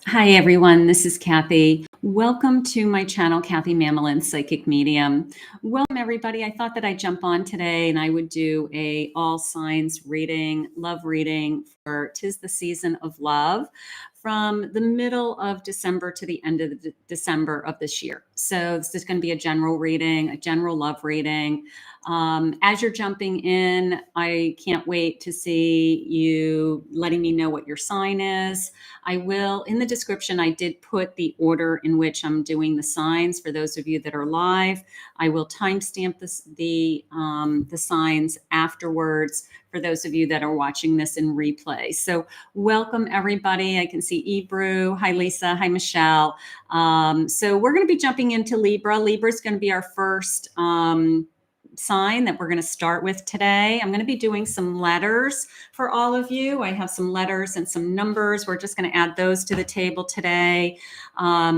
Hi everyone, this is Kathy. Welcome to my channel, Kathy Mamolen, Psychic Medium. Welcome everybody. I thought that I'd jump on today and I would do a all signs reading, love reading for 'Tis the Season of Love from the middle of December to the end of December of this year. So this is going to be a general reading, a general love reading. As you're jumping in, I can't wait to see you letting me know what your sign is. I will, in the description, I did put the order in which I'm doing the signs for those of you that are live. I will timestamp the signs afterwards for those of you that are watching this in replay. So welcome everybody. I can see Ebru. Hi Lisa. Hi Michelle. So we're going to be jumping into Libra. Libra is going to be our first sign that we're going to start with today. I'm going to be doing some letters for all of you. I have some letters and some numbers. We're just going to add those to the table today.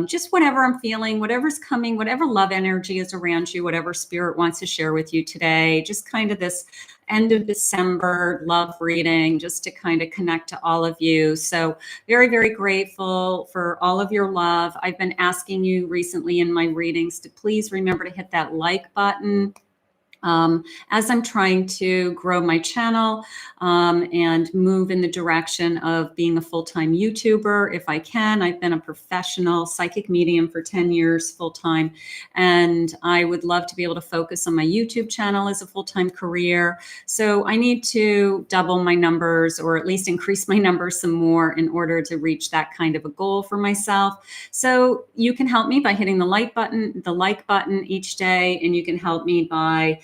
Just whatever I'm feeling, whatever's coming, whatever love energy is around you, whatever spirit wants to share with you today, just kind of this end of December love reading, just to kind of connect to all of you. So very, very grateful for all of your love. I've been asking you recently in my readings to please remember to hit that like button. As I'm trying to grow my channel and move in the direction of being a full-time YouTuber, if I can. I've been a professional psychic medium for 10 years full-time, and I would love to be able to focus on my YouTube channel as a full-time career. So I need to double my numbers, or at least increase my numbers some more in order to reach that kind of a goal for myself. So you can help me by hitting the like button each day, and you can help me by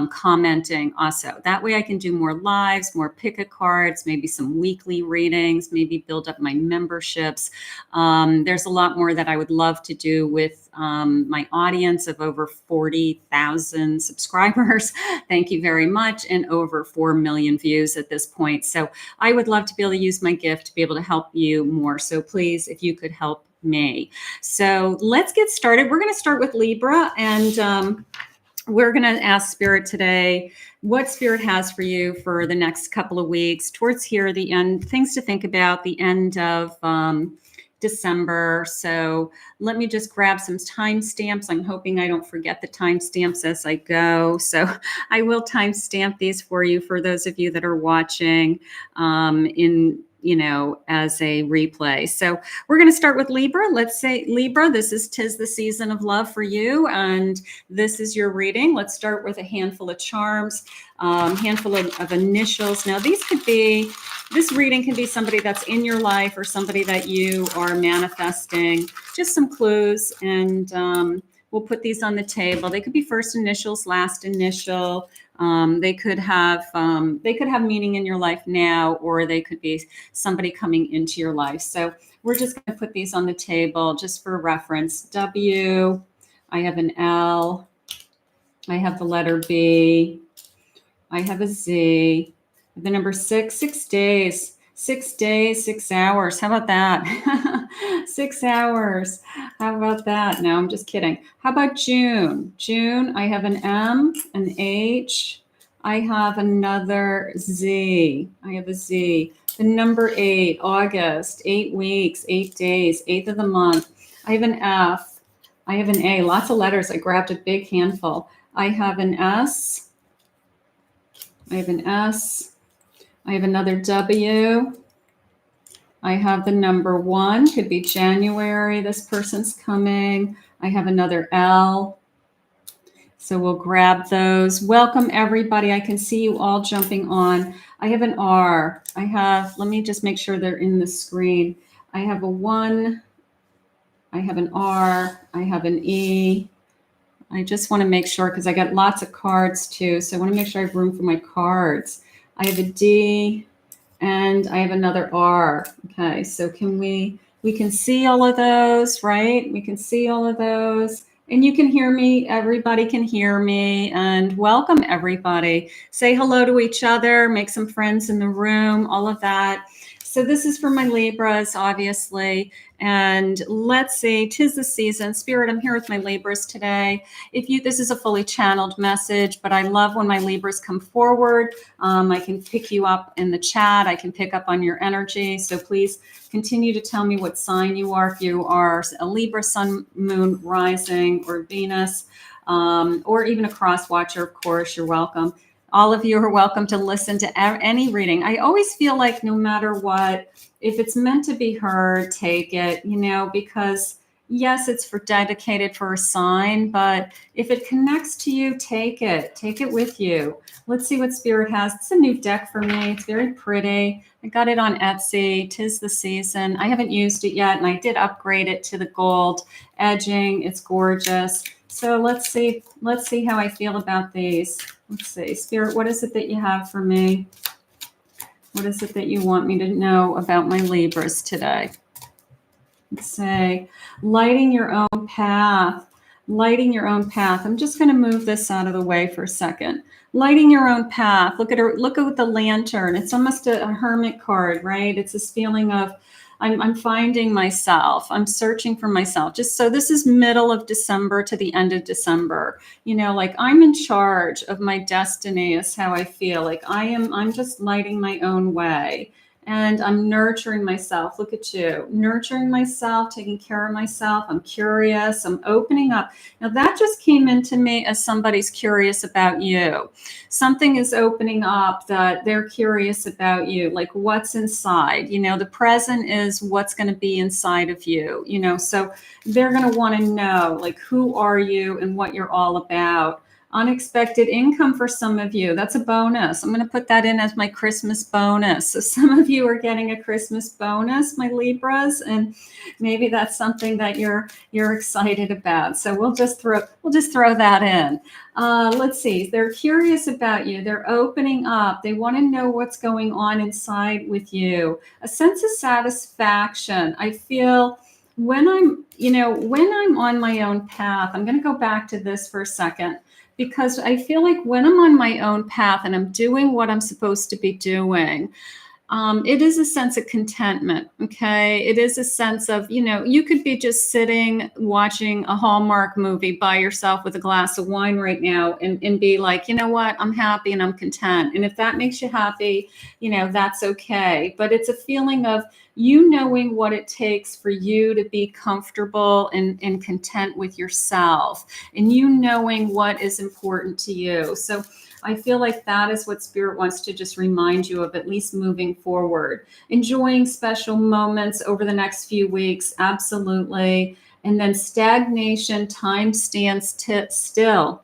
commenting also. That way I can do more lives, more pick-a-cards, maybe some weekly readings, maybe build up my memberships. There's a lot more that I would love to do with my audience of over 40,000 subscribers. Thank you very much. And over 4 million views at this point. So I would love to be able to use my gift to be able to help you more. So please, if you could help me. So let's get started. We're going to start with Libra, and we're going to ask Spirit today what Spirit has for you for the next couple of weeks, towards here, the end, things to think about, the end of December. So let me just grab some timestamps. I'm hoping I don't forget the timestamps as I go. So I will timestamp these for you, for those of you that are watching as a replay. So we're going to start with Libra. Let's say Libra, this is 'Tis the Season of Love for you, and this is your reading. Let's start with a handful of charms, handful of initials. Now this reading can be somebody that's in your life or somebody that you are manifesting. Just some clues, and we'll put these on the table. They could be first initials, last initial. They could have meaning in your life now, or they could be somebody coming into your life. So we're just going to put these on the table just for reference. W, I have an L, I have the letter B, I have a Z, the number 6, 6 days. 6 days, 6 hours. How about that? 6 hours. How about that? No, I'm just kidding. How about June? June, I have an M, an H. I have another Z. I have a Z. The number 8, August, 8 weeks, 8 days, 8th of the month. I have an F. I have an A. Lots of letters. I grabbed a big handful. I have an S. I have an S. I have another W. I have the number 1, could be January. This person's coming. I have another L. So we'll grab those. Welcome everybody. I can see you all jumping on. I have an R. Let me just make sure they're in the screen. I have a 1. I have an R. I have an E. I just want to make sure, because I got lots of cards too. So I want to make sure I have room for my cards. I have a D, and I have another R. Okay, so we can see all of those, right? We can see all of those. And you can hear me. Everybody can hear me. And welcome, everybody. Say hello to each other. Make some friends in the room, all of that. So this is for my Libras, obviously. And let's see, 'tis the season. Spirit, I'm here with my Libras today. This is a fully channeled message, but I love when my Libras come forward. I can pick you up in the chat. I can pick up on your energy. So please continue to tell me what sign you are. If you are a Libra, Sun, Moon, Rising, or Venus, or even a cross watcher, of course, you're welcome. All of you are welcome to listen to any reading. I always feel like no matter what, if it's meant to be heard, take it, because yes, it's dedicated for a sign, but if it connects to you, take it with you. Let's see what Spirit has. It's a new deck for me. It's very pretty. I got it on Etsy. 'Tis the season. I haven't used it yet, and I did upgrade it to the gold edging. It's gorgeous. So let's see how I feel about these. Let's see, Spirit, what is it that you have for me? What is it that you want me to know about my Libras today? Let's say, lighting your own path. Lighting your own path. I'm just going to move this out of the way for a second. Lighting your own path. Look at her. Look at the lantern. It's almost a hermit card, right? It's this feeling of I'm finding myself. I'm searching for myself. Just so this is middle of December to the end of December. Like I'm in charge of my destiny is how I feel. Like I'm just lighting my own way. And I'm nurturing myself. Look at you, nurturing myself, taking care of myself. I'm curious. I'm opening up. Now that just came into me as somebody's curious about you. Something is opening up that they're curious about you, like what's inside. The present is what's going to be inside of you. So they're going to want to know, like, who are you and what you're all about. Unexpected income for some of you. That's a bonus. I'm going to put that in as my Christmas bonus. So some of you are getting a Christmas bonus, my Libras, and maybe that's something that you're excited about. So we'll just throw that in. Let's see. They're curious about you. They're opening up. They want to know what's going on inside with you. A sense of satisfaction. I feel when I'm on my own path. I'm going to go back to this for a second. Because I feel like when I'm on my own path and I'm doing what I'm supposed to be doing, it is a sense of contentment. Okay. It is a sense of, you could be just sitting watching a Hallmark movie by yourself with a glass of wine right now and be like, you know what, I'm happy and I'm content. And if that makes you happy, that's okay. But it's a feeling of you knowing what it takes for you to be comfortable and content with yourself, and you knowing what is important to you. So I feel like that is what Spirit wants to just remind you of, at least moving forward. Enjoying special moments over the next few weeks, absolutely. And then stagnation, time stands still.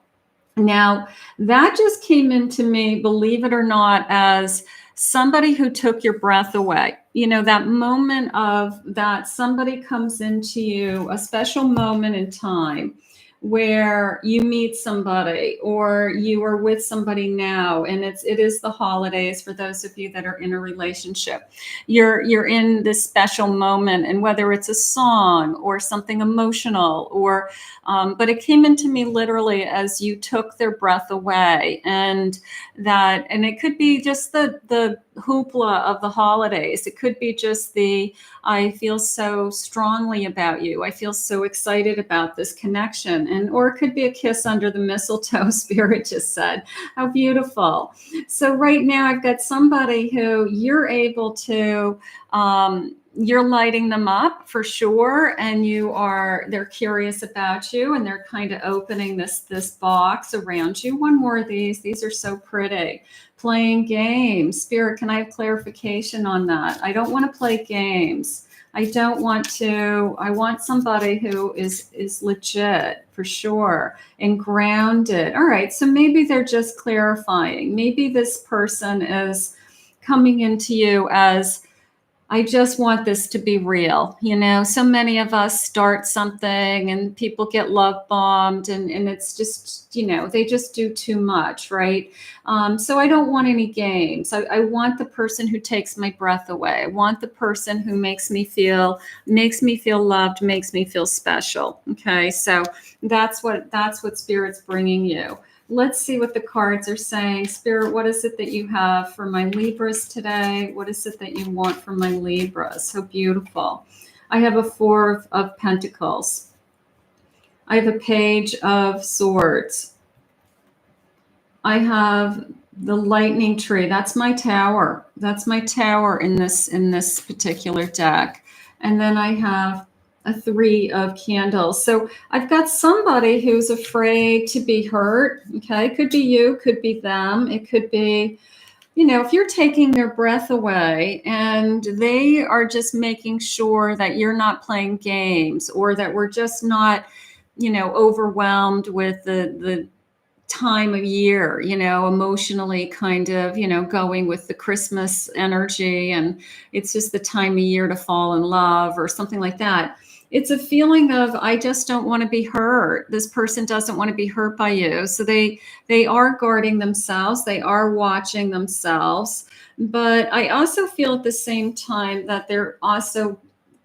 Now, that just came into me, believe it or not, as somebody who took your breath away. That moment of that somebody comes into you, a special moment in time where you meet somebody or you are with somebody now, and it is the holidays for those of you that are in a relationship. You're in this special moment, and whether it's a song or something emotional or but it came into me literally as you took their breath away, and it could be just the hoopla of the holidays. It could be just I feel so strongly about you. I feel so excited about this connection. Or it could be a kiss under the mistletoe, Spirit just said. How beautiful. So right now I've got somebody who you're able to, you're lighting them up for sure. And they're curious about you, and they're kind of opening this box around you. One more of these. These are so pretty. Playing games. Spirit, can I have clarification on that? I don't want to play games. I want somebody who is legit for sure and grounded. All right. So maybe they're just clarifying. Maybe this person is coming into you as, I just want this to be real. So many of us start something and people get love bombed and it's just, they just do too much, right? So I don't want any games. I want the person who takes my breath away. I want the person who makes me feel loved, makes me feel special. Okay. So that's what Spirit's bringing you. Let's see what the cards are saying. Spirit, what is it that you have for my Libras today? What is it that you want from my Libras? So beautiful. I have a Four of Pentacles. I have a Page of Swords. I have the Lightning Tree. That's my tower. That's my tower in this particular deck. And then I have a Three of Candles. So I've got somebody who's afraid to be hurt. Okay, it could be you, could be them. It could be, you know, if you're taking their breath away and they are just making sure that you're not playing games, or that we're just not, you know, overwhelmed with the time of year, you know, emotionally kind of, you know, going with the Christmas energy, and it's just the time of year to fall in love or something like that. It's a feeling of, I just don't want to be hurt. This person doesn't want to be hurt by you. So they are guarding themselves. They are watching themselves. But I also feel at the same time that they're also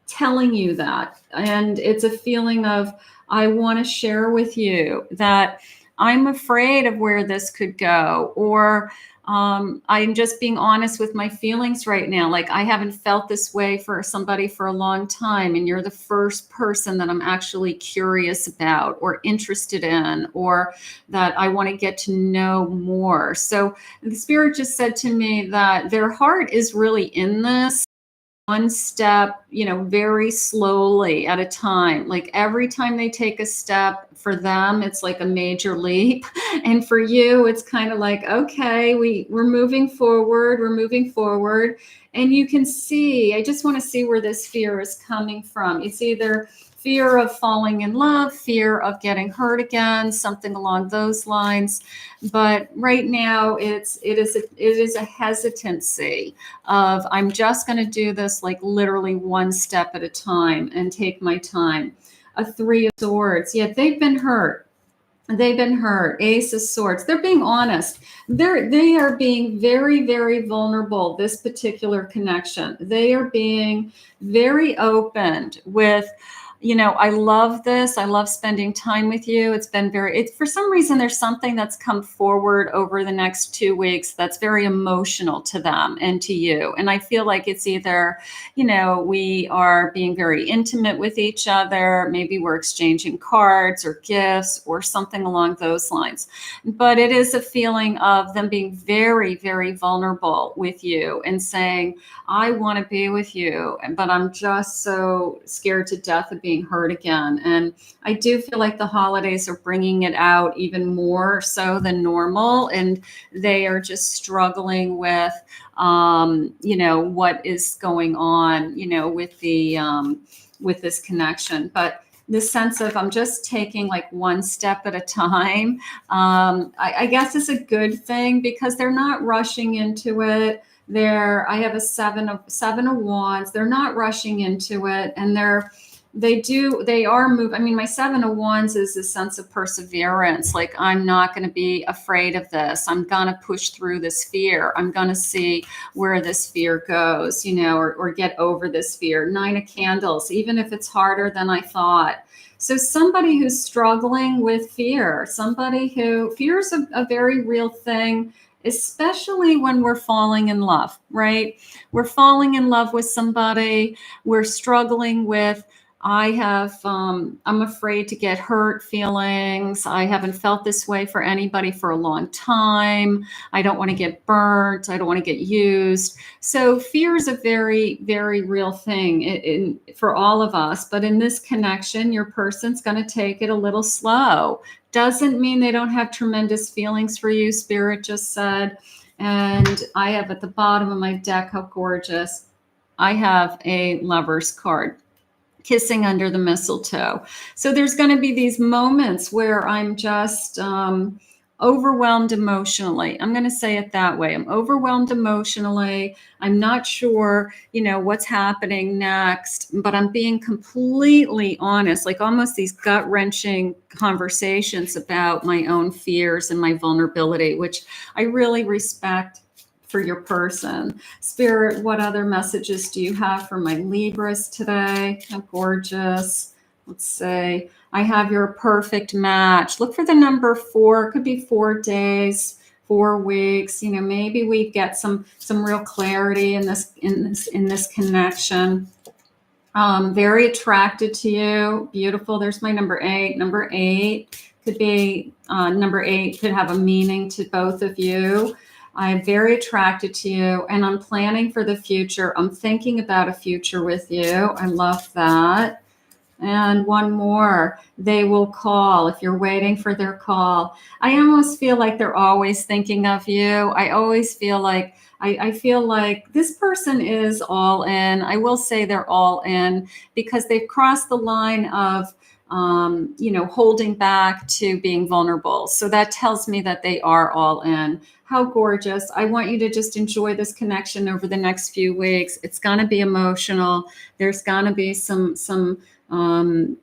telling you that. And it's a feeling of, I want to share with you that I'm afraid of where this could go, or I'm just being honest with my feelings right now. Like, I haven't felt this way for somebody for a long time, and you're the first person that I'm actually curious about or interested in, or that I want to get to know more. So the Spirit just said to me that their heart is really in this, one step, you know, very slowly at a time. Like, every time they take a step, for them, it's like a major leap. And for you, it's kind of like, okay, we're moving forward. We're moving forward. And you can see, I just want to see where this fear is coming from. It's either fear of falling in love, fear of getting hurt again, something along those lines. But right now, it is a hesitancy of, I'm just going to do this like literally one step at a time and take my time. A Three of Swords. Yeah, they've been hurt. They've been hurt. Ace of Swords. They're being honest. They are being very, very vulnerable. This particular connection. They are being very open with, you know, I love this. I love spending time with you. It's been for some reason, there's something that's come forward over the next 2 weeks that's very emotional to them and to you. And I feel like it's either, you know, we are being very intimate with each other. Maybe we're exchanging cards or gifts or something along those lines. But it is a feeling of them being very, very vulnerable with you and saying, I want to be with you, but I'm just so scared to death of being hurt again. And I do feel like the holidays are bringing it out even more so than normal. And they are just struggling with, you know, what is going on, you know, with with this connection. But the sense of, I'm just taking like one step at a time, I guess is a good thing, because they're not rushing into it. I have a seven of wands. They're not rushing into it, and they are moving. I mean, my Seven of Wands is a sense of perseverance. Like, I'm not going to be afraid of this. I'm going to push through this fear. I'm going to see where this fear goes, you know, or get over this fear. Nine of Candles, even if it's harder than I thought. So somebody who's struggling with fear, somebody who fears a very real thing, especially when we're falling in love, right? We're falling in love with somebody. We're struggling with, I'm afraid to get hurt feelings. I haven't felt this way for anybody for a long time. I don't want to get burnt. I don't want to get used. So fear is a very, very real thing for all of us. But in this connection, your person's going to take it a little slow. Doesn't mean they don't have tremendous feelings for you, Spirit just said. And I have at the bottom of my deck, how gorgeous, I have a Lover's card, kissing under the mistletoe. So there's going to be these moments where I'm just overwhelmed emotionally. I'm going to say it that way. I'm overwhelmed emotionally. I'm not sure, you know, what's happening next, but I'm being completely honest, like almost these gut-wrenching conversations about my own fears and my vulnerability, which I really respect for your person. Spirit, what other messages do you have for my Libras today? How gorgeous. Let's say I have your perfect match. Look for the number 4. It could be 4 days, 4 weeks. You know, maybe we get some real clarity in this connection. Very attracted to you. Beautiful. There's my number 8. Number 8 could be number 8 could have a meaning to both of you. I'm very attracted to you, and I'm planning for the future. I'm thinking about a future with you. I love that. And one more, they will call if you're waiting for their call. I almost feel like they're always thinking of you. I always feel like I feel like this person is all in. I will say they're all in because they've crossed the line of you know, holding back to being vulnerable. So that tells me that they are all in. How gorgeous. I want you to just enjoy this connection over the next few weeks. It's going to be emotional. There's going to be some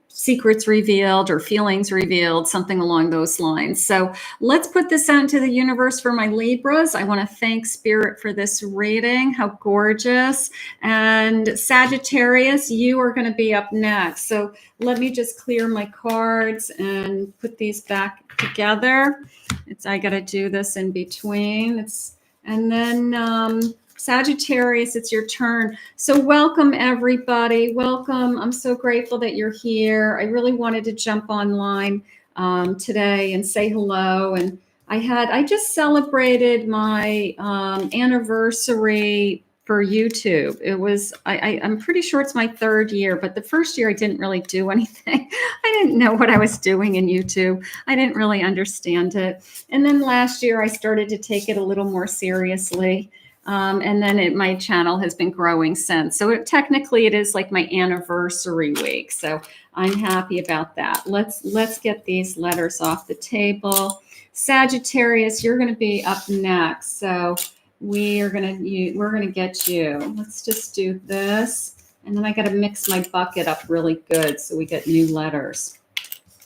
secrets revealed or feelings revealed, something along those lines. So let's put this out into the universe for my Libras. I want to thank Spirit for this reading. How gorgeous. And Sagittarius, you are going to be up next. So let me just clear my cards and put these back together. I got to do this in between. And then Sagittarius, it's your turn. So welcome, everybody. Welcome. I'm so grateful that you're here. I really wanted to jump online today and say hello. And I just celebrated my anniversary for YouTube. It was, I'm pretty sure it's my 3rd year, but the first year I didn't really do anything. I didn't know what I was doing in YouTube. I didn't really understand it. And then last year I started to take it a little more seriously. And then my channel has been growing since. So technically it is like my anniversary week. So I'm happy about that. Let's get these letters off the table. Sagittarius, you're going to be up next. So we're going to get you. Let's just do this. And then I got to mix my bucket up really good so we get new letters.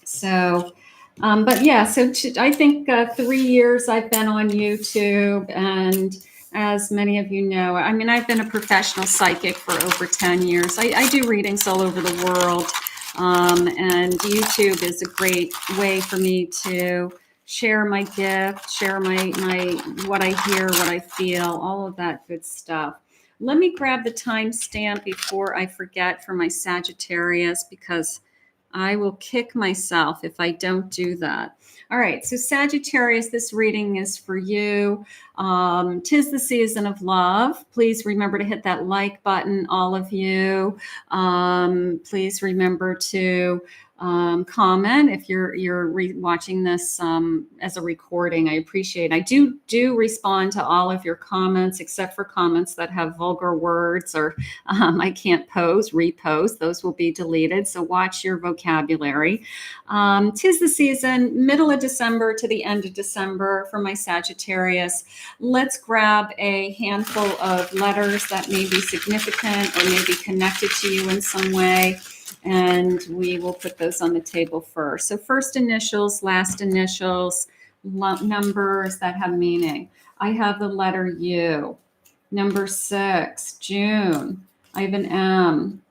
So, but yeah, so I think 3 years I've been on YouTube, and as many of you know, I mean, I've been a professional psychic for over 10 years. I do readings all over the world, and YouTube is a great way for me to share my gift, share my what I hear, what I feel, all of that good stuff. Let me grab the timestamp before I forget for my Sagittarius, because I will kick myself if I don't do that. All right, so Sagittarius, this reading is for you. 'Tis the season of love. Please remember to hit that like button, all of you. Please remember to comment if you're watching this as a recording. I appreciate it. I do respond to all of your comments, except for comments that have vulgar words or I can't repost. Those will be deleted. So watch your vocabulary. 'Tis the season, middle of December to the end of December for my Sagittarius. Let's grab a handful of letters that may be significant or may be connected to you in some way. And we will put those on the table first. So first initials, last initials, numbers that have meaning. I have the letter U. Number 6, June. I have an M.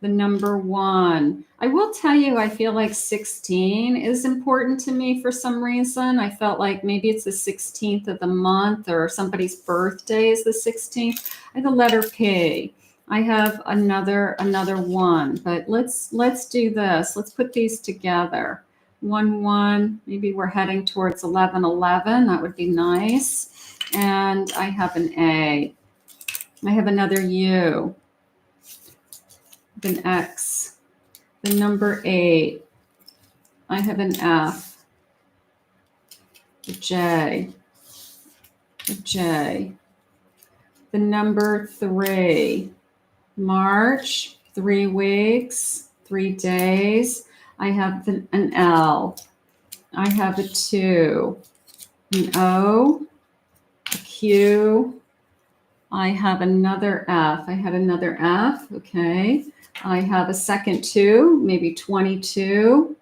The number 1. I will tell you, I feel like 16 is important to me for some reason. I felt like maybe it's the 16th of the month, or somebody's birthday is the 16th. I have the letter P. I have another 1, but let's do this. Let's put these together. 1, 1. Maybe we're heading towards 11, 11. That would be nice. And I have an A. I have another U. An X. The number 8. I have an F. A J. A J. The number 3. March, 3 weeks, 3 days. I have an L. I have a 2, an O, a Q. I have another F. I had another F. Okay. I have a second 2, maybe 22.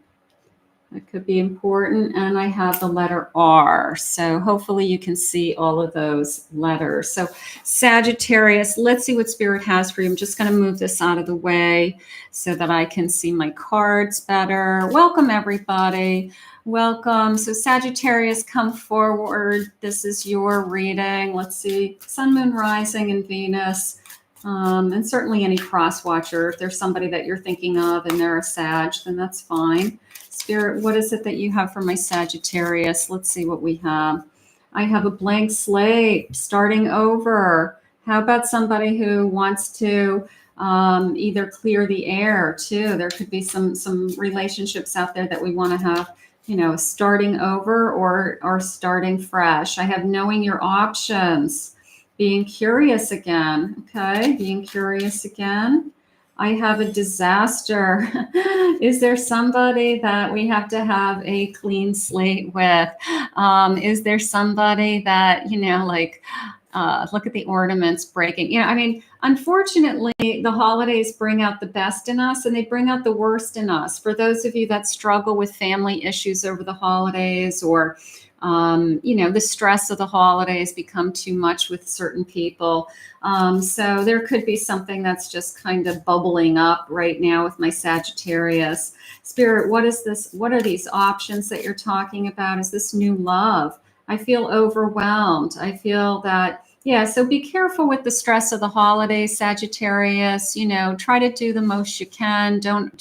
It could be important. And I have the letter R. So hopefully you can see all of those letters. So Sagittarius, let's see what Spirit has for you. I'm just going to move this out of the way so that I can see my cards better. Welcome, everybody. Welcome. So Sagittarius, come forward. This is your reading. Let's see. Sun, Moon, Rising, and Venus. And certainly any cross watcher. If there's somebody that you're thinking of and they're a Sag, then that's fine. Spirit, what is it that you have for my Sagittarius? Let's see what we have. I have a blank slate, starting over. How about somebody who wants to either clear the air too? There could be some relationships out there that we want to have, you know, starting over or starting fresh. I have knowing your options, being curious again. Okay, being curious again. I have a disaster. Is there somebody that we have to have a clean slate with? Is there somebody that, you know, like, look at the ornaments breaking. You know, I mean, unfortunately, the holidays bring out the best in us and they bring out the worst in us. For those of you that struggle with family issues over the holidays, or you know, the stress of the holidays become too much with certain people. So there could be something that's just kind of bubbling up right now with my Sagittarius. Spirit, what is this? What are these options that you're talking about? Is this new love? I feel overwhelmed. I feel that, yeah, so be careful with the stress of the holidays, Sagittarius. You know, try to do the most you can. Don't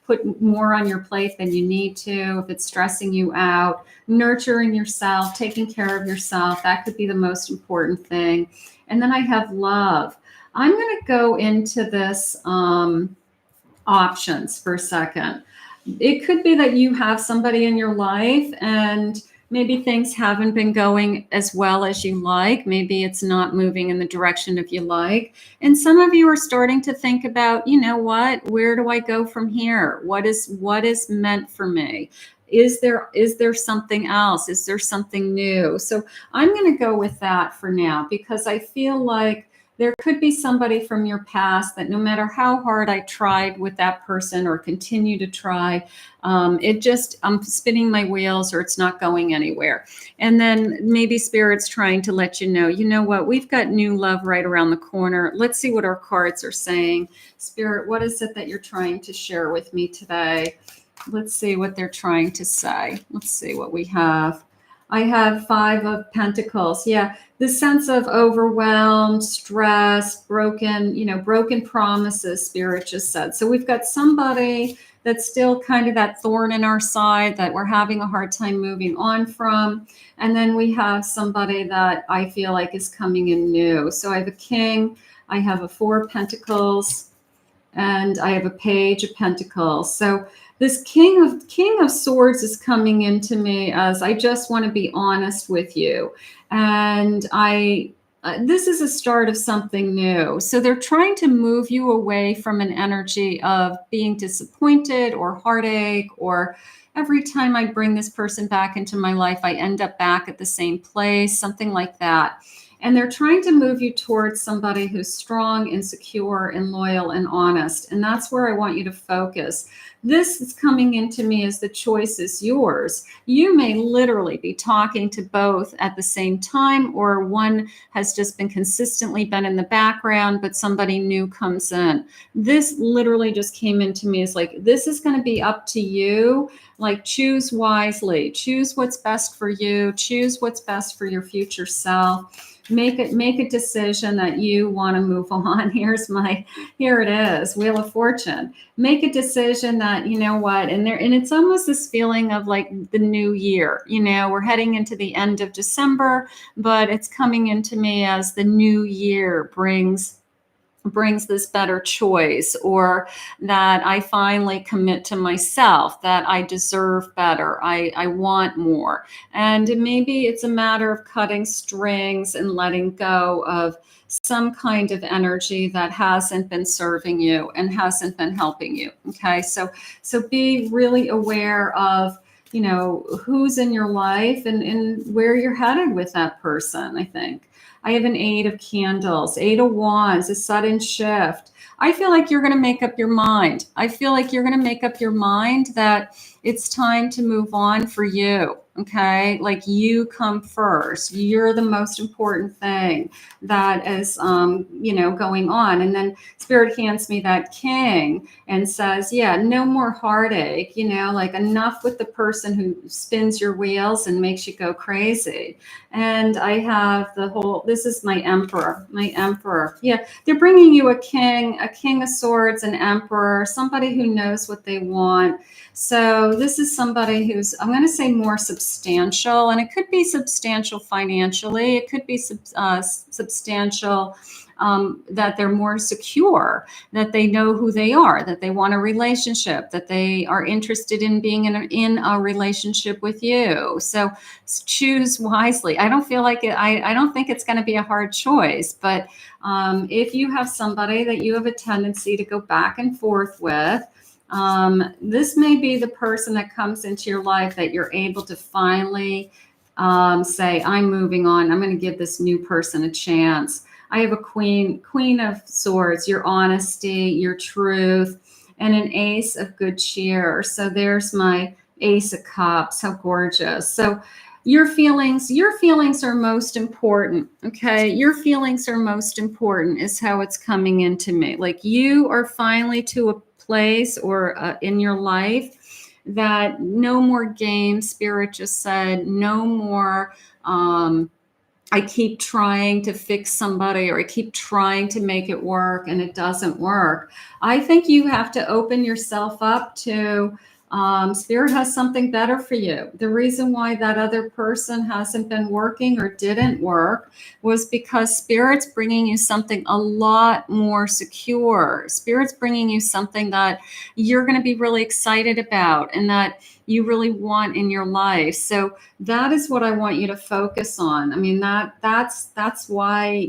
put more on your plate than you need to. If it's stressing you out, nurturing yourself, taking care of yourself, that could be the most important thing. And then I have love. I'm going to go into this options for a second. It could be that you have somebody in your life and maybe things haven't been going as well as you like. Maybe it's not moving in the direction of you like. And some of you are starting to think about, you know what, where do I go from here? What is meant for me? Is there something else? Is there something new? So I'm going to go with that for now, because I feel like there could be somebody from your past that no matter how hard I tried with that person or continue to try, I'm spinning my wheels or it's not going anywhere. And then maybe Spirit's trying to let you know what, we've got new love right around the corner. Let's see what our cards are saying. Spirit, what is it that you're trying to share with me today? Let's see what they're trying to say. Let's see what we have. I have 5 of Pentacles. Yeah, the sense of overwhelmed, stress, broken promises, Spirit just said. So we've got somebody that's still kind of that thorn in our side that we're having a hard time moving on from. And then we have somebody that I feel like is coming in new. So I have a King, I have a 4 of Pentacles, and I have a Page of Pentacles. So this King of Swords is coming into me as I just want to be honest with you. And this is a start of something new. So they're trying to move you away from an energy of being disappointed or heartache, or every time I bring this person back into my life, I end up back at the same place, something like that. And they're trying to move you towards somebody who's strong and secure and loyal and honest. And that's where I want you to focus. This is coming into me as the choice is yours. You may literally be talking to both at the same time, or one has just been consistently been in the background, but somebody new comes in. This literally just came into me as like, this is going to be up to you. Like, choose wisely, choose what's best for you, choose what's best for your future self. Make a decision that you want to move on. Here it is, Wheel of Fortune. Make a decision that, you know what, and it's almost this feeling of like the new year. You know, we're heading into the end of December, but it's coming into me as the new year brings this better choice, or that I finally commit to myself, that I deserve better, I want more. And maybe it's a matter of cutting strings and letting go of some kind of energy that hasn't been serving you and hasn't been helping you. Okay, so be really aware of, you know, who's in your life and where you're headed with that person, I think. I have an 8 of Candles, 8 of Wands, a sudden shift. I feel like you're going to make up your mind. I feel like you're going to make up your mind that it's time to move on for you. Okay. Like you come first. You're the most important thing that is, going on. And then Spirit hands me that king and says, yeah, no more heartache, like enough with the person who spins your wheels and makes you go crazy. And I have this is my emperor. Yeah. They're bringing you a king of swords, an emperor, somebody who knows what they want. So this is somebody who's, I'm going to say, more substantial, and it could be substantial financially. It could be substantial, that they're more secure, that they know who they are, that they want a relationship, that they are interested in being in a relationship with you. So choose wisely. I don't feel like it. I don't think it's going to be a hard choice, but if you have somebody that you have a tendency to go back and forth with, this may be the person that comes into your life that you're able to finally say, I'm moving on. I'm going to give this new person a chance. I have a queen of swords, your honesty, your truth, and an ace of good cheer. So there's my ace of cups. How gorgeous. So your feelings are most important. Okay. Your feelings are most important is how it's coming into me. Like you are finally to a place or in your life that no more games. Spirit just said no more. I keep trying to fix somebody, or I keep trying to make it work and it doesn't work. I think you have to open yourself up to Spirit has something better for you. The reason why that other person hasn't been working or didn't work was because Spirit's bringing you something a lot more secure. Spirit's bringing you something that you're going to be really excited about and that you really want in your life. So that is what I want you to focus on. I mean, that's why,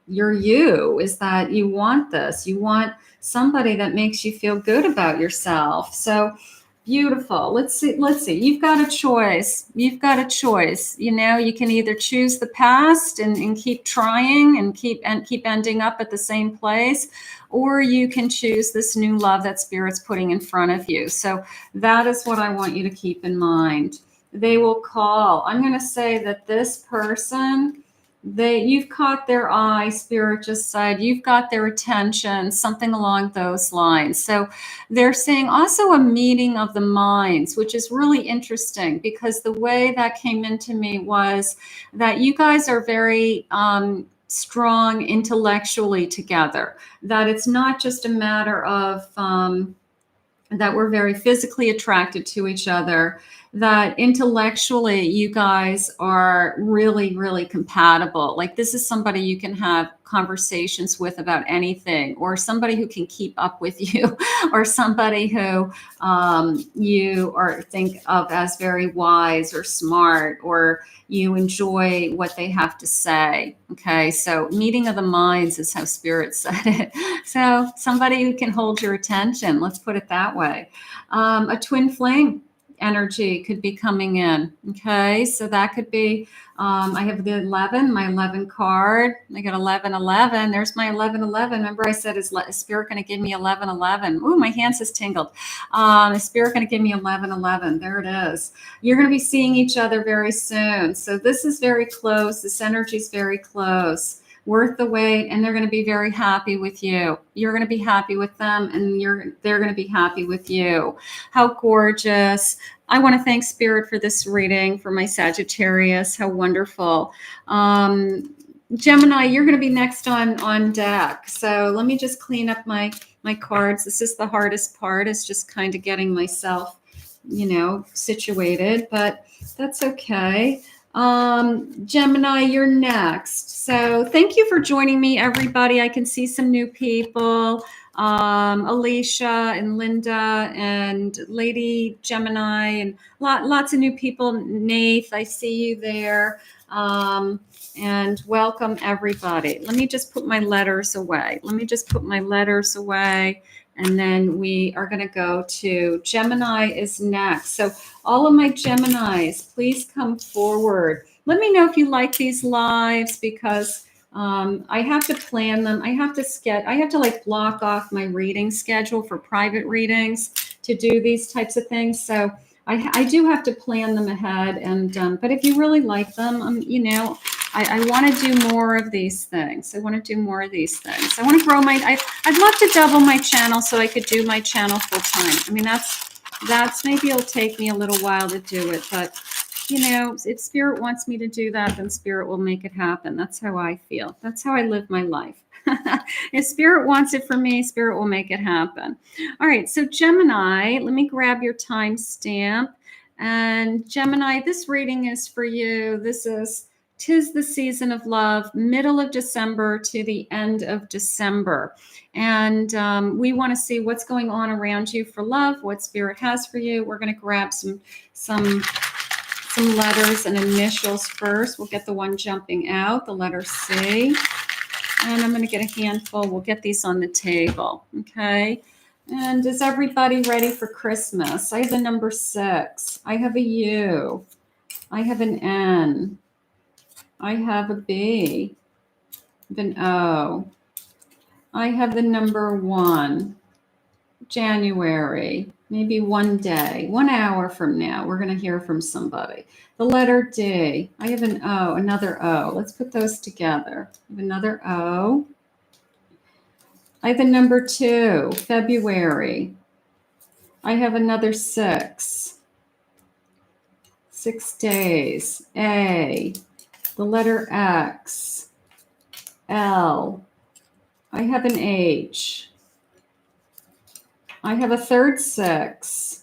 you're you, is that you want this. You want somebody that makes you feel good about yourself. So beautiful. Let's see. You've got a choice. You can either choose the past and keep trying and keep ending up at the same place, or you can choose this new love that Spirit's putting in front of you. So that is what I want you to keep in mind. They will call. I'm going to say that this person, you've caught their eye. Spirit just said you've got their attention, something along those lines. So they're saying also a meeting of the minds, which is really interesting because the way that came into me was that you guys are very strong intellectually together, that it's not just a matter of that we're very physically attracted to each other, that intellectually you guys are really, really compatible. Like this is somebody you can have conversations with about anything, or somebody who can keep up with you, or somebody who you think of as very wise or smart, or you enjoy what they have to say. Okay, so meeting of the minds is how Spirit said it. So somebody who can hold your attention, let's put it that way. A twin flame energy could be coming in. Okay, so that could be, I have the 11, my 11 card. I got 1111. There's my 1111. Remember I said, is Spirit going to give me 1111? Ooh, my hands just tingled. Is Spirit going to give me 1111? There it is. You're going to be seeing each other very soon. So this is very close. This energy is very close. Worth the wait, and they're going to be very happy with you. You're going to be happy with them, and they're going to be happy with you. How gorgeous. I want to thank Spirit for this reading for my Sagittarius. How wonderful. Gemini, you're going to be next on deck. So let me just clean up my cards. This is the hardest part, is just kind of getting myself, situated, but that's okay. Gemini, you're next. So thank you for joining me, everybody. I can see some new people. Alicia and Linda and Lady Gemini and lots of new people. Nath, I see you there. And welcome everybody. Let me just put my letters away. And then we are going to go to Gemini is next. So all of my Geminis, please come forward. Let me know if you like these lives, because I have to plan them. I have to like block off my reading schedule for private readings to do these types of things. So I do have to plan them ahead. And but if you really like them, you know, I want to do more of these things. I want to do more of these things. I want to grow I'd love to double my channel so I could do my channel full time. I mean, that's maybe it'll take me a little while to do it, but you know, if Spirit wants me to do that, then Spirit will make it happen. That's how I feel. That's how I live my life. If Spirit wants it for me, Spirit will make it happen. All right, so Gemini, let me grab your timestamp. And Gemini, this reading is for you. This is 'Tis the Season of Love, middle of December to the end of December. And we want to see what's going on around you for love, what Spirit has for you. We're going to grab some letters and initials first. We'll get the one jumping out, the letter C. And I'm going to get a handful. We'll get these on the table. Okay. And is everybody ready for Christmas? I have the number 6. I have a U. I have an N. I have a B. I have an O. I have the number 1. January, maybe one day, 1 hour from now, we're going to hear from somebody. The letter D. I have an O, another O. Let's put those together. I have another O. I have the number 2, February. I have another 6. 6 days. A. The letter X. L. I have an H. I have a third 6.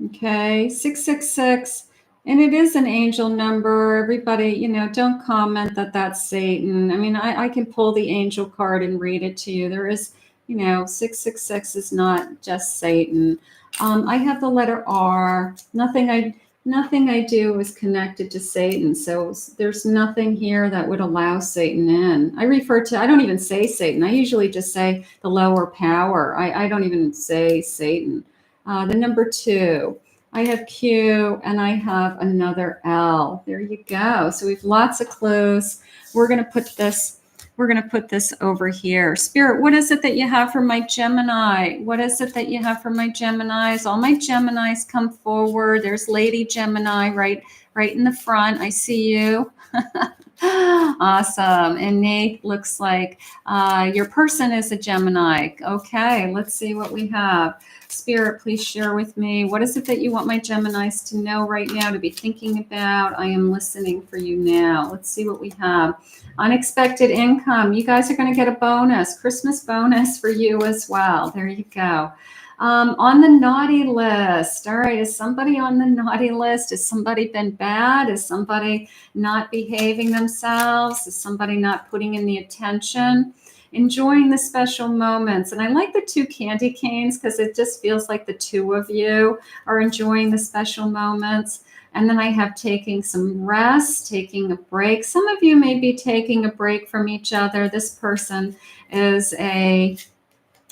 Okay, 666. And it is an angel number. Everybody, you know, don't comment that that's Satan. I mean, I can pull the angel card and read it to you. There is, you know, 666 is not just Satan. I have the letter R. Nothing I do is connected to Satan. So there's nothing here that would allow Satan in. I don't even say Satan. I usually just say the lower power. I don't even say Satan. The number 2, I have Q and I have another L. There you go. So we have lots of clues. We're going to put this over here. Spirit, what is it that you have for my Gemini? What is it that you have for my Geminis? All my Geminis come forward. There's Lady Gemini right in the front. I see you. Awesome. And Nate, looks like your person is a Gemini. Okay, let's see what we have. Spirit, please share with me. What is it that you want my Geminis to know right now, to be thinking about? I am listening for you now. Let's see what we have. Unexpected income. You guys are going to get a bonus, Christmas bonus for you as well. There you go. On the naughty list. All right. Is somebody on the naughty list? Has somebody been bad? Is somebody not behaving themselves? Is somebody not putting in the attention? Enjoying the special moments. And I like the 2 candy canes because it just feels like the 2 of you are enjoying the special moments. And then I have taking some rest, taking a break. Some of you may be taking a break from each other. This person is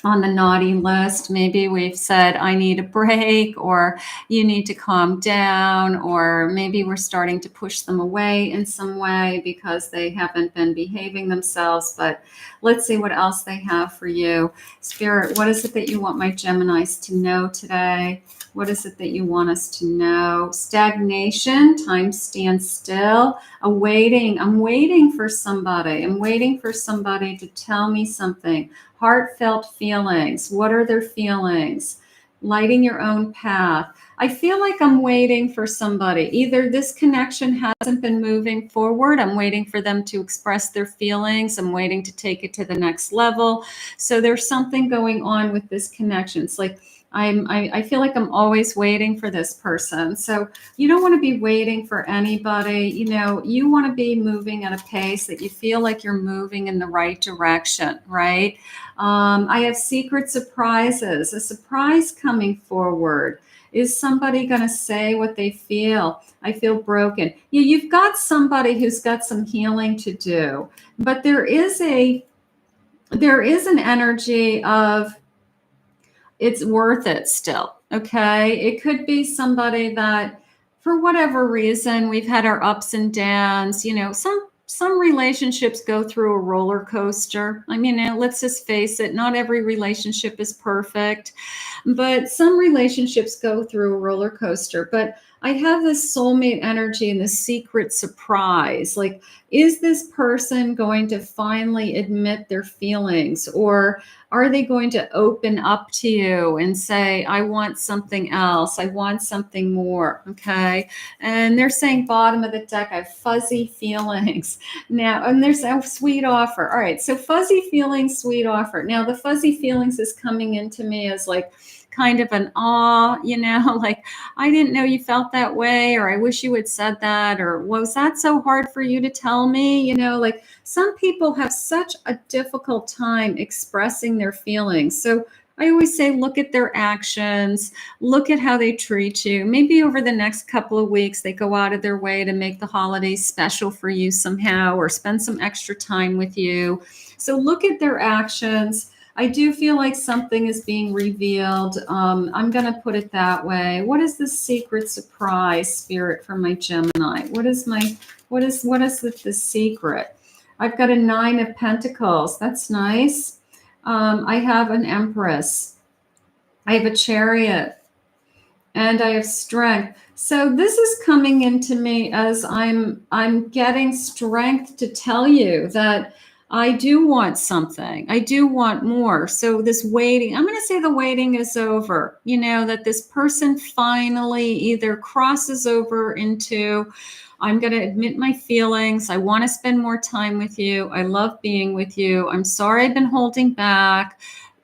on the naughty list. Maybe we've said, I need a break, or you need to calm down, or maybe we're starting to push them away in some way because they haven't been behaving themselves. But let's see what else they have for you. Spirit, what is it that you want my Geminis to know today? What is it that you want us to know? Stagnation, time stands still, awaiting. I'm waiting for somebody. I'm waiting for somebody to tell me something. Heartfelt feelings. What are their feelings? Lighting your own path. I feel like I'm waiting for somebody. Either this connection hasn't been moving forward. I'm waiting for them to express their feelings. I'm waiting to take it to the next level. So there's something going on with this connection. It's like I feel like I'm always waiting for this person. So you don't want to be waiting for anybody. You know, you want to be moving at a pace that you feel like you're moving in the right direction, right? I have secret surprises, a surprise coming forward. Is somebody going to say what they feel? I feel broken. You've got somebody who's got some healing to do, but there is an energy of, it's worth it still. Okay. It could be somebody that for whatever reason, we've had our ups and downs, you know, some relationships go through a roller coaster. I mean, let's just face it, not every relationship is perfect, but some relationships go through a roller coaster. But I have this soulmate energy and this secret surprise. Like, is this person going to finally admit their feelings, or are they going to open up to you and say, I want something else, I want something more? Okay. And they're saying bottom of the deck, I have fuzzy feelings now. And there's a sweet offer. All right. So fuzzy feelings, sweet offer. Now the fuzzy feelings is coming into me as like kind of an awe, like, I didn't know you felt that way, or I wish you had said that, or was that so hard for you to tell me? Like some people have such a difficult time expressing their feelings. So I always say, look at their actions, look at how they treat you. Maybe over the next couple of weeks, they go out of their way to make the holidays special for you somehow, or spend some extra time with you. So look at their actions. I do feel like something is being revealed. I'm going to put it that way. What is the secret surprise, Spirit, for my Gemini? What is the secret? I've got a 9 of Pentacles. That's nice. I have an Empress. I have a Chariot. And I have Strength. So this is coming into me as I'm getting strength to tell you that I do want something. I do want more. So this waiting, I'm going to say the waiting is over. That this person finally either crosses over into, I'm going to admit my feelings. I want to spend more time with you. I love being with you. I'm sorry I've been holding back,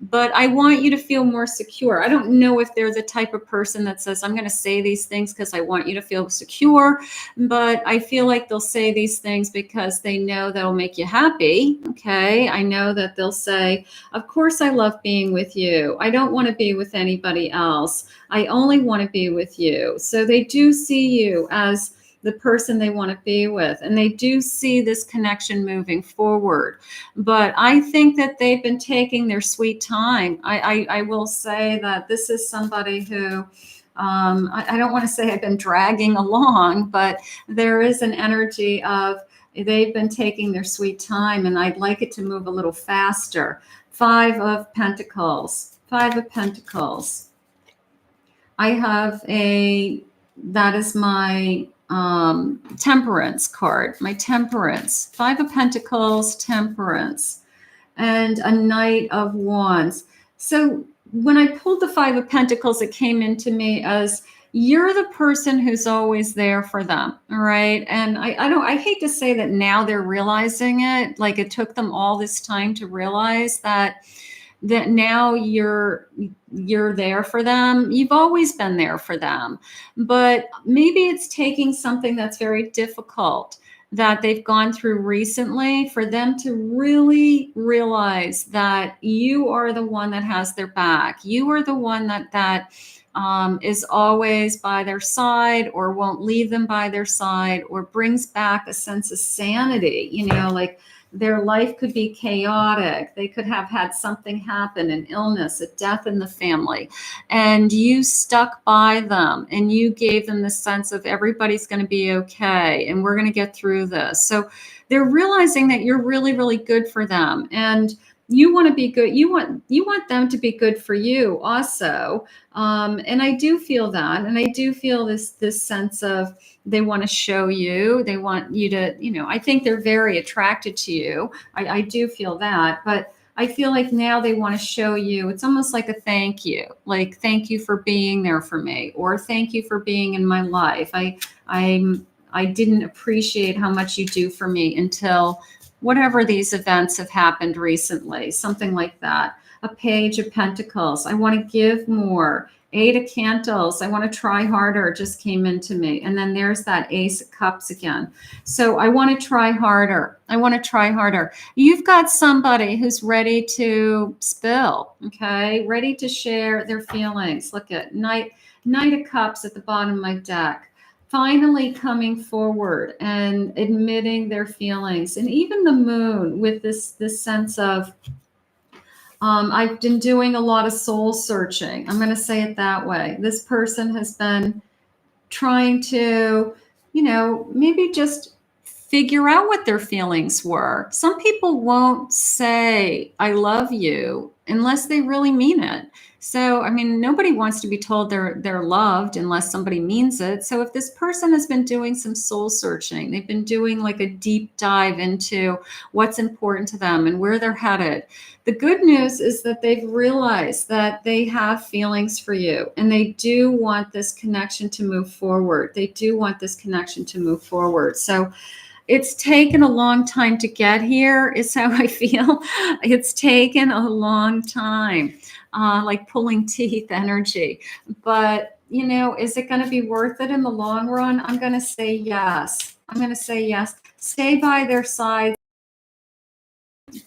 but I want you to feel more secure. I don't know if they're the type of person that says, I'm going to say these things because I want you to feel secure, but I feel like they'll say these things because they know that'll make you happy. Okay. I know that they'll say, of course, I love being with you. I don't want to be with anybody else. I only want to be with you. So they do see you as the person they want to be with, and they do see this connection moving forward. But I think that they've been taking their sweet time. I will say that this is somebody who, I don't want to say I've been dragging along, but there is an energy of they've been taking their sweet time, and I'd like it to move a little faster. 5 of Pentacles. 5 of Pentacles. I have that is my Temperance card, my Temperance. 5 of Pentacles, Temperance, and a Knight of Wands. So when I pulled the 5 of Pentacles, it came into me as you're the person who's always there for them. All right. And I hate to say that now they're realizing it, like it took them all this time to realize that now you're there for them. You've always been there for them, but maybe it's taking something that's very difficult that they've gone through recently for them to really realize that you are the one that has their back. You are the one that is always by their side, or won't leave them by their side, or brings back a sense of sanity. Like their life could be chaotic. They could have had something happen, an illness, a death in the family, and you stuck by them and you gave them the sense of everybody's going to be okay and we're going to get through this. So they're realizing that you're really, really good for them, and you want to be good. You want them to be good for you also. And I do feel that, and I do feel this sense of they want to show you, they want you to, I think they're very attracted to you. I do feel that, but I feel like now they want to show you. It's almost like a thank you, like thank you for being there for me, or thank you for being in my life. I didn't appreciate how much you do for me until whatever these events have happened recently, something like that. A Page of Pentacles. I want to give more. 8 of Candles. I want to try harder. Just came into me. And then there's that Ace of Cups again. So I want to try harder. I want to try harder. You've got somebody who's ready to spill, okay? Ready to share their feelings. Look at Knight of Cups at the bottom of my deck. Finally coming forward and admitting their feelings. And even the Moon with this sense of, I've been doing a lot of soul searching. I'm going to say it that way. This person has been trying to, maybe just figure out what their feelings were. Some people won't say, I love you, unless they really mean it. So, I mean, nobody wants to be told they're loved unless somebody means it. So if this person has been doing some soul searching, they've been doing like a deep dive into what's important to them and where they're headed. The good news is that they've realized that they have feelings for you and they do want this connection to move forward. They do want this connection to move forward. So it's taken a long time to get here, is how I feel. It's taken a long time, like pulling teeth energy. But, you know, is it going to be worth it in the long run? I'm going to say yes. I'm going to say yes. Stay by their side.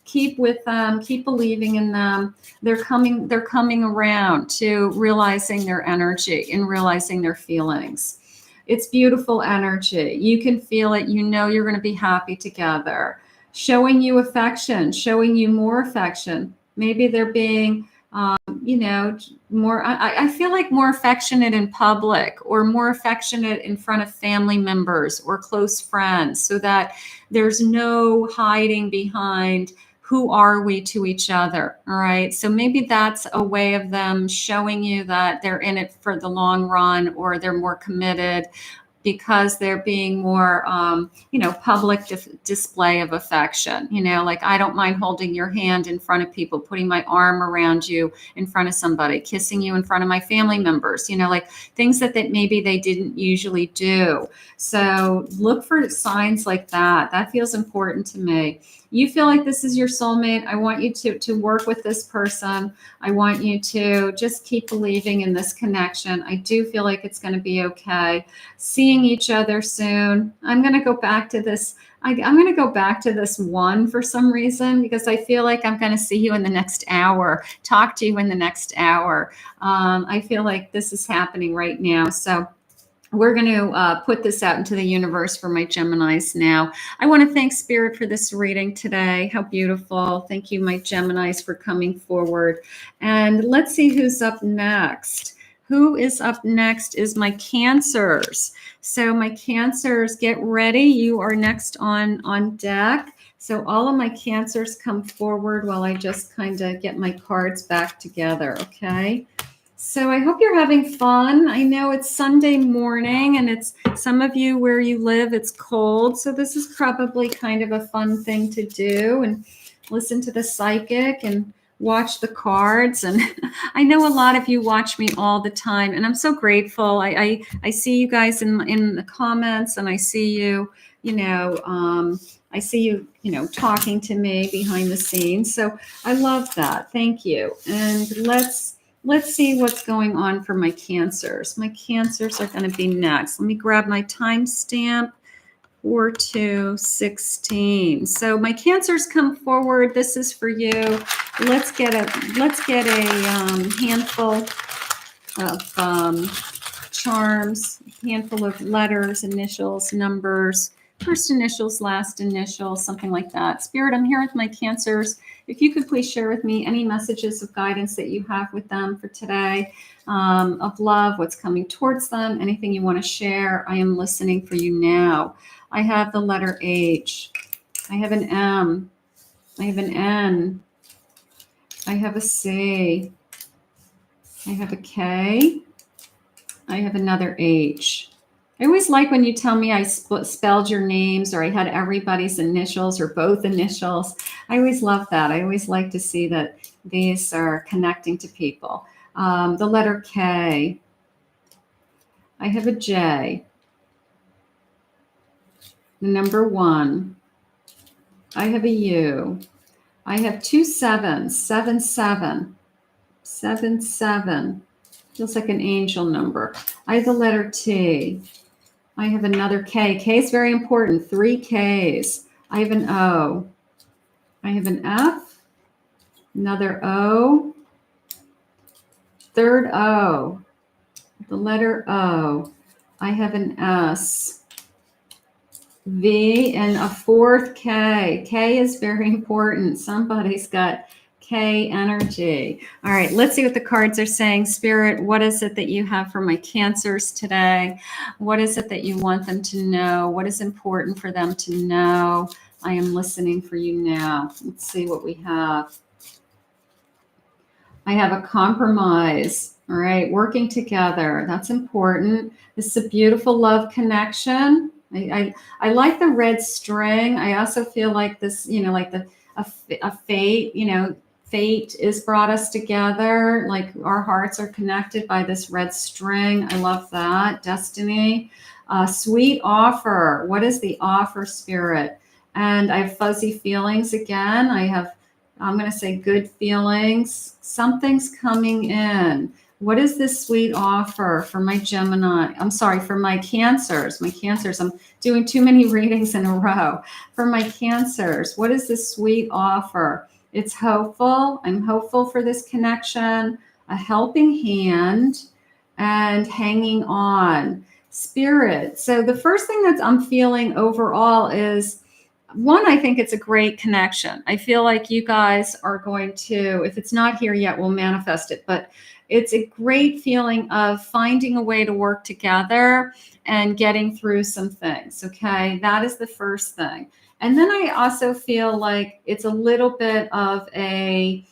Keep with them, keep believing in them. They're coming around to realizing their energy and realizing their feelings. It's beautiful energy. You can feel it. You know you're going to be happy together. Showing you affection, showing you more affection. Maybe they're being, you know, more, I feel like more affectionate in public or more affectionate in front of family members or close friends, so that there's no hiding behind who are we to each other. All right. So maybe that's a way of them showing you that they're in it for the long run, or they're more committed because they're being more, you know, public display of affection. You know, like, I don't mind holding your hand in front of people, putting my arm around you in front of somebody, kissing you in front of my family members, you know, like things that maybe they didn't usually do. So look for signs like that. That feels important to me. You feel like this is your soulmate. I want you to work with this person. I want you to just keep believing in this connection. I do feel like it's going to be okay. Seeing each other soon. I'm going to go back to this. I'm going to go back to this one for some reason, because I feel like I'm going to see you in the next hour, talk to you in the next hour. I feel like this is happening right now. So we're going to put this out into the universe for my Geminis now. I want to thank Spirit for this reading today. How beautiful. Thank you, my Geminis, for coming forward. And let's see who's up next. Who is up next is my Cancers. So my Cancers, get ready. You are next on deck. So all of my Cancers, come forward while I just kind of get my cards back together, okay? So I hope you're having fun. I know it's Sunday morning, and it's some of you where you live, it's cold. So this is probably kind of a fun thing to do, and listen to the psychic and watch the cards. And I know a lot of you watch me all the time, and I'm so grateful. I see you guys in the comments, and I see you, I see you, talking to me behind the scenes. So I love that. Thank you. And let's see what's going on for my Cancers. My Cancers are going to be next. Let me grab my timestamp. 4/2/16. So my Cancers, come forward. This is for you. Let's get a handful of charms, a handful of letters, initials, numbers, first initials, last initials, something like that. Spirit, I'm here with my Cancers. If you could please share with me any messages of guidance that you have with them for today, of love, what's coming towards them, anything you want to share. I am listening for you now. I have the letter H. I have an M. I have an N. I have a C. I have a K. I have another H. I always like when you tell me I spelled your names, or I had everybody's initials or both initials. I always love that. I always like to see that these are connecting to people. The letter K. I have a J. The number 1. I have a U. I have 2 sevens. 7, 7. 7, 7. Feels like an angel number. I have the letter T. I have another K. K is very important. 3 Ks. I have an O. I have an F. Another O. Third O. The letter O. I have an S. V, and a 4th K. K is very important. Somebody's got K energy. All right, let's see what the cards are saying. Spirit, what is it that you have for my Cancers today? What is it that you want them to know? What is important for them to know? I am listening for you now. Let's see what we have. I have a compromise. All right, working together. That's important. This is a beautiful love connection. I like the red string. I also feel like this, like a fate, fate is brought us together. Like our hearts are connected by this red string. I love that. Destiny. Sweet offer. What is the offer, Spirit? And I have fuzzy feelings again. I'm going to say good feelings. Something's coming in. What is this sweet offer for my Gemini? I'm sorry, for my Cancers. My Cancers. I'm doing too many readings in a row. For my Cancers, what is this sweet offer? It's hopeful. I'm hopeful for this connection, a helping hand, and hanging on. Spirit. So the first thing that I'm feeling overall is, one, I think it's a great connection. I feel like you guys are going to, if it's not here yet, we'll manifest it. But it's a great feeling of finding a way to work together and getting through some things. Okay, that is the first thing. And then I also feel like it's a little bit of a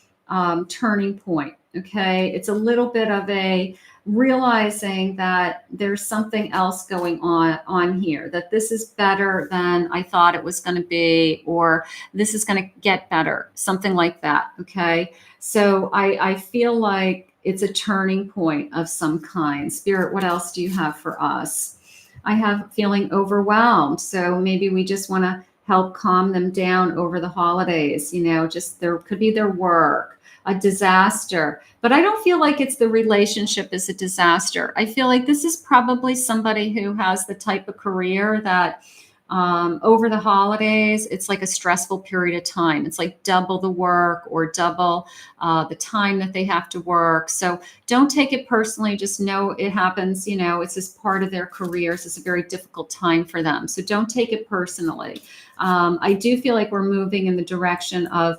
turning point. Okay, it's a little bit of a realizing that there's something else going on here, that this is better than I thought it was going to be, or this is going to get better, something like that. Okay, so I feel like it's a turning point of some kind. Spirit, what else do you have for us? I have feeling overwhelmed, so maybe we just want to help calm them down over the holidays. Just there could be their work, a disaster, but I don't feel like it's the relationship is a disaster. I feel like this is probably somebody who has the type of career that over the holidays, it's like a stressful period of time. It's like double the work or double the time that they have to work. So don't take it personally. Just know it happens. It's just part of their careers. It's a very difficult time for them. So don't take it personally. I do feel like we're moving in the direction of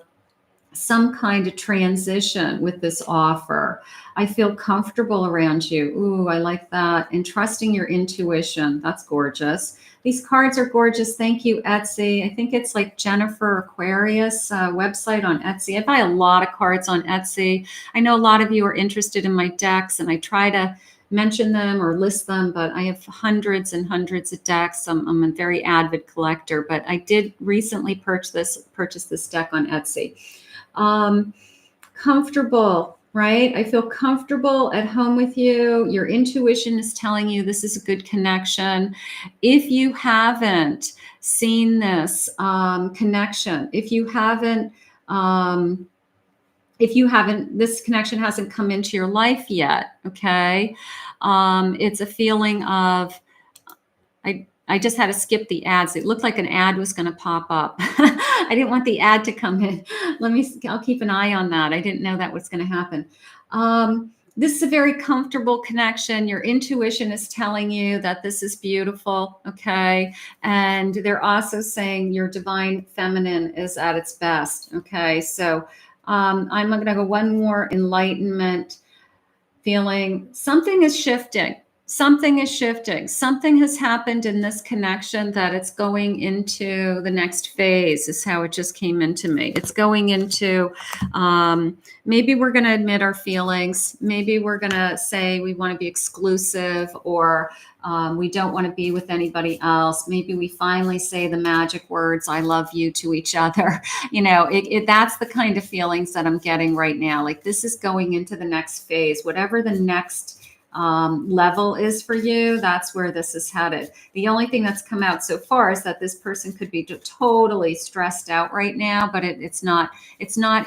some kind of transition with this offer. I feel comfortable around you. Ooh, I like that. And trusting your intuition. That's gorgeous. These cards are gorgeous. Thank you, Etsy. I think it's like Jennifer Aquarius website on Etsy. I buy a lot of cards on Etsy. I know a lot of you are interested in my decks, and I try to mention them or list them, but I have hundreds and hundreds of decks. I'm a very avid collector, but I did recently purchase this deck on Etsy. Comfortable, right? I feel comfortable at home with you. Your intuition is telling you this is a good connection. If you haven't seen this connection, if you haven't, this connection hasn't come into your life yet, okay? It's a feeling of, I just had to skip the ads. It looked like an ad was going to pop up. I didn't want the ad to come in. I'll keep an eye on that. I didn't know that was going to happen. This is a very comfortable connection. Your intuition is telling you that this is beautiful, okay? And they're also saying your divine feminine is at its best, okay? So I'm going to go one more enlightenment feeling. Something is shifting. Something is shifting. Something has happened in this connection that it's going into the next phase, is how it just came into me. It's going into, maybe we're going to admit our feelings. Maybe we're going to say we want to be exclusive, or we don't want to be with anybody else. Maybe we finally say the magic words, I love you, to each other. That's the kind of feelings that I'm getting right now. Like this is going into the next phase, whatever the next level is for you. That's where this is headed. The only thing that's come out so far is that this person could be totally stressed out right now, but it's not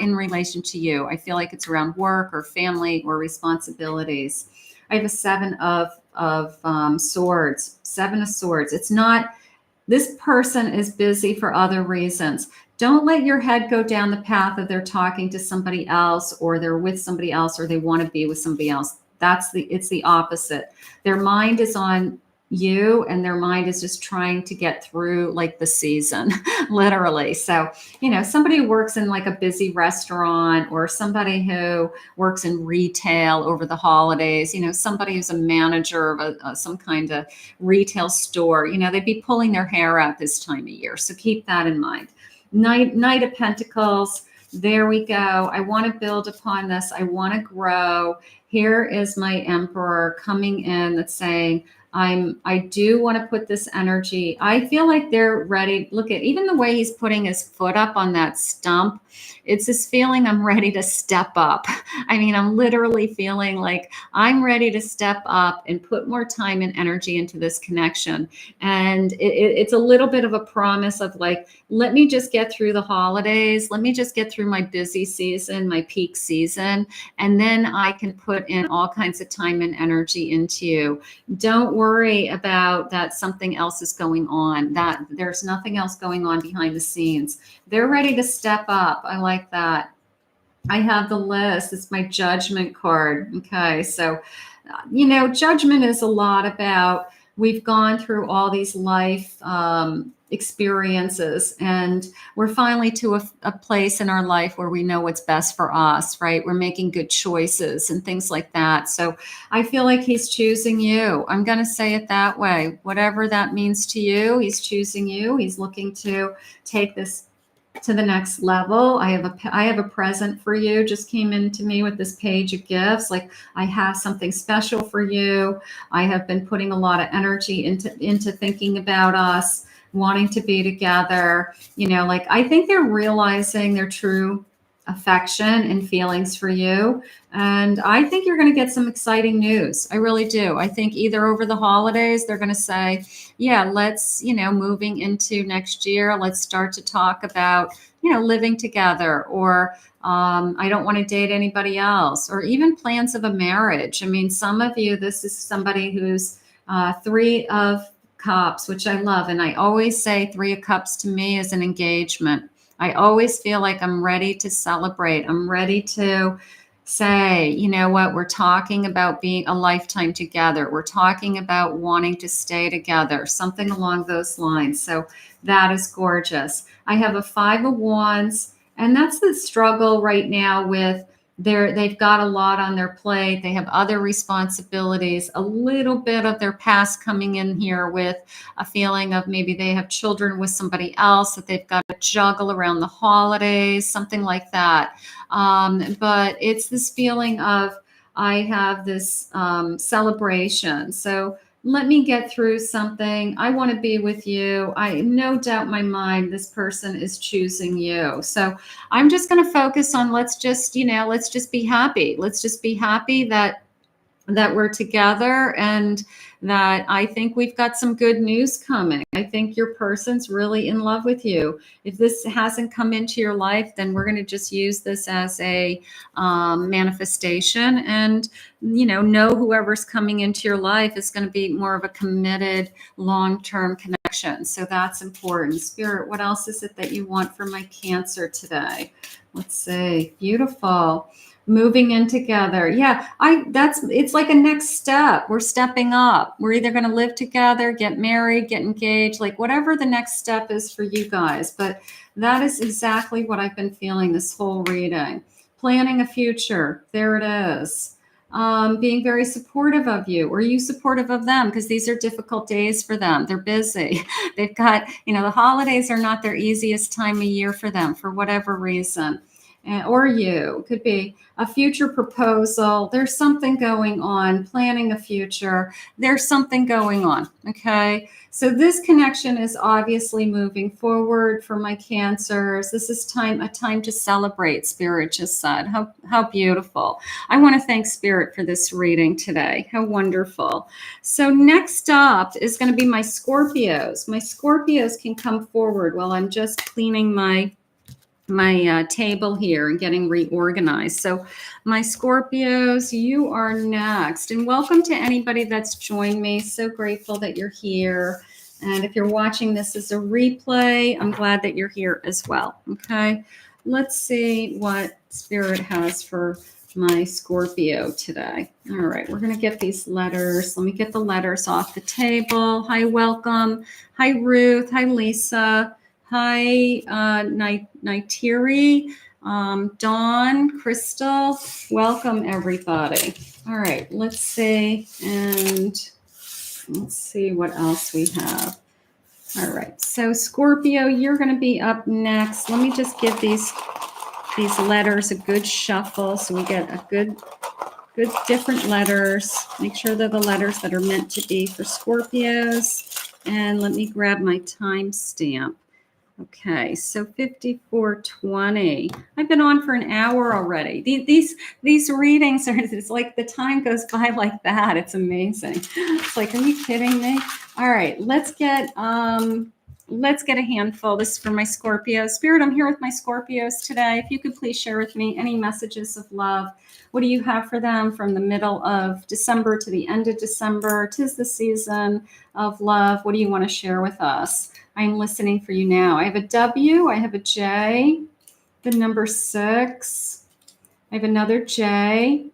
in relation to you. I feel like it's around work or family or responsibilities. I have a seven of swords. Seven of swords. It's not, this person is busy for other reasons. Don't let your head go down the path of they're talking to somebody else, or they're with somebody else, or they want to be with somebody else. It's the opposite. Their mind is on you, and their mind is just trying to get through like the season, literally. So, somebody who works in like a busy restaurant, or somebody who works in retail over the holidays, somebody who's a manager of some kind of retail store, they'd be pulling their hair out this time of year. So keep that in mind. Knight of Pentacles. There we go. I want to build upon this. I want to grow. Here is my Emperor coming in that's saying, I do want to put this energy. I feel like they're ready. Look at even the way he's putting his foot up on that stump. It's this feeling I'm ready to step up. I mean, I'm literally feeling like I'm ready to step up and put more time and energy into this connection. And it's a little bit of a promise of like, let me just get through the holidays. Let me just get through my busy season, my peak season. And then I can put in all kinds of time and energy into you. Don't worry about that something else is going on, that there's nothing else going on behind the scenes. They're ready to step up. I like that. I have the list. It's my Judgment card. Okay. So, Judgment is a lot about, we've gone through all these life experiences, and we're finally to a place in our life where we know what's best for us, right? We're making good choices and things like that. So I feel like he's choosing you. I'm going to say it that way. Whatever that means to you, he's choosing you. He's looking to take this to the next level. I have a present for you. Just came into me with this page of gifts. Like, I have something special for you. I have been putting a lot of energy into thinking about us, wanting to be together. Like, I think they're realizing their true affection and feelings for you. And I think you're going to get some exciting news. I really do. I think either over the holidays, they're going to say, yeah, let's, moving into next year, let's start to talk about, living together, or I don't want to date anybody else, or even plans of a marriage. I mean, some of you, this is somebody who's 3 of Cups, which I love. And I always say 3 of Cups to me is an engagement. I always feel like I'm ready to celebrate. I'm ready to say, you know what, we're talking about being a lifetime together. We're talking about wanting to stay together, something along those lines. So that is gorgeous. I have a 5 of Wands, and that's the struggle right now with they've got a lot on their plate. They have other responsibilities, a little bit of their past coming in here with a feeling of maybe they have children with somebody else that they've got to juggle around the holidays, something like that. But it's this feeling of, I have this celebration. So let me get through something. I want to be with you. I no doubt in my mind, this person is choosing you. So I'm just going to focus on, let's just be happy. Let's just be happy that we're together, and that I think we've got some good news coming. I think your person's really in love with you. If this hasn't come into your life, then we're going to just use this as a manifestation, and know whoever's coming into your life is going to be more of a committed long-term connection. So that's important. Spirit, what else is it that you want for my Cancer today? Let's see. Beautiful. Moving in together. Yeah, it's like a next step. We're stepping up. We're either going to live together, get married, get engaged, like whatever the next step is for you guys. But that is exactly what I've been feeling this whole reading. Planning a future. There it is. Being very supportive of you. Or you supportive of them? Because these are difficult days for them. They're busy. They've got, the holidays are not their easiest time of year for them for whatever reason. Or you could be a future proposal. There's something going on, planning a future. There's something going on. Okay. So this connection is obviously moving forward for my Cancers. This is a time to celebrate, Spirit just said. How beautiful. I want to thank Spirit for this reading today. How wonderful. So next up is going to be my Scorpios. My Scorpios can come forward while I'm just cleaning my table here and getting reorganized. So my Scorpios, you are next. And welcome to anybody that's joined me. So grateful that you're here. And if you're watching this as a replay, I'm glad that you're here as well. Okay. Let's see what Spirit has for my Scorpio today. All right, we're going to get these letters. Let me get the letters off the table. Hi, welcome. Hi, Ruth. Hi, Lisa. Hi, Naitiri, Dawn, Crystal. Welcome, everybody. All right, let's see. And let's see what else we have. All right, so Scorpio, you're going to be up next. Let me just give these letters a good shuffle so we get a good different letters. Make sure they're the letters that are meant to be for Scorpios. And let me grab my timestamp. Okay, so 54:20. I've been on for an hour already. These readings are, it's like the time goes by like that. It's amazing. It's like, are you kidding me? All right, let's get a handful. This is for my Scorpios. Spirit, I'm here with my Scorpios today. If you could please share with me any messages of love. What do you have for them from the middle of December to the end of December? 'Tis the season of love. What do you want to share with us? I'm listening for you now. I have a W. I have a J. The number 6. I have another J.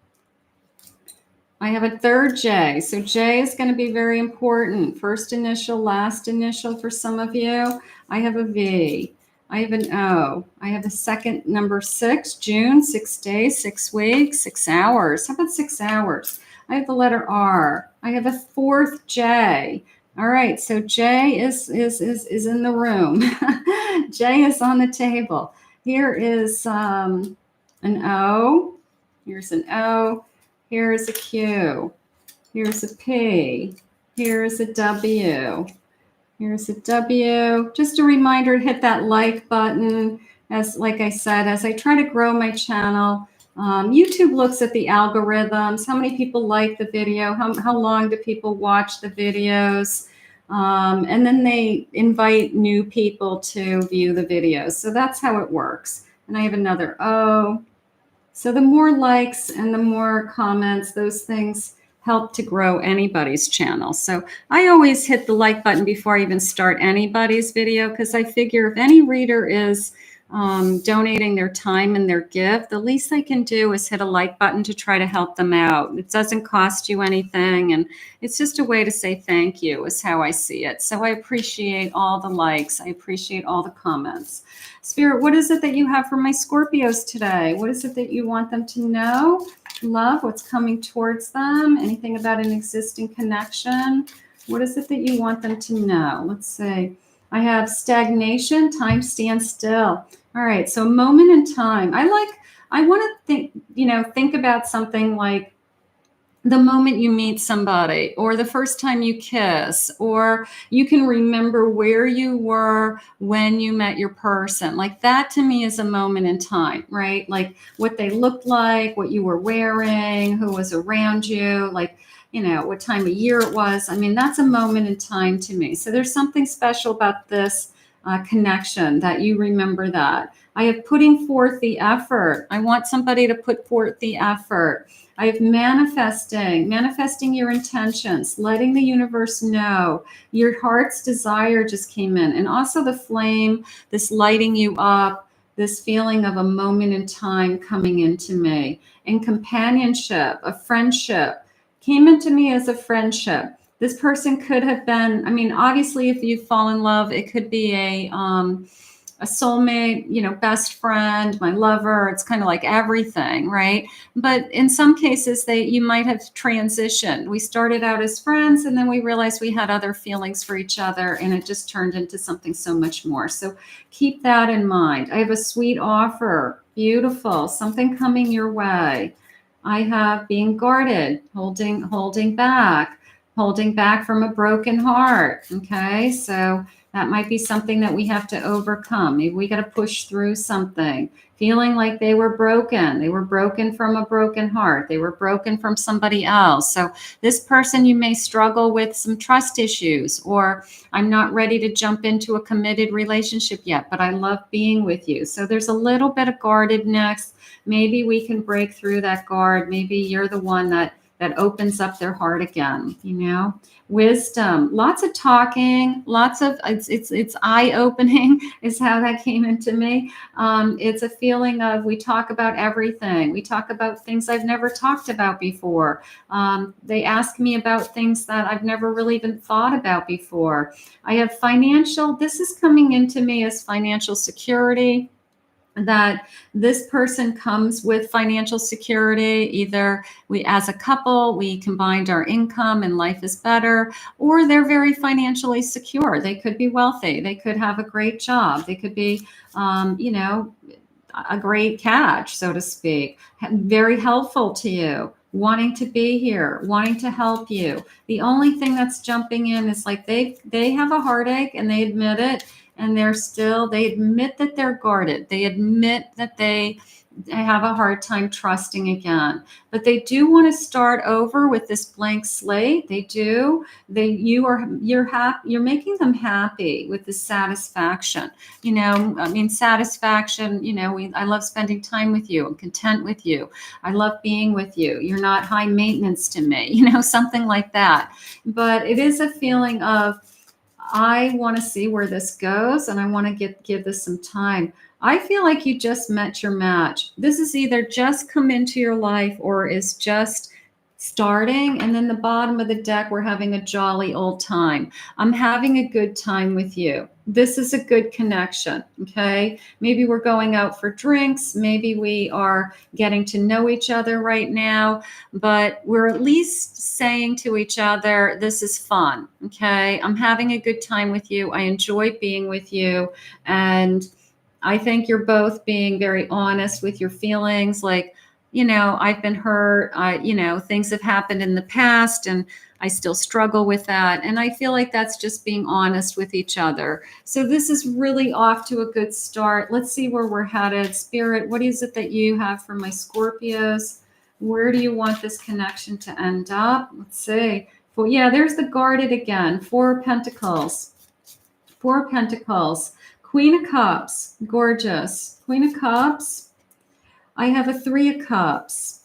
I have a third J. So J is going to be very important. First initial, last initial for some of you. I have a V. I have an O. I have a second number 6, June, 6 days, 6 weeks, 6 hours. How about 6 hours? I have the letter R. I have a fourth J. All right, so J is in the room. J is on the table. Here is an O. Here's an O. Here's a Q. Here's a P. Here's a W. Here's a W. Just a reminder to hit that like button. Like I said, as I try to grow my channel, YouTube looks at the algorithms. How many people like the video? How long do people watch the videos? And then they invite new people to view the videos. So that's how it works. And I have another O. So the more likes and the more comments, those things help to grow anybody's channel. So I always hit the like button before I even start anybody's video, because I figure if any reader is donating their time and their gift, the least I can do is hit a like button to try to help them out. It doesn't cost you anything, and it's just a way to say thank you is how I see it. So I appreciate all the likes. I appreciate all the comments. Spirit, what is it that you have for my Scorpios today? What is it that you want them to know? Love, what's coming towards them? Anything about an existing connection? What is it that you want them to know? Let's see. I have stagnation, time stands still. All right, so a moment in time. I want to think about something like the moment you meet somebody, or the first time you kiss, or you can remember where you were when you met your person. Like that to me is a moment in time, right? Like what they looked like, what you were wearing, who was around you, like, what time of year it was. I mean, that's a moment in time to me. So there's something special about this connection that you remember that. I have putting forth the effort. I want somebody to put forth the effort. I have manifesting your intentions, letting the universe know your heart's desire just came in. And also the flame, this lighting you up, this feeling of a moment in time coming into me. And companionship, a friendship, came into me as a friendship. This person could have been, obviously if you fall in love, it could be a soulmate, best friend, my lover. It's kind of like everything, right? But in some cases, you might have transitioned. We started out as friends, and then we realized we had other feelings for each other, and it just turned into something so much more. So keep that in mind. I have a sweet offer. Beautiful. Something coming your way. I have being guarded, holding back from a broken heart. Okay, so that might be something that we have to overcome. Maybe we got to push through something. Feeling like they were broken. They were broken from a broken heart. They were broken from somebody else. So this person, you may struggle with some trust issues, or I'm not ready to jump into a committed relationship yet, but I love being with you. So there's a little bit of guardedness. Maybe we can break through that guard. Maybe you're the one that that opens up their heart again, you know. Wisdom, lots of talking, lots of it's eye-opening is how that came into me. It's a feeling of we talk about everything. We talk about things I've never talked about before. They ask me about things that I've never really even thought about before. I have financial, this is coming into me as financial security, that this person comes with financial security. Either we, as a couple, we combined our income and life is better, or they're very financially secure. They could be wealthy. They could have a great job. They could be, you know, a great catch, so to speak, very helpful to you, wanting to be here, wanting to help you. The only thing that's jumping in is like they have a heartache and they admit it, and they admit that they're guarded. They admit that they have a hard time trusting again, but they do want to start over with this blank slate. They do. You're happy. You're making them happy with the satisfaction. You know, I mean, satisfaction. You know, I love spending time with you. I'm content with you. I love being with you. You're not high maintenance to me. You know, something like that. But it is a feeling of, I want to see where this goes, and I want to give this some time. I feel like you just met your match. This is either just come into your life or is just starting. And then the bottom of the deck, we're having a jolly old time. I'm having a good time with you. This is a good connection. Okay. Maybe we're going out for drinks. Maybe we are getting to know each other right now, but we're at least saying to each other, this is fun. Okay. I'm having a good time with you. I enjoy being with you. And I think you're both being very honest with your feelings. Like, you know, I've been hurt. You know, things have happened in the past and I still struggle with that. And I feel like that's just being honest with each other. So this is really off to a good start. Let's see where we're headed. Spirit, what is it that you have for my Scorpios? Where do you want this connection to end up? Let's see. Well, yeah, there's the guarded again. 4 of Pentacles. 4 of Pentacles. Queen of Cups. Gorgeous. Queen of Cups. I have a 3 of Cups.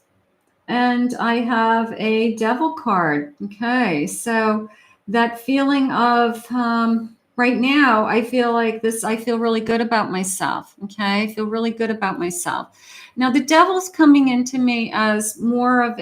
And I have a Devil card. Okay, so that feeling of right now, I feel like this, I feel really good about myself. Okay, I feel really good about myself. Now, the Devil's coming into me as more of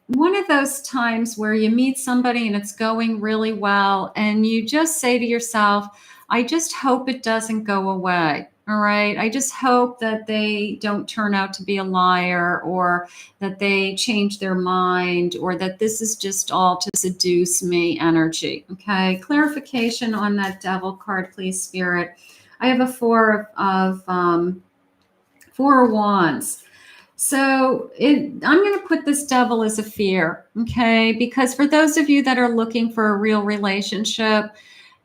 one of those times where you meet somebody and it's going really well, and you just say to yourself, I just hope it doesn't go away. All right. I just hope that they don't turn out to be a liar, or that they change their mind, or that this is just all to seduce me energy. Okay. Clarification on that Devil card, please, Spirit. I have a 4 of Wands. So I'm going to put this Devil as a fear. Okay. Because for those of you that are looking for a real relationship,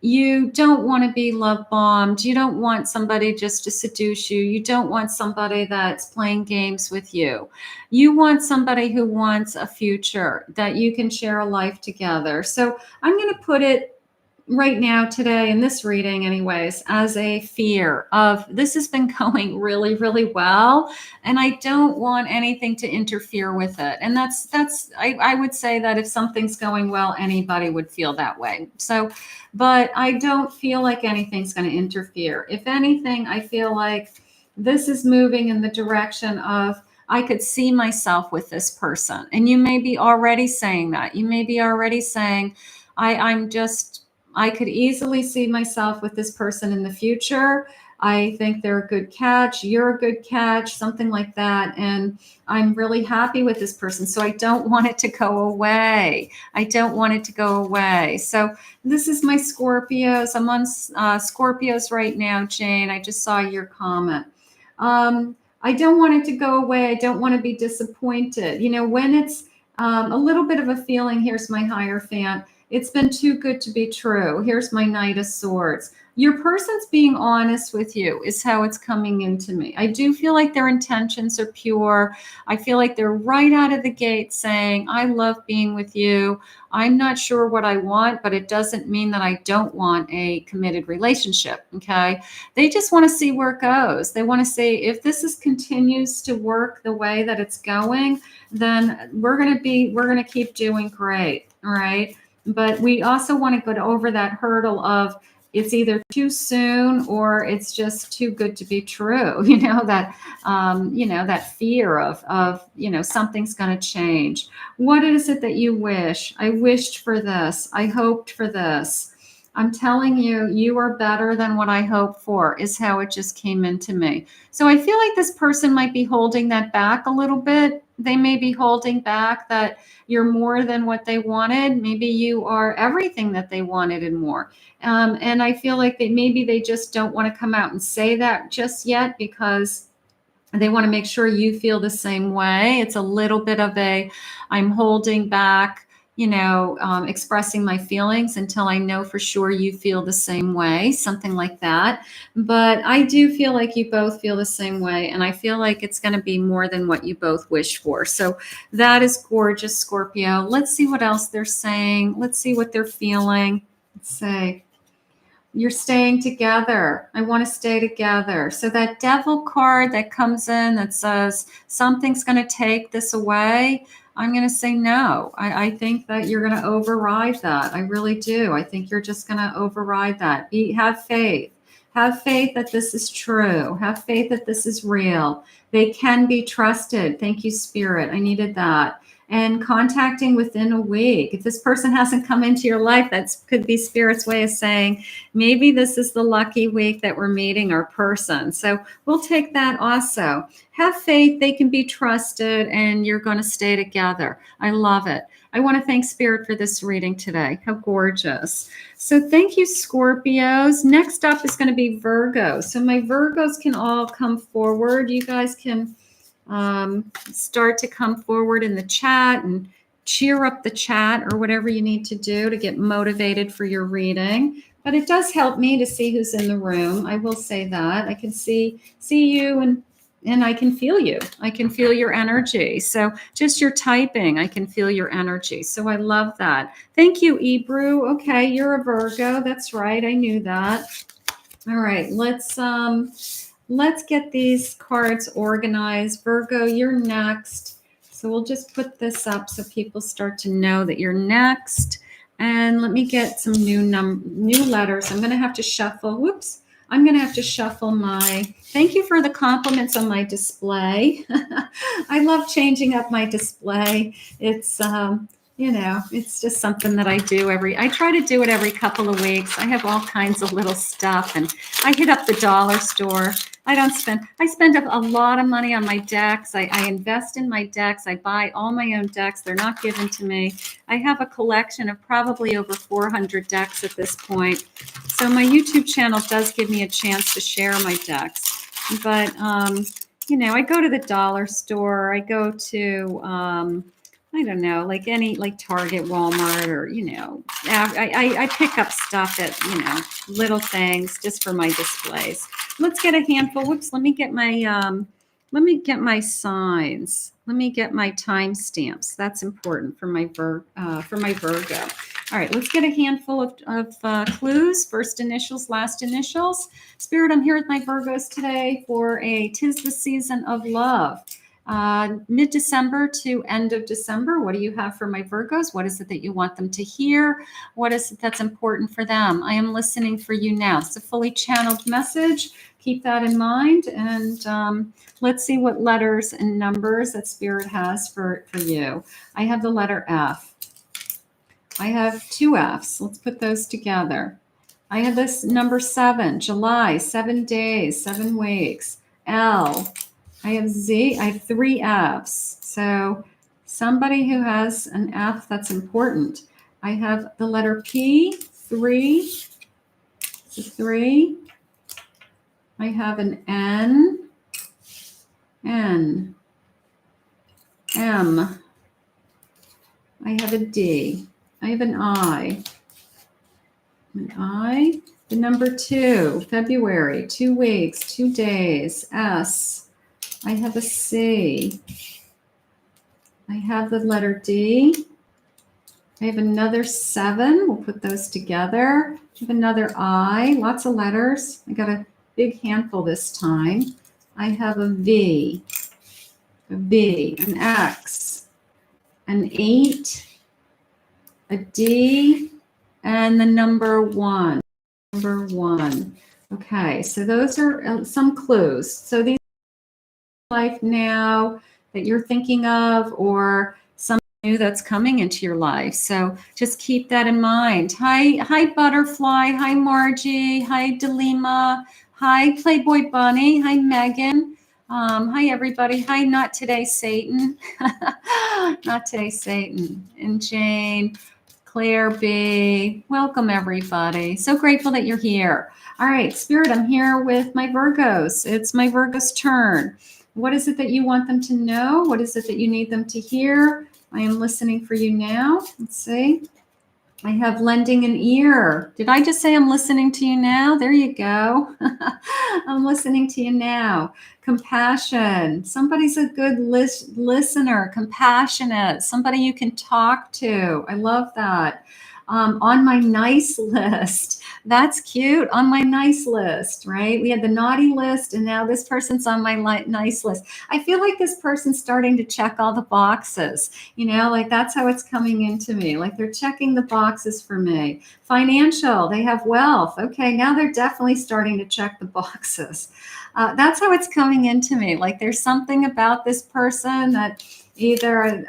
you don't want to be love bombed. You don't want somebody just to seduce you. You don't want somebody that's playing games with you. You want somebody who wants a future, that you can share a life together. So I'm going to put it right now, today, in this reading anyways, as a fear of, this has been going really, really well, and I don't want anything to interfere with it. And I would say that if something's going well, anybody would feel that way. So, but I don't feel like anything's going to interfere. If anything, I feel like this is moving in the direction of, I could see myself with this person. And you may be already saying that. You may be already saying, I could easily see myself with this person in the future. I think they're a good catch. You're a good catch, something like that. And I'm really happy with this person. So I don't want it to go away. I don't want it to go away. So this is my Scorpios. I'm on Scorpios right now, Jane. I just saw your comment. I don't want it to go away. I don't want to be disappointed. You know, when it's a little bit of a feeling, here's my Hierophant. It's been too good to be true. Here's my Knight of Swords. Your person's being honest with you is how it's coming into me. I do feel like their intentions are pure. I feel like they're right out of the gate saying, I love being with you. I'm not sure what I want, but it doesn't mean that I don't want a committed relationship. Okay. They just want to see where it goes. They want to see if this continues to work the way that it's going, then we're going to keep doing great. All right. But we also want to go over that hurdle of it's either too soon or it's just too good to be true. That fear of something's going to change. What is it that you wish? I wished for this. I hoped for this. I'm telling you, you are better than what I hoped for, is how it just came into me. So I feel like this person might be holding that back a little bit. They may be holding back that you're more than what they wanted. Maybe you are everything that they wanted and more. And I feel like maybe they just don't want to come out and say that just yet because they want to make sure you feel the same way. It's a little bit of I'm holding back, expressing my feelings until I know for sure you feel the same way, something like that. But I do feel like you both feel the same way. And I feel like it's going to be more than what you both wish for. So that is gorgeous, Scorpio. Let's see what else they're saying. Let's see what they're feeling. Let's say, you're staying together. I want to stay together. So that Devil card that comes in that says something's going to take this away, I'm going to say no. I think that you're going to override that. I really do. I think you're just going to override that. Have faith. Have faith that this is true. Have faith that this is real. They can be trusted. Thank you, Spirit. I needed that. And contacting within a week. If this person hasn't come into your life, that could be Spirit's way of saying, maybe this is the lucky week that we're meeting our person. So we'll take that also. Have faith, they can be trusted, and you're going to stay together. I love it. I want to thank Spirit for this reading today. How gorgeous. So thank you, Scorpios. Next up is going to be Virgo. So my Virgos can all come forward. You guys can start to come forward in the chat and cheer up the chat or whatever you need to do to get motivated for your reading. But it does help me to see who's in the room. I will say that. I can see you and I can feel you. I can feel your energy. So just your typing, I can feel your energy. So I love that. Thank you, Ebru. Okay, you're a Virgo. That's right. I knew that. All right, let's get these cards organized. Virgo, you're next. So we'll just put this up so people start to know that you're next. And let me get some new letters. I'm going to have to shuffle. Whoops. I'm going to have to shuffle thank you for the compliments on my display. I love changing up my display. It's, it's just something that I do I try to do it every couple of weeks. I have all kinds of little stuff and I hit up the dollar store. I spend a lot of money on my decks. I invest in my decks. I buy all my own decks. They're not given to me. I have a collection of probably over 400 decks at this point. So my YouTube channel does give me a chance to share my decks. But, I go to the dollar store. I go to, I don't know, like Target, Walmart, or, I pick up stuff at, little things just for my displays. Let's get a handful. Whoops, let me get my signs. Let me get my timestamps. That's important for my Virgo. All right, let's get a handful of clues. First initials, last initials. Spirit, I'm here with my Virgos today for a 'Tis the Season of Love. Mid-December to end of December. What do you have for my Virgos? What is it that you want them to hear? What is it that's important for them? I am listening for you now. It's a fully channeled message. Keep that in mind. And let's see what letters and numbers that Spirit has for you. I have the letter F. I have two Fs. Let's put those together. I have this number 7, July, 7 days, 7 weeks. Elle. I have Z. I have 3 Fs. So somebody who has an F, that's important. I have the letter P, 3. So 3. I have an N, M. I have a D. I have an I. An I. The number 2, February, 2 weeks, 2 days. S. I have a C. I have the letter D. I have another 7. We'll put those together. I have another I. Lots of letters. I got a big handful this time. I have a V. A B. An X. An 8. A D. And the number 1. Number 1. Okay, so those are some clues. So these are life now that you're thinking of, or something new that's coming into your life. So just keep that in mind. Hi Butterfly. Hi Margie. Hi Delima. Hi Playboy Bunny. Hi Megan. Hi everybody. Hi Not Today Satan. Not Today Satan. And Jane. Claire B. Welcome, everybody. So grateful that you're here. All right, Spirit, I'm here with my Virgos. It's my Virgos' turn. What is it that you want them to know? What is it that you need them to hear? I am listening for you now. Let's see. I have lending an ear. Did I just say I'm listening to you now? There you go. I'm listening to you now. Compassion. Somebody's a good listener, compassionate, somebody you can talk to. I love that. On my nice list. That's cute. On my nice list, right? We had the naughty list, and now this person's on my nice list. I feel like this person's starting to check all the boxes. You know, like that's how it's coming into me. Like they're checking the boxes for me. Financial, they have wealth. Okay, now they're definitely starting to check the boxes. That's how it's coming into me. Like there's something about this person that either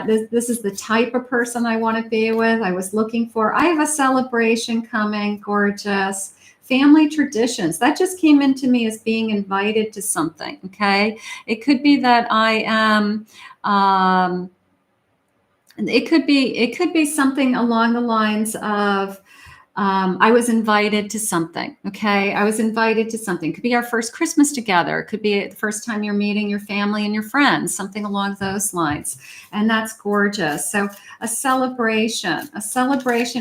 this is the type of person I want to be with. I was looking for. I have a celebration coming. Gorgeous. Family traditions. That just came into me as being invited to something. Okay. It could be that I am. It could be something along the lines of. I was invited to something. Okay. I was invited to something. It could be our first Christmas together. It could be the first time you're meeting your family and your friends, something along those lines. And that's gorgeous. So a celebration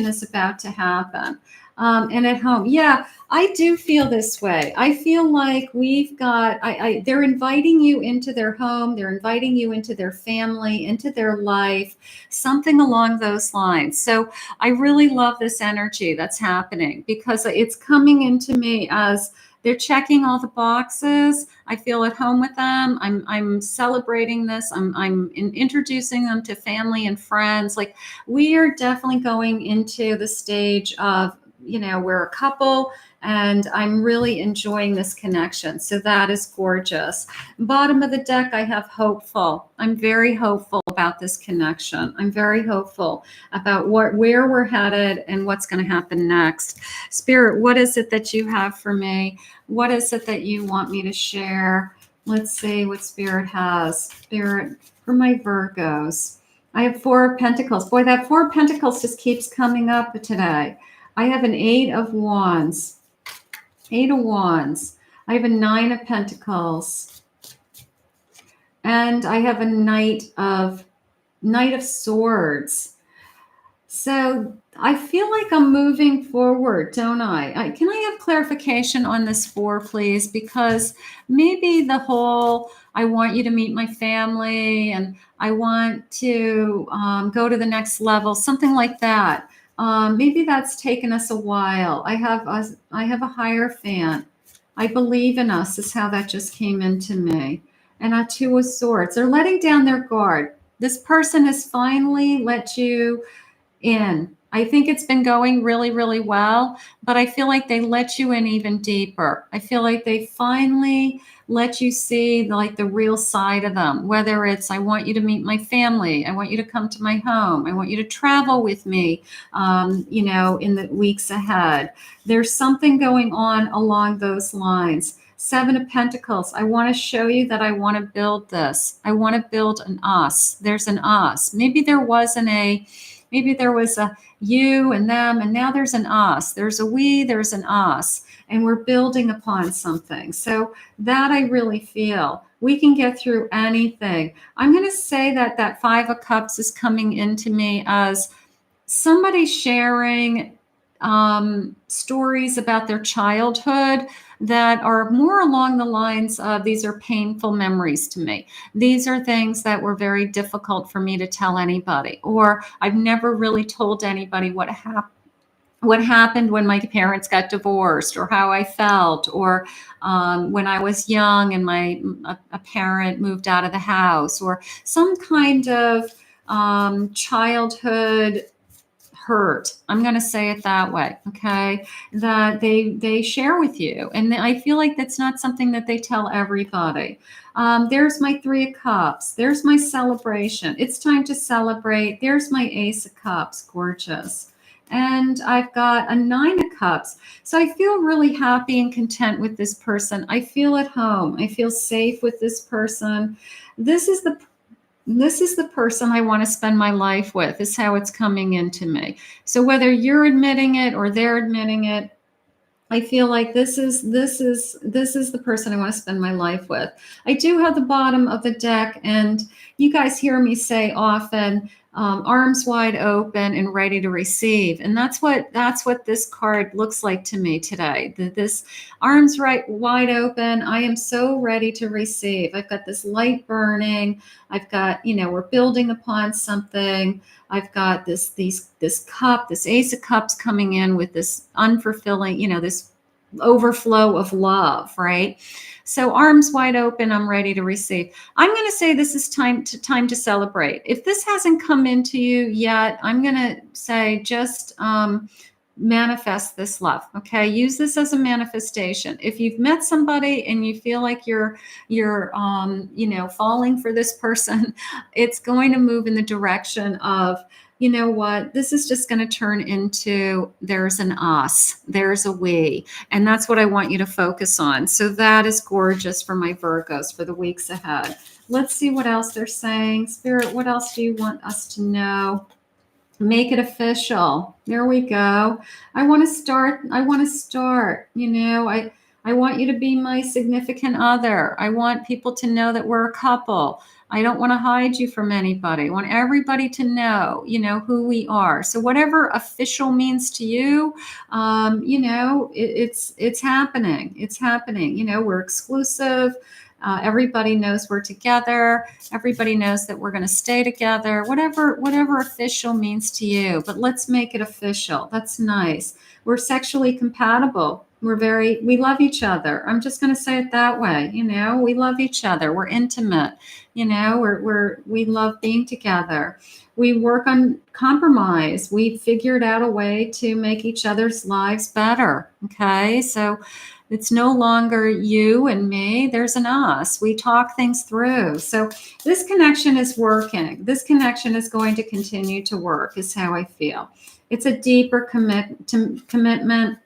is about to happen. And at home, yeah, I do feel this way. I feel like we've got, they're inviting you into their home. They're inviting you into their family, into their life, something along those lines. So I really love this energy that's happening because it's coming into me as they're checking all the boxes. I feel at home with them. I'm celebrating this. I'm introducing them to family and friends. Like we are definitely going into the stage of, you know, we're a couple and I'm really enjoying this connection. So that is gorgeous. Bottom of the deck, I have hopeful. I'm very hopeful about this connection. I'm very hopeful about where we're headed and what's going to happen next. Spirit, what is it that you have for me? What is it that you want me to share? Let's see what Spirit has. Spirit, for my Virgos. I have 4 of Pentacles. Boy, that 4 of Pentacles just keeps coming up today. I have an 8 of Wands. 8 of Wands. I have a 9 of Pentacles. And I have a Knight of Swords. So I feel like I'm moving forward, don't I? Can I have clarification on this 4, please? Because maybe the whole, I want you to meet my family and I want to go to the next level, something like that. Maybe that's taken us a while. I have a Hierophant. I believe in us is how that just came into me. And a 2 of Swords. They're letting down their guard. This person has finally let you in. I think it's been going really, really well, but I feel like they let you in even deeper. I feel like they finally let you see like the real side of them, whether it's, I want you to meet my family. I want you to come to my home. I want you to travel with me, you know, in the weeks ahead. There's something going on along those lines. 7 of Pentacles. I want to show you that I want to build this. I want to build an us. There's an us. Maybe there was a you and them, and now there's an us. There's a we, there's an us. and we're building upon something. So that I really feel. We can get through anything. I'm going to say that that Five of Cups is coming into me as somebody sharing stories about their childhood that are more along the lines of, these are painful memories to me. These are things that were very difficult for me to tell anybody, or I've never really told anybody what happened when my parents got divorced, or how I felt, or when I was young and a parent moved out of the house, or some kind of childhood hurt. I'm going to say it that way. Okay. That they share with you. And I feel like that's not something that they tell everybody. There's my Three of Cups. There's my celebration. It's time to celebrate. There's my Ace of Cups. Gorgeous. And I've got a Nine of Cups. So I feel really happy and content with this person. I feel at home. I feel safe with this person. This is the person I want to spend my life with, is how it's coming into me. So whether you're admitting it or they're admitting it, I feel like this is the person I want to spend my life with. I do have the bottom of the deck, and you guys hear me say often, arms wide open and ready to receive. And that's what this card looks like to me today. This arms wide open. I am so ready to receive. I've got this light burning. I've got, we're building upon something. I've got this cup, this Ace of Cups coming in with this unfulfilling, this overflow of love, right? So arms wide open, I'm ready to receive. I'm going to say this is time to celebrate. If this hasn't come into you yet, I'm going to say just manifest this love. Okay, use this as a manifestation. If you've met somebody and you feel like you're falling for this person, it's going to move in the direction of, you know what, this is just going to turn into, there's an us, there's a we. And that's what I want you to focus on. So that is gorgeous for my Virgos for the weeks ahead. Let's see what else they're saying. Spirit, what else do you want us to know? Make it official. There we go. I want to start. I want you to be my significant other. I want people to know that we're a couple. I don't want to hide you from anybody. I want everybody to know, who we are. So whatever official means to you, it's happening. It's happening. We're exclusive. Everybody knows we're together. Everybody knows that we're going to stay together. Whatever official means to you, but let's make it official. That's nice. We're sexually compatible. We love each other. I'm just going to say it that way. We love each other. We're intimate. We love being together. We work on compromise. We figured out a way to make each other's lives better. Okay. So it's no longer you and me. There's an us. We talk things through. So this connection is working. This connection is going to continue to work, is how I feel. It's a deeper commitment.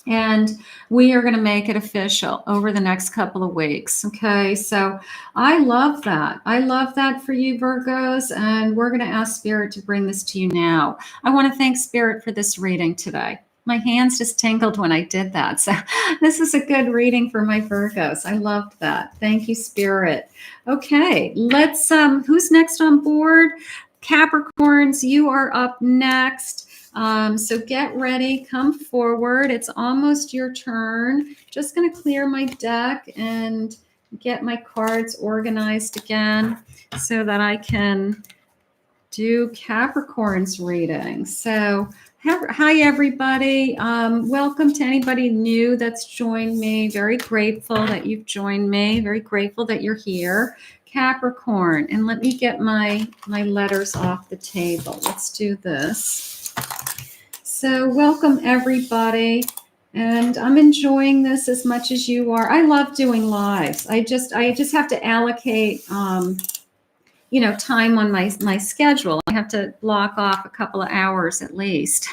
And we are going to make it official over the next couple of weeks. Okay. So I love that. I love that for you, Virgos. And we're going to ask Spirit to bring this to you now. I want to thank Spirit for this reading today. My hands just tingled when I did that. So this is a good reading for my Virgos. I loved that. Thank you, Spirit. Okay. Let's, who's next on board? Capricorns, you are up next. So get ready, come forward. It's almost your turn. Just going to clear my deck and get my cards organized again so that I can do Capricorn's reading. So hi, everybody. Welcome to anybody new that's joined me. Very grateful that you've joined me. Very grateful that you're here. Capricorn. And let me get my letters off the table. Let's do this. So welcome, everybody. And I'm enjoying this as much as you are. I love doing lives. I just have to allocate, time on my schedule. I have to block off a couple of hours at least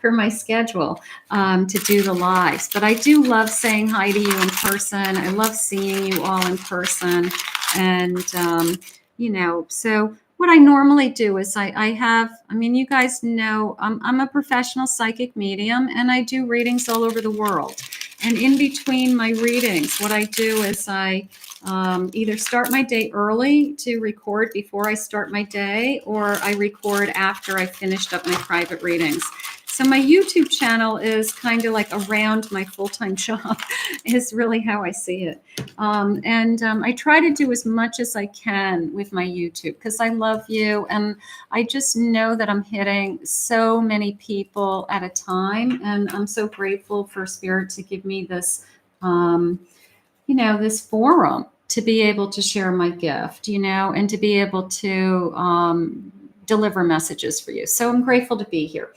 for my schedule to do the lives. But I do love saying hi to you in person. I love seeing you all in person. And, so what I normally do is you guys know, I'm a professional psychic medium, and I do readings all over the world. And in between my readings, what I do is I either start my day early to record before I start my day, or I record after I finished up my private readings. So my YouTube channel is kind of like around my full-time job is really how I see it. I try to do as much as I can with my YouTube because I love you. And I just know that I'm hitting so many people at a time. And I'm so grateful for Spirit to give me this, this forum to be able to share my gift, and to be able to deliver messages for you. So I'm grateful to be here.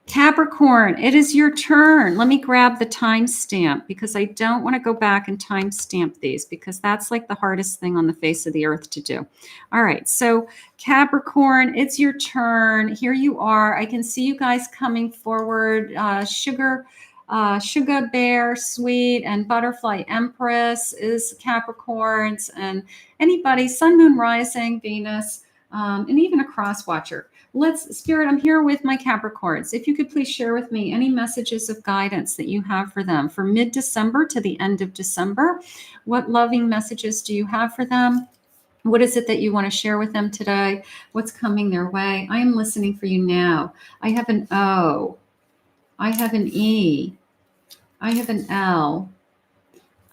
Capricorn, it is your turn. Let me grab the timestamp because I don't want to go back and timestamp these because that's like the hardest thing on the face of the earth to do. All right, so Capricorn, it's your turn. Here you are. I can see you guys coming forward. Sugar Bear, Sweet, and Butterfly Empress is Capricorns, and anybody, Sun, Moon, Rising, Venus, and even a cross watcher. Spirit, I'm here with my Capricorns. If you could please share with me any messages of guidance that you have for them for mid-December to the end of December. What loving messages do you have for them? What is it that you want to share with them today? What's coming their way? I am listening for you now. I have an O. I have an E. I have an L.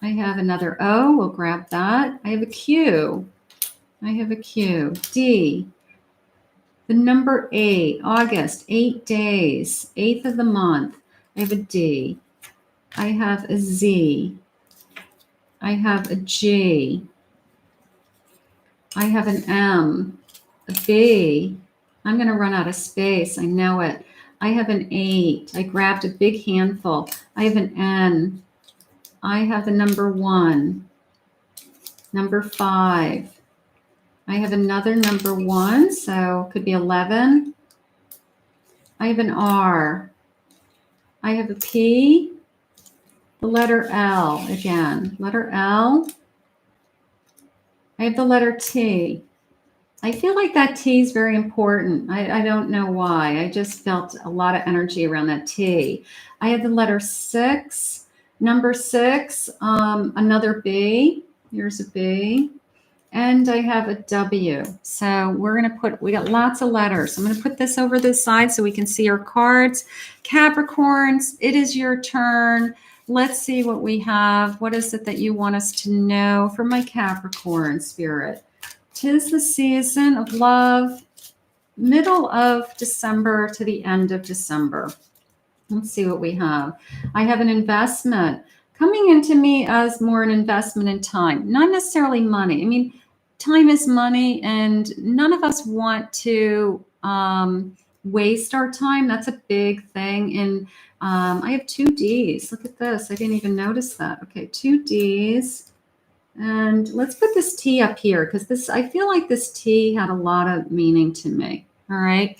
I have another O. We'll grab that. I have a Q. I have a Q. D. The number 8, August, 8 days, 8th of the month. I have a D. I have a Z. I have a G. I have an M, a B. I'm going to run out of space. I know it. I have an 8. I grabbed a big handful. I have an N. I have the number 1, number 5. I have another number 1, so it could be 11. I have an R. I have a P. The letter L again. Letter L. I have the letter T. I feel like that T is very important. I don't know why. I just felt a lot of energy around that T. I have the letter 6. Number 6. Another B. Here's a B. And I have a W. So we got lots of letters. I'm going to put this over this side so we can see our cards. Capricorns, it is your turn. Let's see what we have. What is it that you want us to know from my Capricorn spirit? 'Tis the season of love, middle of December to the end of December. Let's see what we have. I have an investment coming into me as more an investment in time, not necessarily money. I mean, time is money, and none of us want to waste our time. That's a big thing. And I have 2 Ds. Look at this. I didn't even notice that. Okay, 2 Ds. And let's put this T up here because I feel like this T had a lot of meaning to me. All right.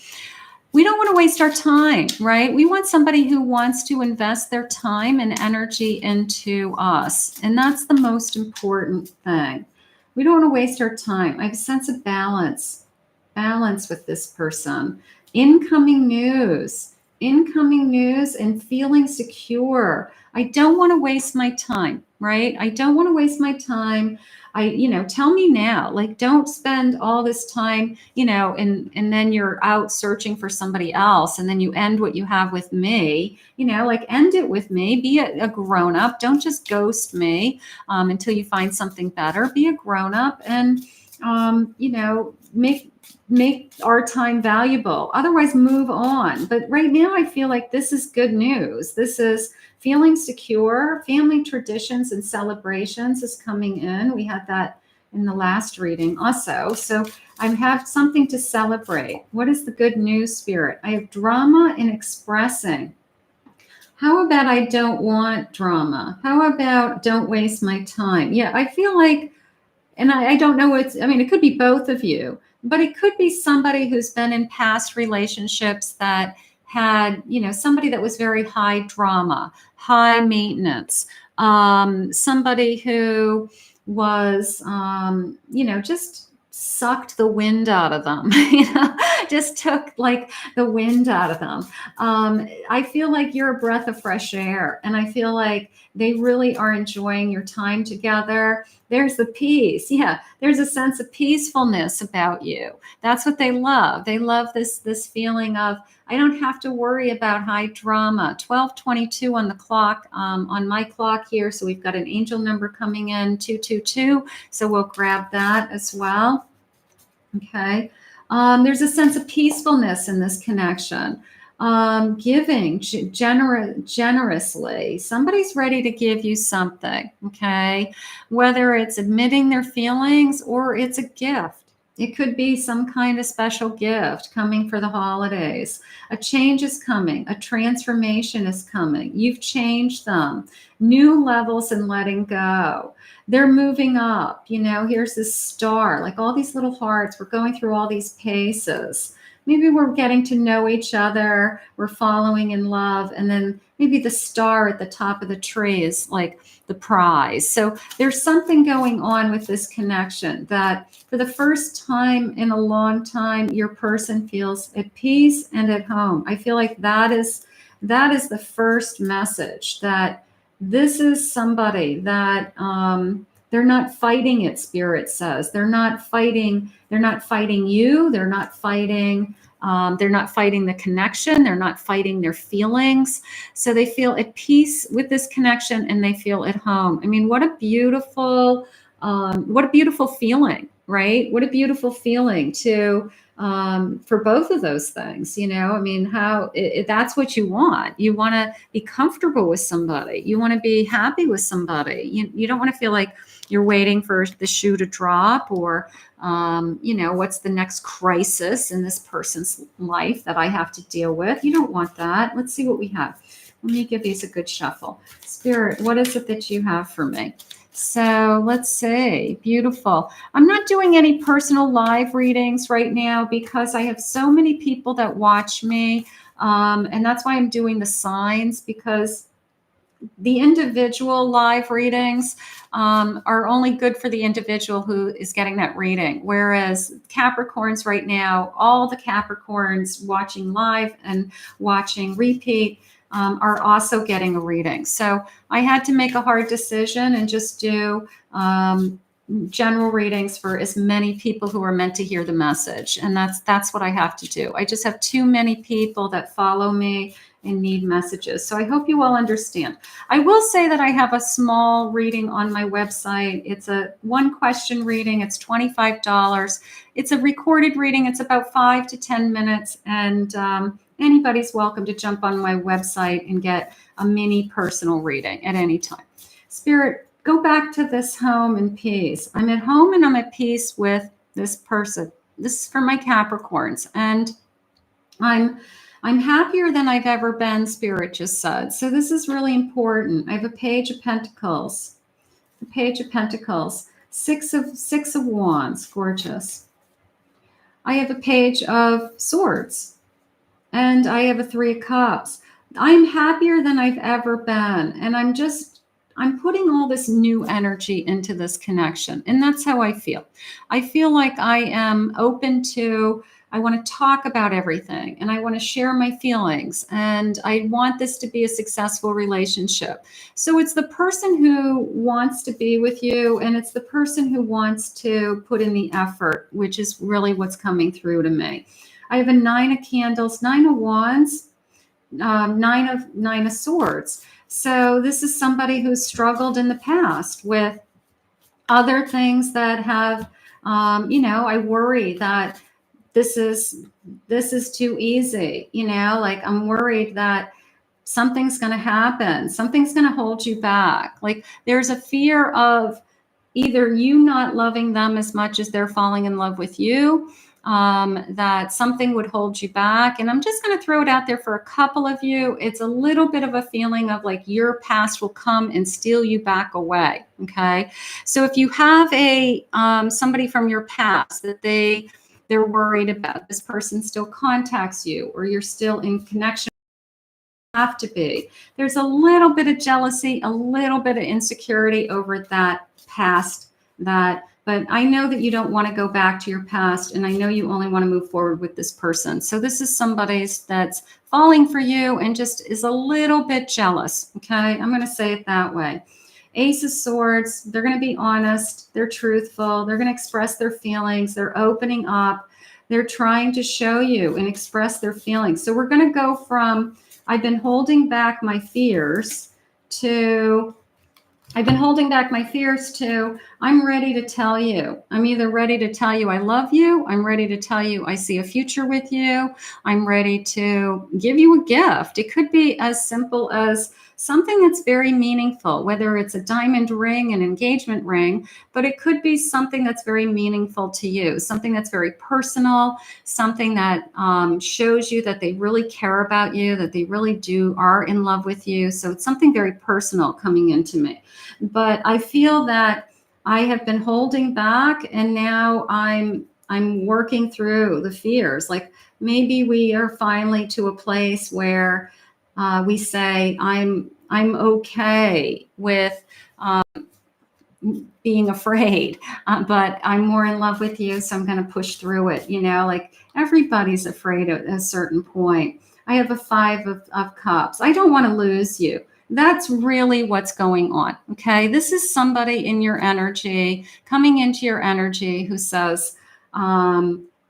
We don't want to waste our time, right? We want somebody who wants to invest their time and energy into us. And that's the most important thing. We don't want to waste our time. I have a sense of balance with this person. Incoming news and feeling secure. I don't want to waste my time, right? I don't want to waste my time. Tell me now, like, don't spend all this time, and then you're out searching for somebody else. And then you end what you have with me, end it with me, be a grown up. Don't just ghost me until you find something better. Be a grown up and, make our time valuable. Otherwise, move on. But right now, I feel like this is good news. This is feeling secure. Family traditions and celebrations is coming in. We had that in the last reading also. So I have something to celebrate. What is the good news, Spirit? I have drama in expressing. How about I don't want drama? How about don't waste my time? Yeah, I feel like, and I don't know it could be both of you, but it could be somebody who's been in past relationships that had, somebody that was very high drama, high maintenance, somebody who was, just sucked the wind out of them, just took like the wind out of them. I feel like you're a breath of fresh air, and I feel like they really are enjoying your time together. There's the peace. Yeah, there's a sense of peacefulness about you. That's what they love. They love this feeling of, I don't have to worry about high drama. 12:22 on the clock, on my clock here. So we've got an angel number coming in, 222. So we'll grab that as well. Okay. There's a sense of peacefulness in this connection. Giving generously. Somebody's ready to give you something. Okay. Whether it's admitting their feelings or it's a gift. It could be some kind of special gift coming for the holidays. A change is coming. A transformation is coming. You've changed them. New levels in letting go. They're moving up. You know, here's this star, like all these little hearts. We're going through all these paces. Maybe we're getting to know each other. We're following in love. And then maybe the star at the top of the tree is like the prize. So there's something going on with this connection that for the first time in a long time, your person feels at peace and at home. I feel like that is the first message, that this is somebody that they're not fighting it, Spirit says. They're not fighting you. They're not fighting the connection. They're not fighting their feelings. So they feel at peace with this connection and they feel at home. I mean, what a beautiful feeling, right? What a beautiful feeling to for both of those things, you know. I mean, that's what you want. You want to be comfortable with somebody. You want to be happy with somebody. You don't want to feel like you're waiting for the shoe to drop, or you know, what's the next crisis in this person's life that I have to deal with. You don't want that. Let's see what we have. Let me give these a good shuffle. Spirit, what is it that you have for me? So let's see. Beautiful. I'm not doing any personal live readings right now because I have so many people that watch me. And that's why I'm doing the signs, because the individual live readings are only good for the individual who is getting that reading. Whereas Capricorns right now, all the Capricorns watching live and watching repeat are also getting a reading. So I had to make a hard decision and just do general readings for as many people who are meant to hear the message. And that's what I have to do. I just have too many people that follow me and need messages. So I hope you all understand. I will say that I have a small reading on my website. It's a 1-question reading. It's $25. It's a recorded reading. It's about 5 to 10 minutes. And anybody's welcome to jump on my website and get a mini personal reading at any time. Spirit, go back to this home in peace. I'm at home and I'm at peace with this person. This is for my Capricorns. And I'm happier than I've ever been, Spirit just said. So this is really important. I have a Page of Pentacles. The Page of Pentacles. Six of Wands. Gorgeous. I have a Page of Swords. And I have a 3 of Cups. I'm happier than I've ever been. And I'm putting all this new energy into this connection. And that's how I feel. I feel like I am open to, I want to talk about everything and I want to share my feelings. And I want this to be a successful relationship. So it's the person who wants to be with you, and it's the person who wants to put in the effort, which is really what's coming through to me. I have a 9 of Candles, 9 of Wands, 9 of Swords. So this is somebody who's struggled in the past with other things that have, you know, I worry that this is too easy. You know, like I'm worried that something's going to happen. Something's going to hold you back. Like there's a fear of either you not loving them as much as they're falling in love with you, that something would hold you back. And I'm just going to throw it out there for a couple of you. It's a little bit of a feeling of like your past will come and steal you back away. Okay. So if you have a, somebody from your past that they're worried about, this person still contacts you, or you're still in connection, have to be. There's a little bit of jealousy, a little bit of insecurity over that past that But I know that you don't want to go back to your past, and I know you only want to move forward with this person. So this is somebody that's falling for you and just is a little bit jealous, okay? I'm going to say it that way. Ace of Swords, they're going to be honest, they're truthful, they're going to express their feelings, they're opening up, they're trying to show you and express their feelings. So we're going to go from, I've been holding back my fears, to I'm ready to tell you. I'm either ready to tell you I love you, I'm ready to tell you I see a future with you, I'm ready to give you a gift. It could be as simple as something that's very meaningful, whether it's a diamond ring, an engagement ring, but it could be something that's very meaningful to you, something that's very personal, something that shows you that they really care about you, that they really are in love with you. So it's something very personal coming into me. But I feel that I have been holding back, and now I'm working through the fears. Like maybe we are finally to a place where we say I'm okay with being afraid, but I'm more in love with you, so I'm going to push through it. You know, like everybody's afraid at a certain point. I have a 5 of Cups. I don't want to lose you. That's really what's going on. Okay. This is somebody in your energy, coming into your energy, who says,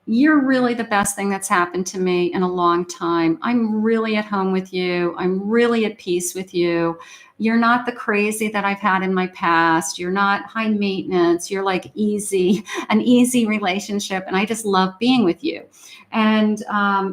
you're really the best thing that's happened to me in a long time. I'm really at home with you. I'm really at peace with you. You're not the crazy that I've had in my past. You're not high maintenance. You're like an easy relationship. And I just love being with you. And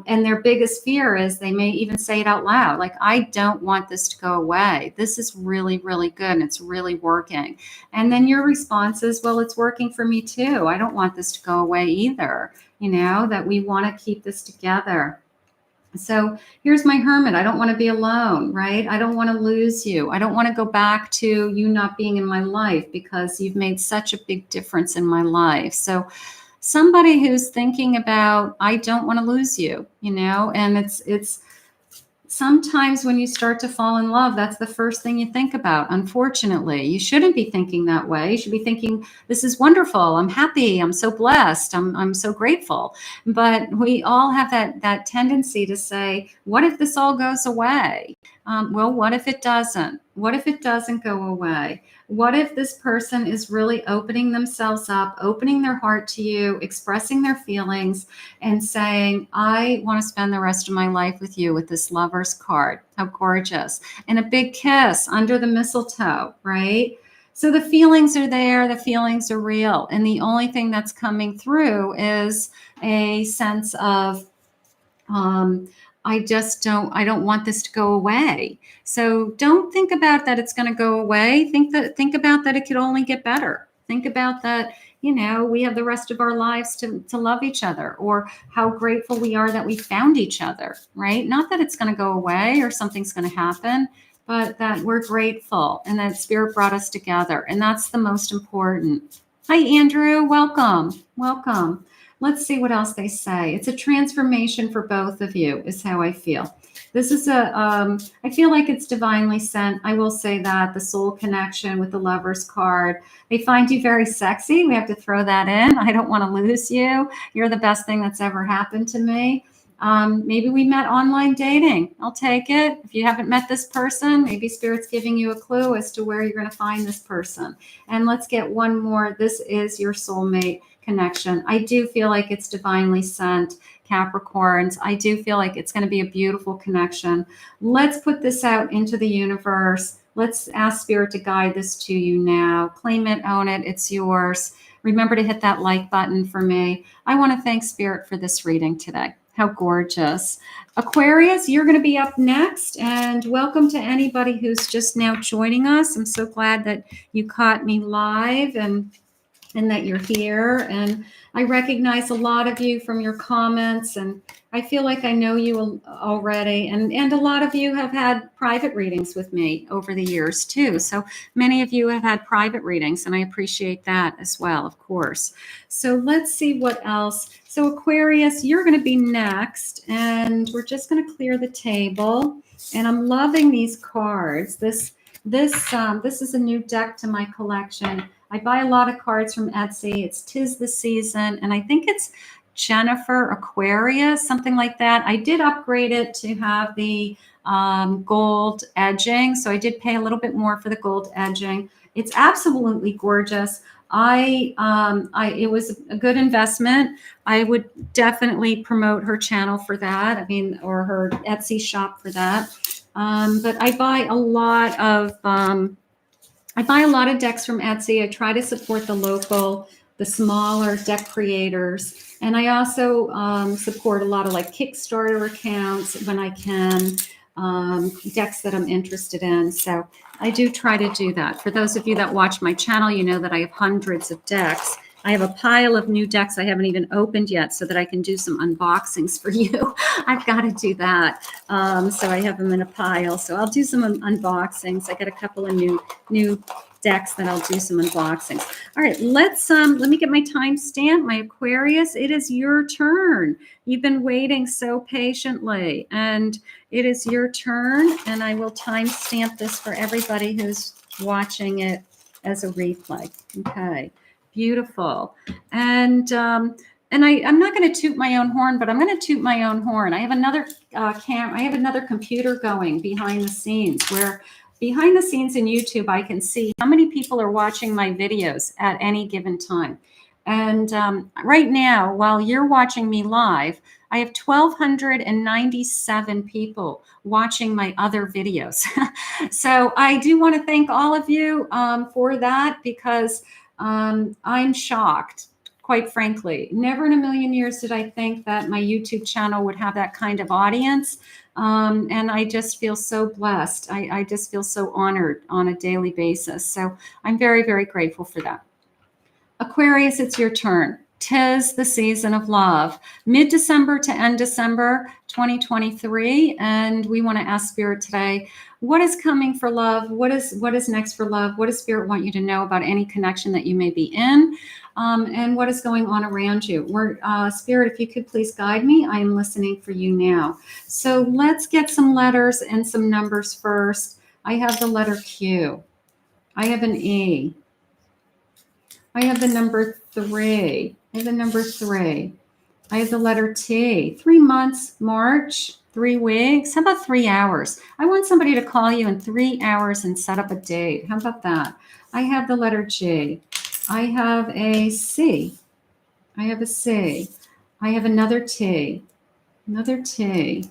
their biggest fear is, they may even say it out loud, like, I don't want this to go away. This is really, really good. And it's really working. And then your response is, well, it's working for me too. I don't want this to go away either. You know, that we want to keep this together. So here's my Hermit. I don't want to be alone, right? I don't want to lose you. I don't want to go back to you not being in my life, because you've made such a big difference in my life. So somebody who's thinking about, I don't want to lose you, you know, and it's sometimes when you start to fall in love, that's the first thing you think about. Unfortunately, you shouldn't be thinking that way. You should be thinking, this is wonderful. I'm happy. I'm so blessed. I'm so grateful. But we all have that tendency to say, what if this all goes away? Well, what if it doesn't? What if it doesn't go away? What if this person is really opening themselves up, opening their heart to you, expressing their feelings, and saying, I want to spend the rest of my life with you, with this Lover's card. How gorgeous. And a big kiss under the mistletoe, right? So the feelings are there, the feelings are real. And the only thing that's coming through is a sense of, I don't want this to go away. So don't think about that it's going to go away. Think about that it could only get better. Think about that, you know, we have the rest of our lives to love each other, or how grateful we are that we found each other, right? Not that it's going to go away or something's going to happen, but that we're grateful and that Spirit brought us together. And that's the most important. Hi, Andrew. Welcome. Welcome. Let's see what else they say. It's a transformation for both of you, is how I feel. This is I feel like it's divinely sent. I will say that the soul connection with the Lover's card. They find you very sexy. We have to throw that in. I don't want to lose you. You're the best thing that's ever happened to me. Maybe we met online dating. I'll take it. If you haven't met this person, maybe Spirit's giving you a clue as to where you're going to find this person. And let's get one more. This is your soulmate connection. I do feel like it's divinely sent, Capricorns. I do feel like it's going to be a beautiful connection. Let's put this out into the universe. Let's ask Spirit to guide this to you now. Claim it, own it. It's yours. Remember to hit that like button for me. I want to thank Spirit for this reading today. How gorgeous. Aquarius, you're going to be up next. And welcome to anybody who's just now joining us. I'm so glad that you caught me live and that you're here. And I recognize a lot of you from your comments, and I feel like I know you already. And a lot of you have had private readings with me over the years too. So many of you have had private readings, and I appreciate that as well, of course. So let's see what else. So Aquarius, you're going to be next, and we're just going to clear the table. And I'm loving these cards. This is a new deck to my collection. I buy a lot of cards from Etsy. It's 'Tis the Season, and I think it's Jennifer Aquarius, something like that. I did upgrade it to have the gold edging, so I did pay a little bit more for the gold edging. It's absolutely gorgeous. It was a good investment. I would definitely promote her channel for that. I mean, or her Etsy shop for that. But I buy a lot of decks from Etsy. I try to support the smaller deck creators. And I also support a lot of like Kickstarter accounts when I can, decks that I'm interested in. So I do try to do that. For those of you that watch my channel, you know that I have hundreds of decks. I have a pile of new decks I haven't even opened yet so that I can do some unboxings for you. I've got to do that. So I have them in a pile. So I'll do some unboxings. I got a couple of new decks that I'll do some unboxings. All right, let me get my timestamp, my Aquarius. It is your turn. You've been waiting so patiently, and it is your turn, and I will timestamp this for everybody who's watching it as a replay. Okay, beautiful. And I'm not going to toot my own horn, but I'm going to toot my own horn. I have another I have another computer going behind the scenes where behind the scenes in YouTube, I can see how many people are watching my videos at any given time. And right now, while you're watching me live, I have 1,297 people watching my other videos. So I do want to thank all of you for that, because I'm shocked, quite frankly. Never in a million years did I think that my YouTube channel would have that kind of audience. And I just feel so blessed. I just feel so honored on a daily basis. So I'm very, very grateful for that. Aquarius, it's your turn. 'Tis the season of love. Mid-December to end December 2023. And we want to ask Spirit today, what is coming for love? What is next for love? What does Spirit want you to know about any connection that you may be in? And what is going on around you? Spirit, if you could please guide me, I am listening for you now. So let's get some letters and some numbers first. I have the letter Q. I have an E. I have the number 3. I have the number 3. I have the letter T. 3 months, March, 3 weeks. How about 3 hours? I want somebody to call you in 3 hours and set up a date. How about that? I have the letter G. I have a C. I have a C. I have another T. Another T.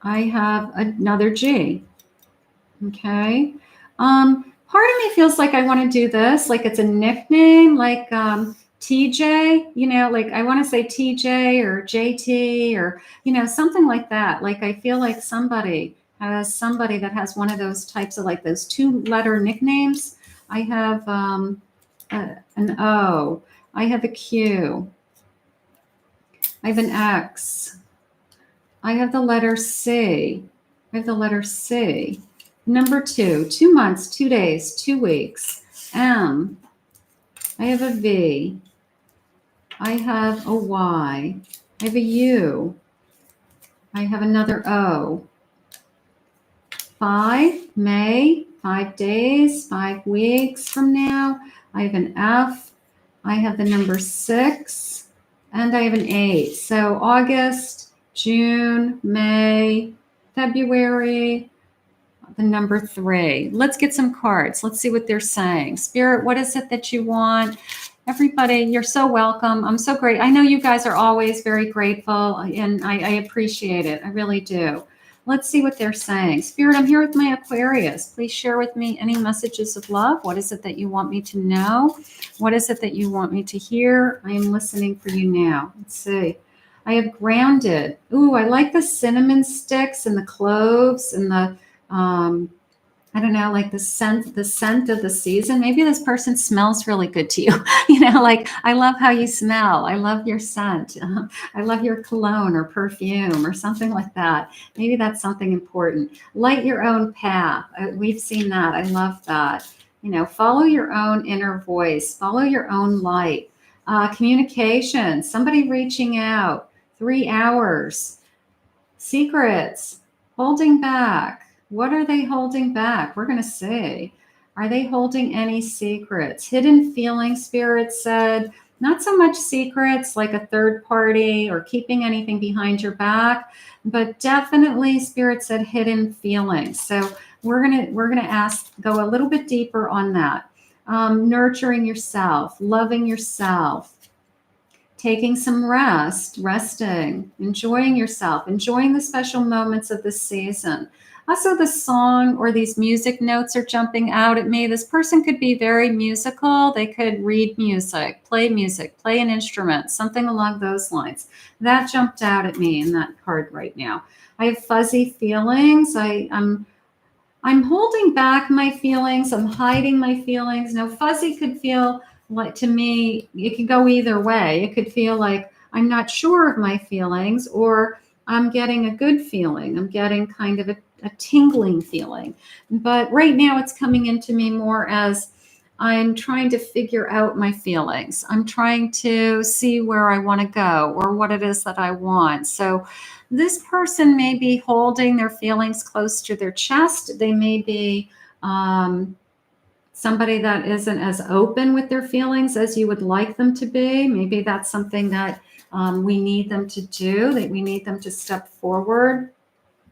I have another G. Okay. Part of me feels like I want to do this, like it's a nickname, like TJ, you know, like I want to say TJ or JT or, you know, something like that. Like I feel like somebody that has one of those types of like those 2-letter nicknames. I have an O. I have a Q. I have an X. I have the letter C. I have the letter C. Number 2, 2 months, 2 days, 2 weeks. M. I have a V. I have a Y. I have a U. I have another O. 5, May, 5 days, 5 weeks from now. I have an F. I have the number 6. And I have an 8. So August, June, May, February, the number 3. Let's get some cards. Let's see what they're saying. Spirit, what is it that you want? Everybody, you're so welcome. I'm so great. I know you guys are always very grateful, and I appreciate it. I really do. Let's see what they're saying. Spirit, I'm here with my Aquarius. Please share with me any messages of love. What is it that you want me to know? What is it that you want me to hear? I am listening for you now. Let's see. I have grounded. Ooh, I like the cinnamon sticks and the cloves and the I don't know, like the scent of the season. Maybe this person smells really good to you. You know, like, I love how you smell. I love your scent. I love your cologne or perfume or something like that. Maybe that's something important. Light your own path. We've seen that. I love that. You know, follow your own inner voice. Follow your own light. Communication. Somebody reaching out. 3 hours. Secrets. Holding back. What are they holding back? We're going to see. Are they holding any secrets? Hidden feelings, Spirit said. Not so much secrets like a third party or keeping anything behind your back, but definitely Spirit said hidden feelings. So we're gonna ask, go a little bit deeper on that. Nurturing yourself, loving yourself, taking some rest, resting, enjoying yourself, enjoying the special moments of the season. Also, the song or these music notes are jumping out at me. This person could be very musical. They could read music, play an instrument, something along those lines. That jumped out at me in that card right now. I have fuzzy feelings. I'm holding back my feelings. I'm hiding my feelings. Now, fuzzy could feel like, to me, it could go either way. It could feel like I'm not sure of my feelings, or I'm getting a good feeling. I'm getting kind of a tingling feeling. But right now it's coming into me more as I'm trying to figure out my feelings. I'm trying to see where I want to go or what it is that I want. So this person may be holding their feelings close to their chest. They may be somebody that isn't as open with their feelings as you would like them to be. Maybe that's something that we need them to do, that we need them to step forward.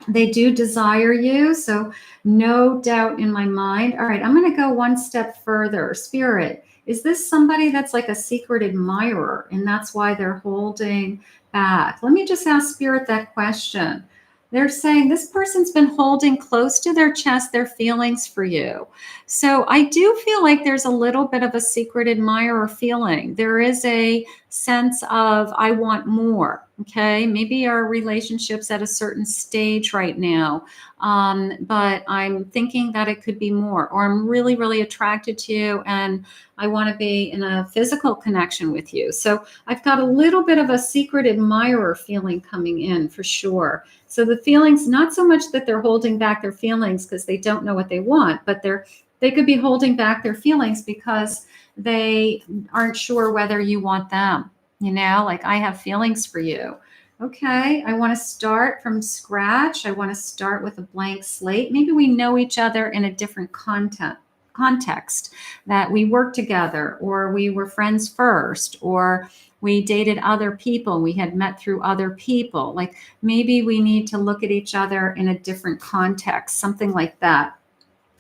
They do desire you, so no doubt in my mind. All right, I'm going to go one step further. Spirit, is this somebody that's like a secret admirer, and that's why they're holding back? Let me just ask Spirit that question. They're saying this person's been holding close to their chest their feelings for you. So I do feel like there's a little bit of a secret admirer feeling. There is a sense of, I want more. Okay, maybe our relationship's at a certain stage right now, but I'm thinking that it could be more, or I'm really, really attracted to you and I want to be in a physical connection with you. So I've got a little bit of a secret admirer feeling coming in for sure. So the feelings, not so much that they're holding back their feelings because they don't know what they want, but they could be holding back their feelings because they aren't sure whether you want them. You know, like, I have feelings for you. Okay, I want to start from scratch. I want to start with a blank slate. Maybe we know each other in a different context, that we worked together, or we were friends first, or we dated other people. We had met through other people. Like, maybe we need to look at each other in a different context, something like that.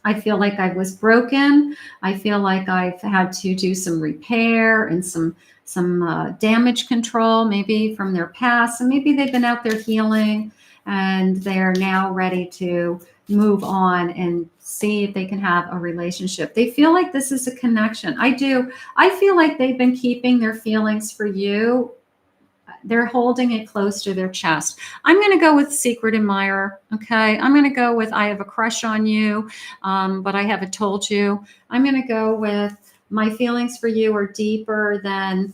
I feel like I was broken. I feel like I've had to do some repair and some damage control, maybe from their past. And maybe they've been out there healing and they're now ready to move on and see if they can have a relationship. They feel like this is a connection. I do. I feel like they've been keeping their feelings for you. They're holding it close to their chest. I'm going to go with secret admirer. Okay. I'm going to go with, I have a crush on you, but I haven't told you. I'm going to go with, my feelings for you are deeper than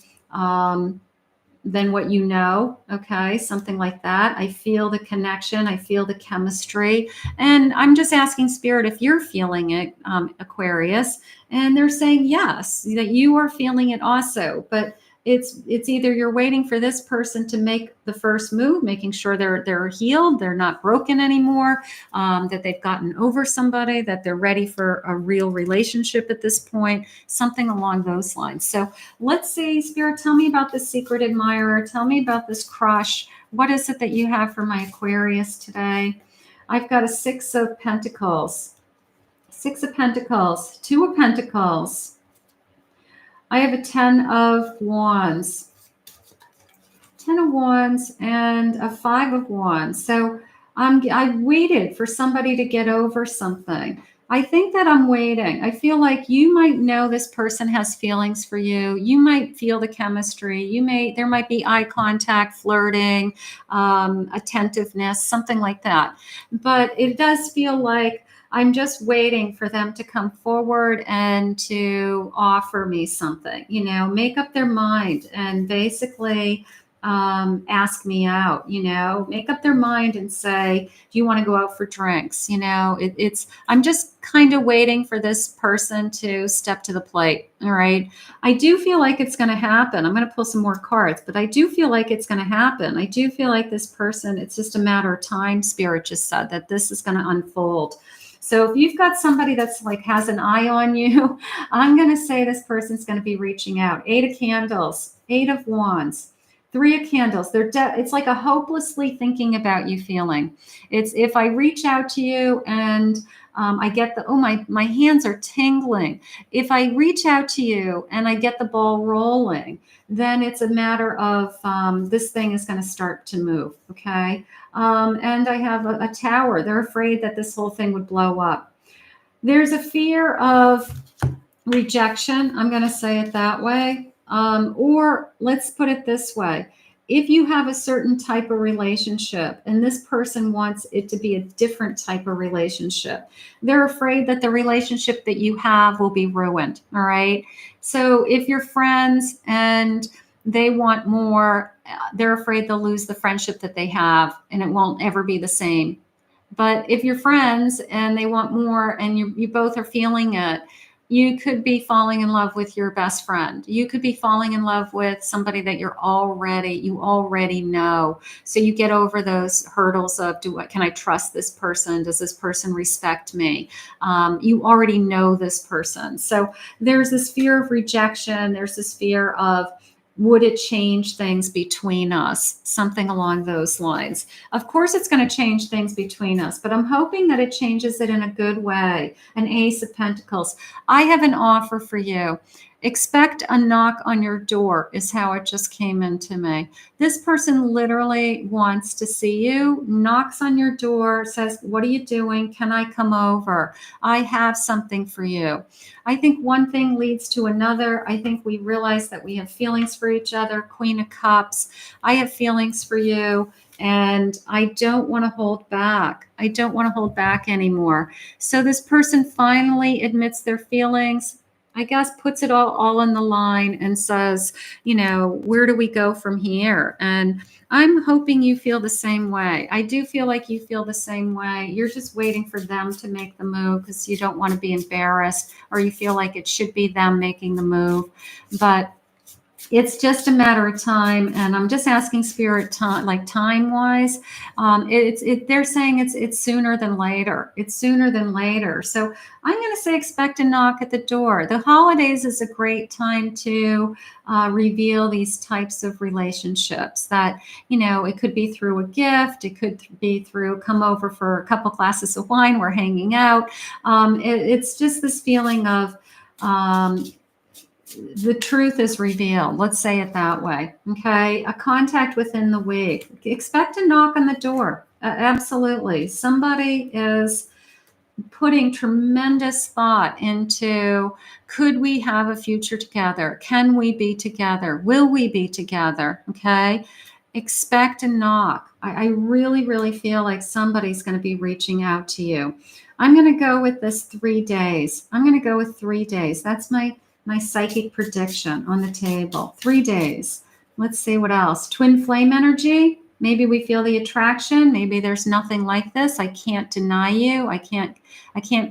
what you know. Okay. Something like that. I feel the connection. I feel the chemistry. And I'm just asking Spirit if you're feeling it, Aquarius. And they're saying yes, that you are feeling it also. But it's either you're waiting for this person to make the first move, making sure they're healed, they're not broken anymore, that they've gotten over somebody, that they're ready for a real relationship at this point, something along those lines. So let's see, Spirit, tell me about the secret admirer. Tell me about this crush. What is it that you have for my Aquarius today? I've got a Six of Pentacles, Two of Pentacles. I have a 10 of Wands, and a 5 of Wands. So I waited for somebody to get over something. I think that I'm waiting. I feel like you might know this person has feelings for you. You might feel the chemistry. There might be eye contact, flirting, attentiveness, something like that. But it does feel like I'm just waiting for them to come forward and to offer me something, make up their mind and basically ask me out, make up their mind and say, do you want to go out for drinks? I'm just kind of waiting for this person to step to the plate. All right. I do feel like it's going to happen. I'm going to pull some more cards, but I do feel like it's going to happen. I do feel like this person, it's just a matter of time. Spirit just said that this is going to unfold. So if you've got somebody that's like has an eye on you, I'm going to say this person's going to be reaching out. 8 of Candles, 8 of Wands, 3 of Candles. It's like a hopelessly thinking about you feeling. It's if I reach out to you and I get my hands are tingling. If I reach out to you and I get the ball rolling, then it's a matter of this thing is going to start to move. Okay. And I have a Tower. They're afraid that this whole thing would blow up. There's a fear of rejection. I'm going to say it that way. Or let's put it this way. If you have a certain type of relationship and this person wants it to be a different type of relationship, they're afraid that the relationship that you have will be ruined. All right. So if you're friends and they want more, they're afraid they'll lose the friendship that they have and it won't ever be the same. But if you're friends and they want more and you both are feeling it, you could be falling in love with your best friend. You could be falling in love with somebody that you already know. So you get over those hurdles of can I trust this person? Does this person respect me? You already know this person. So there's this fear of rejection. There's this fear of, would it change things between us? Something along those lines. Of course, it's going to change things between us, but I'm hoping that it changes it in a good way. An Ace of Pentacles. I have an offer for you. Expect a knock on your door is how it just came into me. This person literally wants to see you, knocks on your door, says, what are you doing? Can I come over? I have something for you. I think one thing leads to another. I think we realize that we have feelings for each other. Queen of Cups. I have feelings for you. And I don't want to hold back. I don't want to hold back anymore. So this person finally admits their feelings, I guess, puts it all on the line and says, where do we go from here? And I'm hoping you feel the same way. I do feel like you feel the same way. You're just waiting for them to make the move because you don't want to be embarrassed, or you feel like it should be them making the move. But it's just a matter of time, and I'm just asking Spirit time wise. They're saying it's sooner than later. It's sooner than later. So I'm going to say expect a knock at the door. The holidays is a great time to reveal these types of relationships. That it could be through a gift. It could be through come over for a couple glasses of wine. We're hanging out. It's just this feeling of. The truth is revealed. Let's say it that way. Okay. A contact within the week. Expect a knock on the door. Absolutely. Somebody is putting tremendous thought into, could we have a future together? Can we be together? Will we be together? Okay. Expect a knock. I really, really feel like somebody's going to be reaching out to you. I'm going to go with this 3 days. I'm going to go with 3 days. That's my psychic prediction on the table. 3 days. Let's see what else. Twin flame energy. Maybe we feel the attraction. Maybe there's nothing like this. I can't deny you. I can't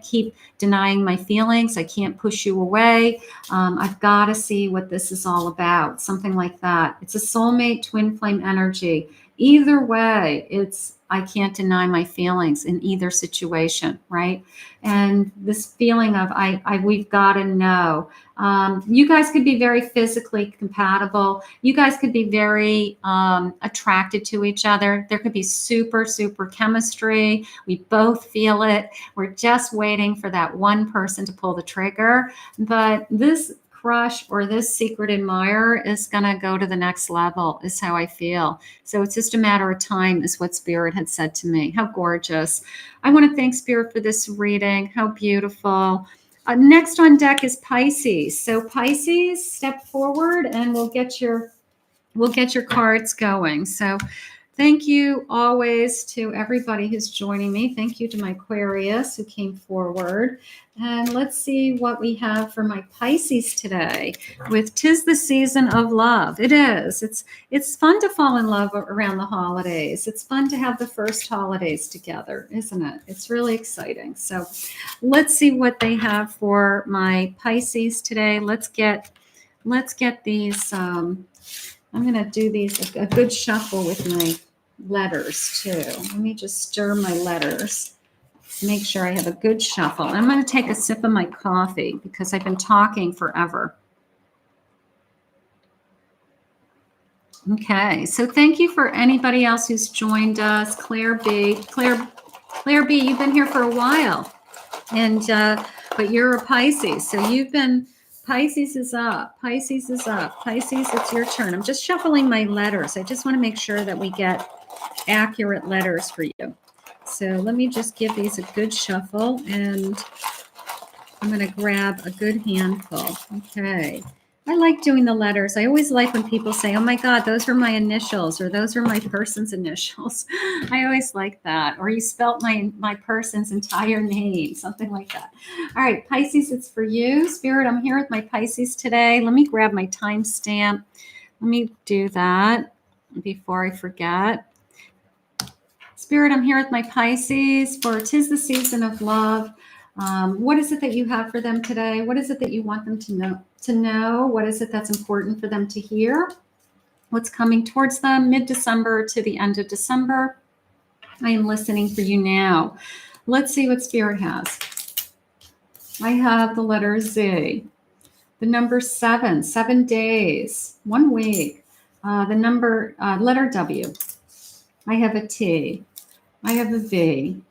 keep denying my feelings. I can't push you away. I've got to see what this is all about. Something like that. It's a soulmate twin flame energy. Either way, I can't deny my feelings in either situation, right? And this feeling of we've got to know. You guys could be very physically compatible. You guys could be very attracted to each other. There could be super, super chemistry. We both feel it. We're just waiting for that one person to pull the trigger. But this crush or this secret admirer is going to go to the next level, is how I feel. So it's just a matter of time, is what Spirit had said to me. How gorgeous. I want to thank Spirit for this reading. How beautiful. Next on deck is Pisces. So Pisces, step forward and we'll get your cards going. So thank you always to everybody who's joining me. Thank you to my Aquarius who came forward. And let's see what we have for my Pisces today with 'Tis the Season of Love. It is. It's fun to fall in love around the holidays. It's fun to have the first holidays together, isn't it? It's really exciting. So let's see what they have for my Pisces today. Let's get these. I'm going to do these a good shuffle with my letters too. Let me just stir my letters. make sure I have a good shuffle. I'm going to take a sip of my coffee because I've been talking forever. Okay, so thank you for anybody else who's joined us. Claire B, you've been here for a while, and but you're a Pisces, so you've been. Pisces is up. Pisces is up. Pisces, it's your turn. I'm just shuffling my letters. I just want to make sure that we get accurate letters for you. So let me just give these a good shuffle, and I'm going to grab a good handful. Okay. I like doing the letters. I always like when people say, oh my God, those are my initials, or those are my person's initials. I always like that. Or you spelt my person's entire name, something like that. All right, Pisces, it's for you. Spirit, I'm here with my Pisces today. Let me grab my timestamp. Let me do that before I forget. Spirit, I'm here with my Pisces for 'tis the season of love. What is it that you have for them today? What is it that you want them to know? What is it that's important for them to hear? What's coming towards them mid-December to the end of December? I am listening for you now. Let's see what Spirit has. I have the letter Z, the number 7, 7 days, 1 week, the number, letter W. I have a T. I have a V.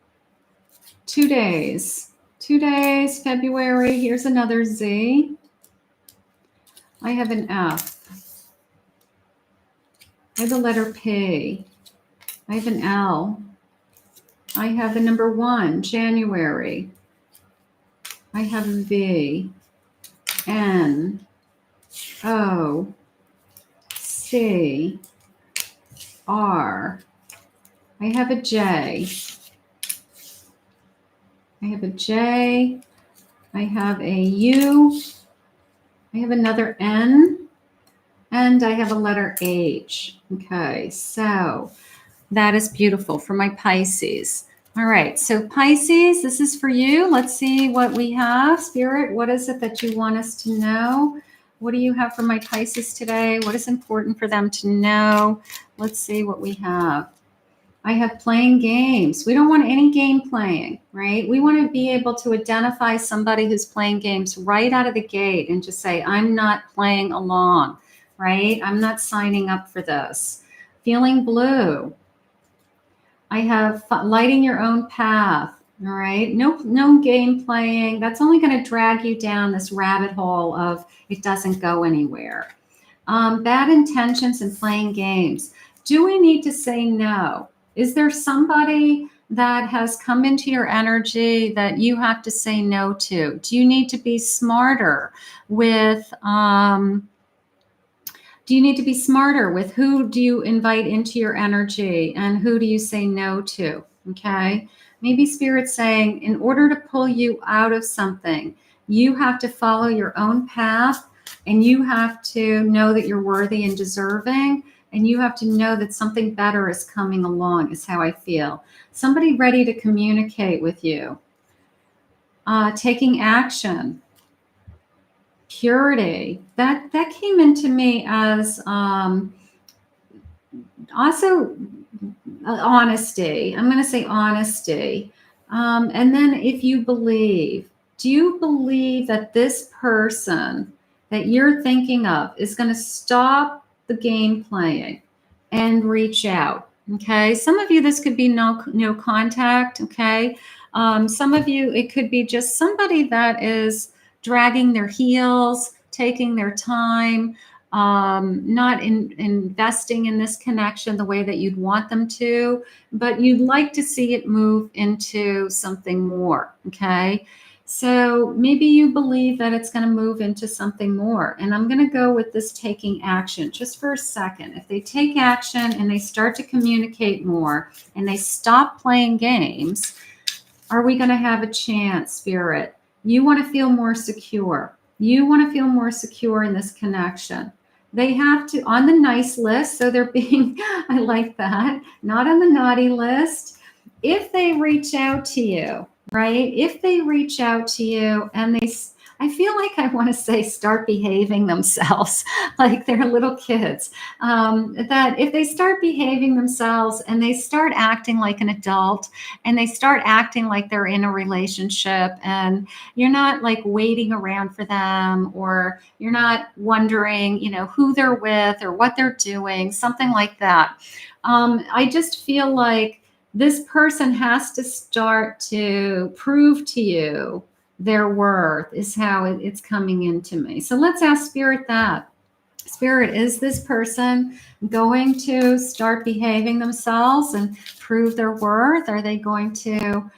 2 days. 2 days, February. Here's another Z. I have an F. I have the letter P. I have an L. I have the number 1, January. I have a V. N. O. C. R. I have a J. I have a J. I have a U. I have another N. And I have a letter H. Okay, so that is beautiful for my Pisces. All right, so Pisces, this is for you. Let's see what we have. Spirit, what is it that you want us to know? What do you have for my Pisces today? What is important for them to know? Let's see what we have. I have playing games. We don't want any game playing, right? We want to be able to identify somebody who's playing games right out of the gate and just say, I'm not playing along, right? I'm not signing up for this. Feeling blue. I have lighting your own path, all right? No game playing. That's only going to drag you down this rabbit hole of it doesn't go anywhere. Bad intentions and playing games. Do we need to say no? Is there somebody that has come into your energy that you have to say no to? Do you need to be smarter with, who do you invite into your energy and who do you say no to? Okay. Maybe Spirit's saying, in order to pull you out of something, you have to follow your own path and you have to know that you're worthy and deserving. And you have to know that something better is coming along, is how I feel. Somebody ready to communicate with you. Taking action. Purity. That came into me as also honesty. I'm going to say honesty. And then if you believe, do you believe that this person that you're thinking of is going to stop the game playing and reach out? Okay. Some of you, this could be no contact. Okay. Some of you, it could be just somebody that is dragging their heels, taking their time, not investing in this connection the way that you'd want them to, but you'd like to see it move into something more. Okay. So maybe you believe that it's going to move into something more. And I'm going to go with this taking action just for a second. If they take action and they start to communicate more and they stop playing games, are we going to have a chance, Spirit? You want to feel more secure. You want to feel more secure in this connection. They have to, on the nice list, so they're being, I like that, not on the naughty list. If they reach out to you, right? If they reach out to you and I feel like I want to say start behaving themselves like they're little kids. That if they start behaving themselves and they start acting like an adult and they start acting like they're in a relationship, and you're not like waiting around for them, or you're not wondering, who they're with or what they're doing, something like that. I just feel like this person has to start to prove to you their worth, is how it's coming into me. So let's ask Spirit that. Spirit, is this person going to start behaving themselves and prove their worth? Are they going to,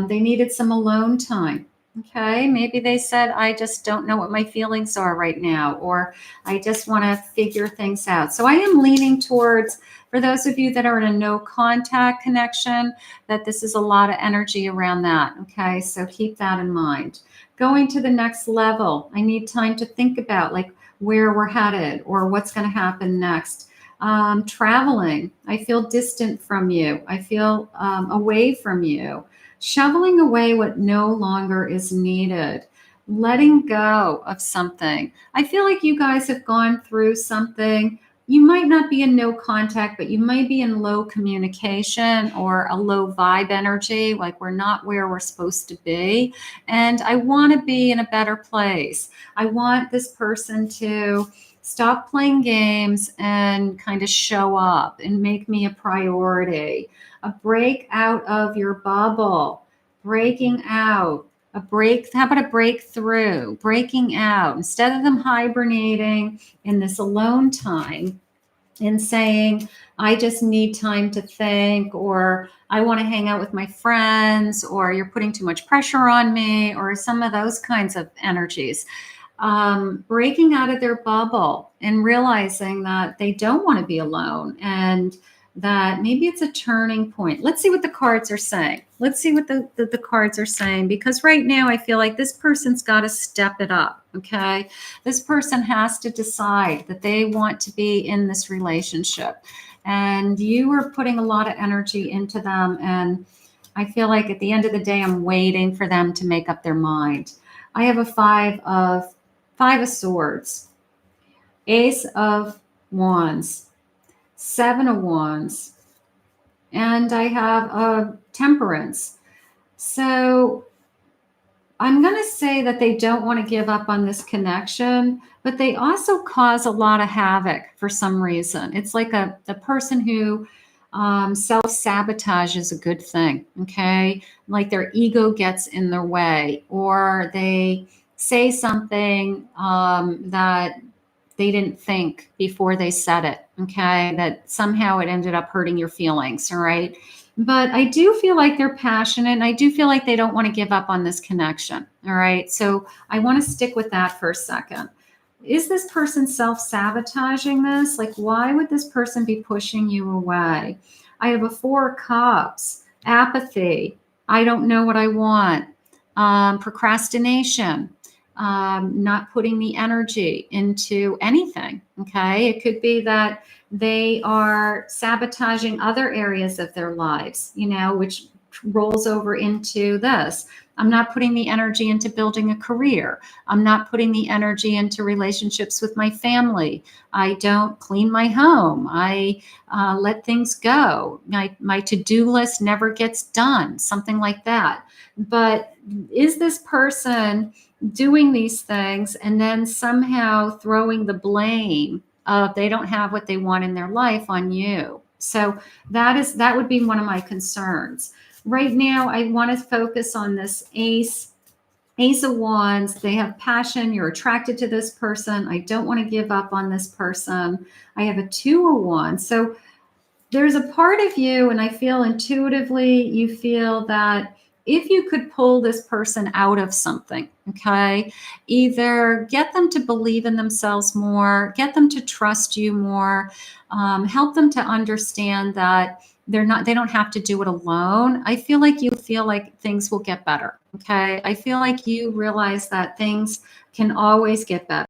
they needed some alone time. Okay, maybe they said, I just don't know what my feelings are right now, or I just want to figure things out. So I am leaning towards, for those of you that are in a no contact connection, that this is a lot of energy around that. Okay, so keep that in mind. Going to the next level, I need time to think about like where we're headed or what's going to happen next. Traveling, I feel distant from you. I feel away from you. Shoveling away what no longer is needed. Letting go of something. I feel like you guys have gone through something. You might not be in no contact, but you might be in low communication or a low vibe energy, like we're not where we're supposed to be. And I want to be in a better place. I want this person to stop playing games and kind of show up and make me a priority. A break out of your bubble, breaking out. How about a breakthrough, breaking out, instead of them hibernating in this alone time and saying, I just need time to think, or I want to hang out with my friends, or you're putting too much pressure on me, or some of those kinds of energies. Breaking out of their bubble and realizing that they don't want to be alone, and that maybe it's a turning point. Let's see what the cards are saying. Let's see what the cards are saying, because right now I feel like this person's got to step it up. Okay. This person has to decide that they want to be in this relationship, and you are putting a lot of energy into them. And I feel like at the end of the day, I'm waiting for them to make up their mind. I have a five of swords, ace of wands, seven of wands, and I have a temperance. So I'm going to say that they don't want to give up on this connection, but they also cause a lot of havoc for some reason. It's like the person who self-sabotage is a good thing, okay? Like their ego gets in their way, or they say something that they didn't think before they said it, okay? That somehow it ended up hurting your feelings, all right? But I do feel like they're passionate, and I do feel like they don't want to give up on this connection, all right? So I want to stick with that for a second. Is this person self-sabotaging this? Like, why would this person be pushing you away? I have a four of cups, apathy, I don't know what I want, procrastination, not putting the energy into anything. Okay. It could be that they are sabotaging other areas of their lives, which rolls over into this. I'm not putting the energy into building a career. I'm not putting the energy into relationships with my family. I don't clean my home. I let things go. My to-do list never gets done, something like that. But is this person doing these things and then somehow throwing the blame of they don't have what they want in their life on you? So that would be one of my concerns. Right now, I want to focus on this ace of wands. They have passion. You're attracted to this person. I don't want to give up on this person. I have a two of wands. So there's a part of you, and I feel intuitively, you feel that if you could pull this person out of something, okay, either get them to believe in themselves more, get them to trust you more, help them to understand that they don't have to do it alone. I feel like you feel like things will get better. Okay. I feel like you realize that things can always get better.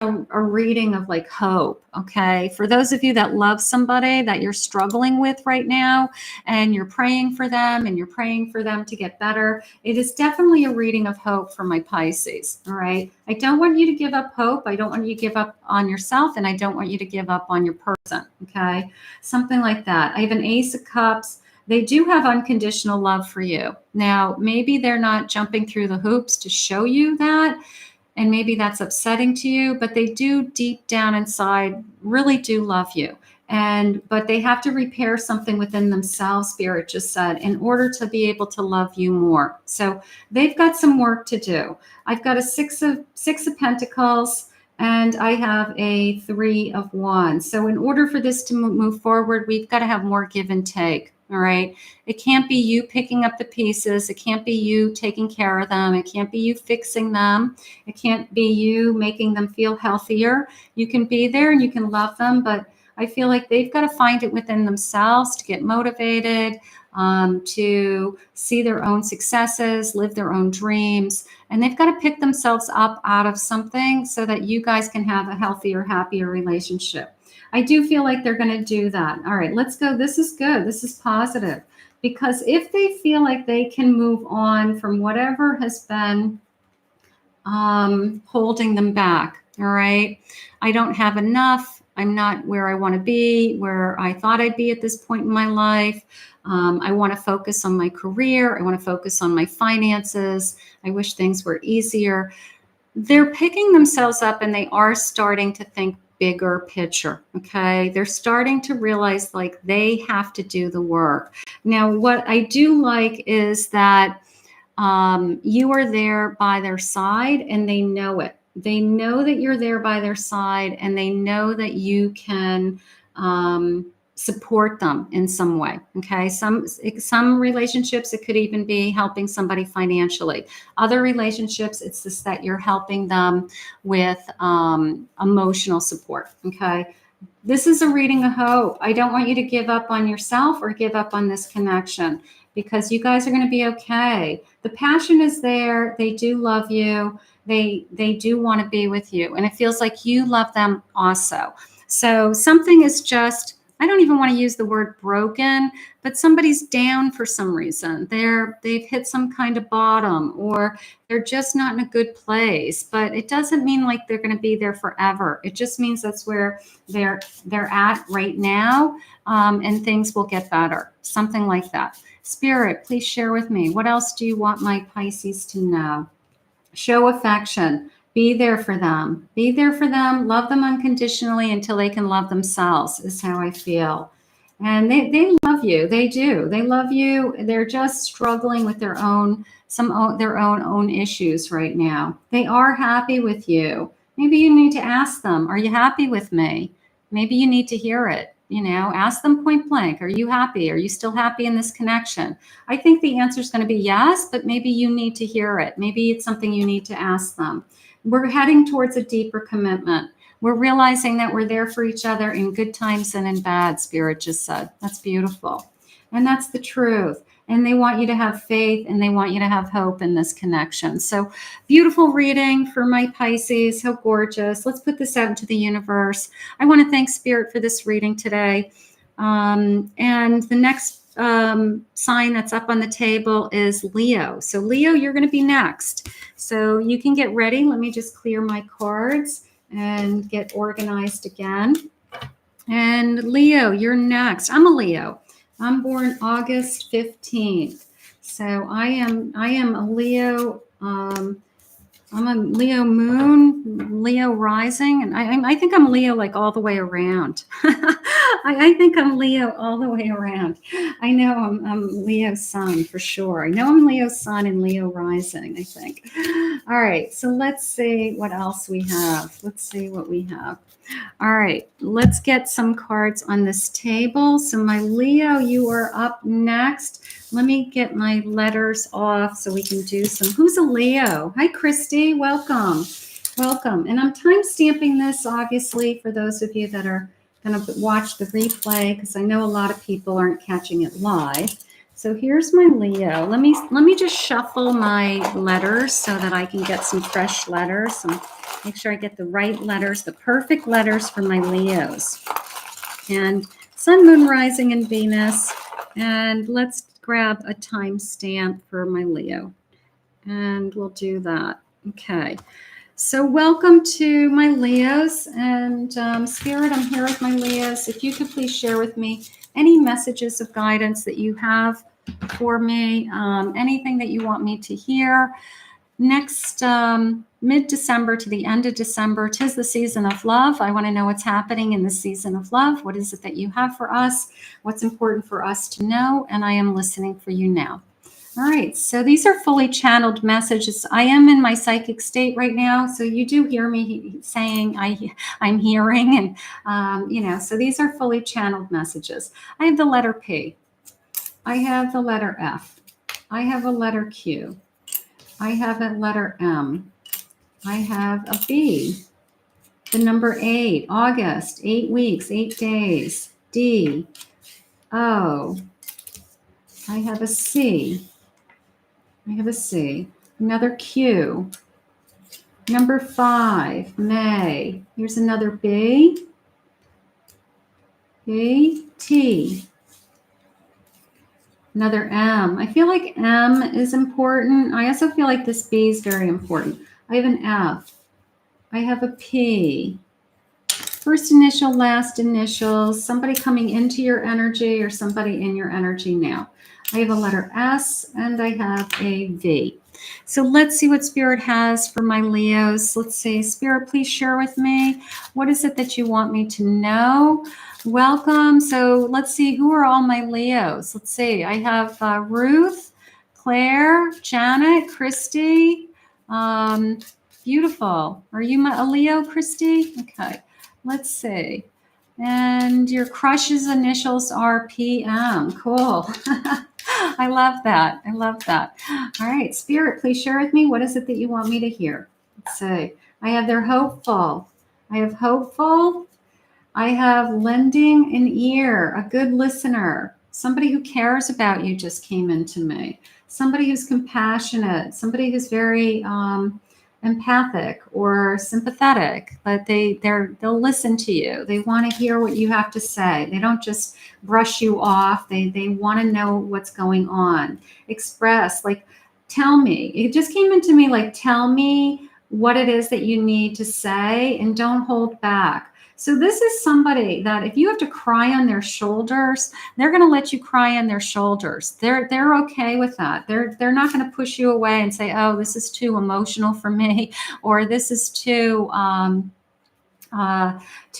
a reading of like hope. Okay. For those of you that love somebody that you're struggling with right now and you're praying for them and you're praying for them to get better, it is definitely a reading of hope for my Pisces. All right. I don't want you to give up hope. I don't want you to give up on yourself, and I don't want you to give up on your person. Okay. Something like that. I have an Ace of Cups. They do have unconditional love for you. Now, maybe they're not jumping through the hoops to show you that, and maybe that's upsetting to you, but they do deep down inside really do love you. But they have to repair something within themselves, Spirit just said, in order to be able to love you more. So they've got some work to do. I've got a six of Pentacles, and I have a 3 of Wands. So in order for this to move forward, we've got to have more give and take. All right. It can't be you picking up the pieces. It can't be you taking care of them. It can't be you fixing them. It can't be you making them feel healthier. You can be there and you can love them, but I feel like they've got to find it within themselves to get motivated, to see their own successes, live their own dreams, and they've got to pick themselves up out of something so that you guys can have a healthier, happier relationship. I do feel like they're going to do that. All right, let's go. This is good. This is positive, because if they feel like they can move on from whatever has been holding them back, all right, I don't have enough. I'm not where I want to be, where I thought I'd be at this point in my life. I want to focus on my career. I want to focus on my finances. I wish things were easier. They're picking themselves up, and they are starting to think bigger picture. Okay. They're starting to realize like they have to do the work. Now, what I do like is that you are there by their side, and they know it. They know that you're there by their side, and they know that you can support them in some way. Okay. Some relationships, it could even be helping somebody financially. Other relationships, it's just that you're helping them with emotional support. Okay. This is a reading of hope. I don't want you to give up on yourself or give up on this connection, because you guys are going to be okay. The passion is there. They do love you. They do want to be with you. And it feels like you love them also. So something is just, I don't even want to use the word broken, but somebody's down for some reason. They've hit some kind of bottom, or they're just not in a good place. But it doesn't mean like they're going to be there forever. It just means that's where they're at right now, and things will get better. Something like that. Spirit, please share with me. What else do you want my Pisces to know? Show affection. Be there for them. Be there for them. Love them unconditionally until they can love themselves, is how I feel. And they love you. They do. They love you. They're just struggling with their own issues right now. They are happy with you. Maybe you need to ask them, are you happy with me? Maybe you need to hear it. You know, ask them point blank. Are you happy? Are you still happy in this connection? I think the answer is going to be yes, but maybe you need to hear it. Maybe it's something you need to ask them. We're heading towards a deeper commitment. We're realizing that we're there for each other in good times and in bad, Spirit just said. That's beautiful. And that's the truth. And they want you to have faith, and they want you to have hope in this connection. So beautiful reading for my Pisces. How gorgeous. Let's put this out into the universe. I want to thank Spirit for this reading today. And the next sign that's up on the table is Leo. So Leo, you're going to be next. So you can get ready. Let me just clear my cards and get organized again. And Leo, you're next. I'm a Leo. I'm born August 15th. So I am a Leo. I'm a Leo moon, Leo rising, and I think I'm Leo like all the way around. I think I'm Leo all the way around. I know I'm Leo sun for sure. I know I'm Leo sun and Leo rising, I think. All right, so let's see what else we have. Let's see what we have. All right, let's get some cards on this table. So my Leo, you are up next. Let me get my letters off so we can do some. Who's a Leo? Hi, Christy. Welcome. Welcome. And I'm time stamping this, obviously, for those of you that are going to watch the replay, because I know a lot of people aren't catching it live. So here's my Leo. Let me just shuffle my letters so that I can get some fresh letters, some Make sure I get the right letters, the perfect letters for my Leos. And Sun, Moon, Rising, and Venus. And let's grab a timestamp for my Leo. And we'll do that. Okay. So welcome to my Leos. And Spirit, I'm here with my Leos. If you could please share with me any messages of guidance that you have for me, anything that you want me to hear. Next mid-December to the end of December, 'tis the season of love. I want to know what's happening in the season of love. What is it that you have for us? What's important for us to know? And I am listening for you now. All right, so these are fully channeled messages. I am in my psychic state right now, so you do hear me saying I'm hearing, and so these are fully channeled messages. I have the letter P. I have the letter F. I have a letter Q. I have a letter M. I have a B. The number 8, August, 8 weeks, 8 days. D. O. I have a C. I have a C. Another Q. Number 5, May. Here's another B. B. T. Another M. I feel like M is important. I also feel like this B is very important. I have an F. I have a P. First initial, last initials. Somebody coming into your energy or somebody in your energy now. I have a letter S and I have a V. So let's see what Spirit has for my Leos. Let's see. Spirit, please share with me. What is it that you want me to know? Welcome. So let's see. Who are all my Leos? Let's see. I have Ruth, Claire, Janet, Christy. Beautiful. Are you a Leo, Christy? Okay. Let's see. And your crush's initials are PM. Cool. I love that. I love that. All right. Spirit, please share with me. What is it that you want me to hear? Let's see. I have their hopeful. I have hopeful. I have lending an ear, a good listener. Somebody who cares about you just came into me. Somebody who's compassionate. Somebody who's very empathic or sympathetic, but they'll listen to you. They want to hear what you have to say. They don't just brush you off. They want to know what's going on. Express, like, tell me. It just came into me like, tell me what it is that you need to say and don't hold back. So this is somebody that if you have to cry on their shoulders, they're going to let you cry on their shoulders. They're okay with that. They're not going to push you away and say, "Oh, this is too emotional for me," or "This is too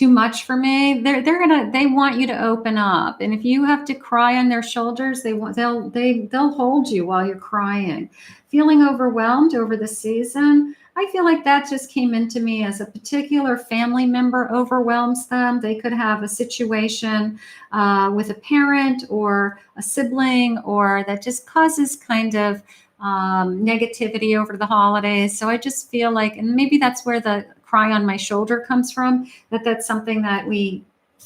much for me." They want you to open up, and if you have to cry on their shoulders, they'll hold you while you're crying. Feeling overwhelmed over the season. I feel like that just came into me as a particular family member overwhelms them. They could have a situation with a parent or a sibling, or that just causes kind of negativity over the holidays. So I just feel like, and maybe that's where the cry on my shoulder comes from, that's something that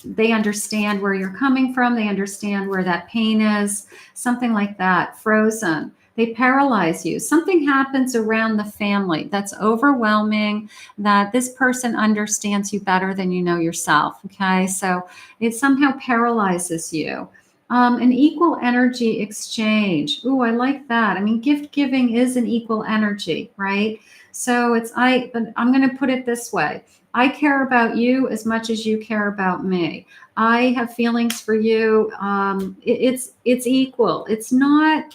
they understand where you're coming from. They understand where that pain is, something like that. Frozen. They paralyze you. Something happens around the family that's overwhelming, that this person understands you better than you know yourself. Okay. So it somehow paralyzes you. An equal energy exchange. Ooh, I like that. I mean, gift giving is an equal energy, right? So but I'm going to put it this way. I care about you as much as you care about me. I have feelings for you. It's equal. It's not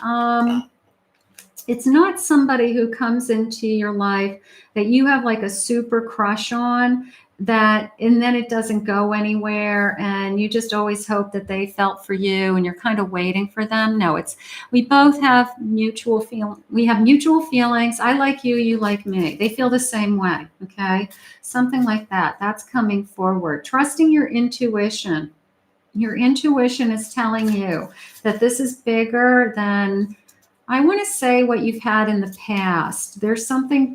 somebody who comes into your life that you have like a super crush on, and then it doesn't go anywhere, and you just always hope that they felt for you and you're kind of waiting for them. No, we both have mutual feelings. I like you, you like me. They feel the same way. Okay. Something like that. That's coming forward. Trusting your intuition. Your intuition is telling you that this is bigger than, I want to say, what you've had in the past. There's something,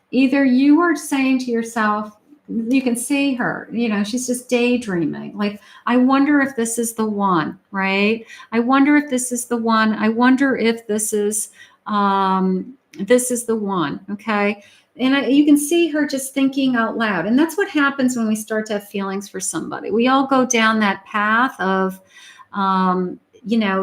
either you are saying to yourself, you can see her, she's just daydreaming. Like, I wonder if this is the one, right? I wonder if this is the one. I wonder if this is the one. Okay. you can see her just thinking out loud. And that's what happens when we start to have feelings for somebody. We all go down that path of,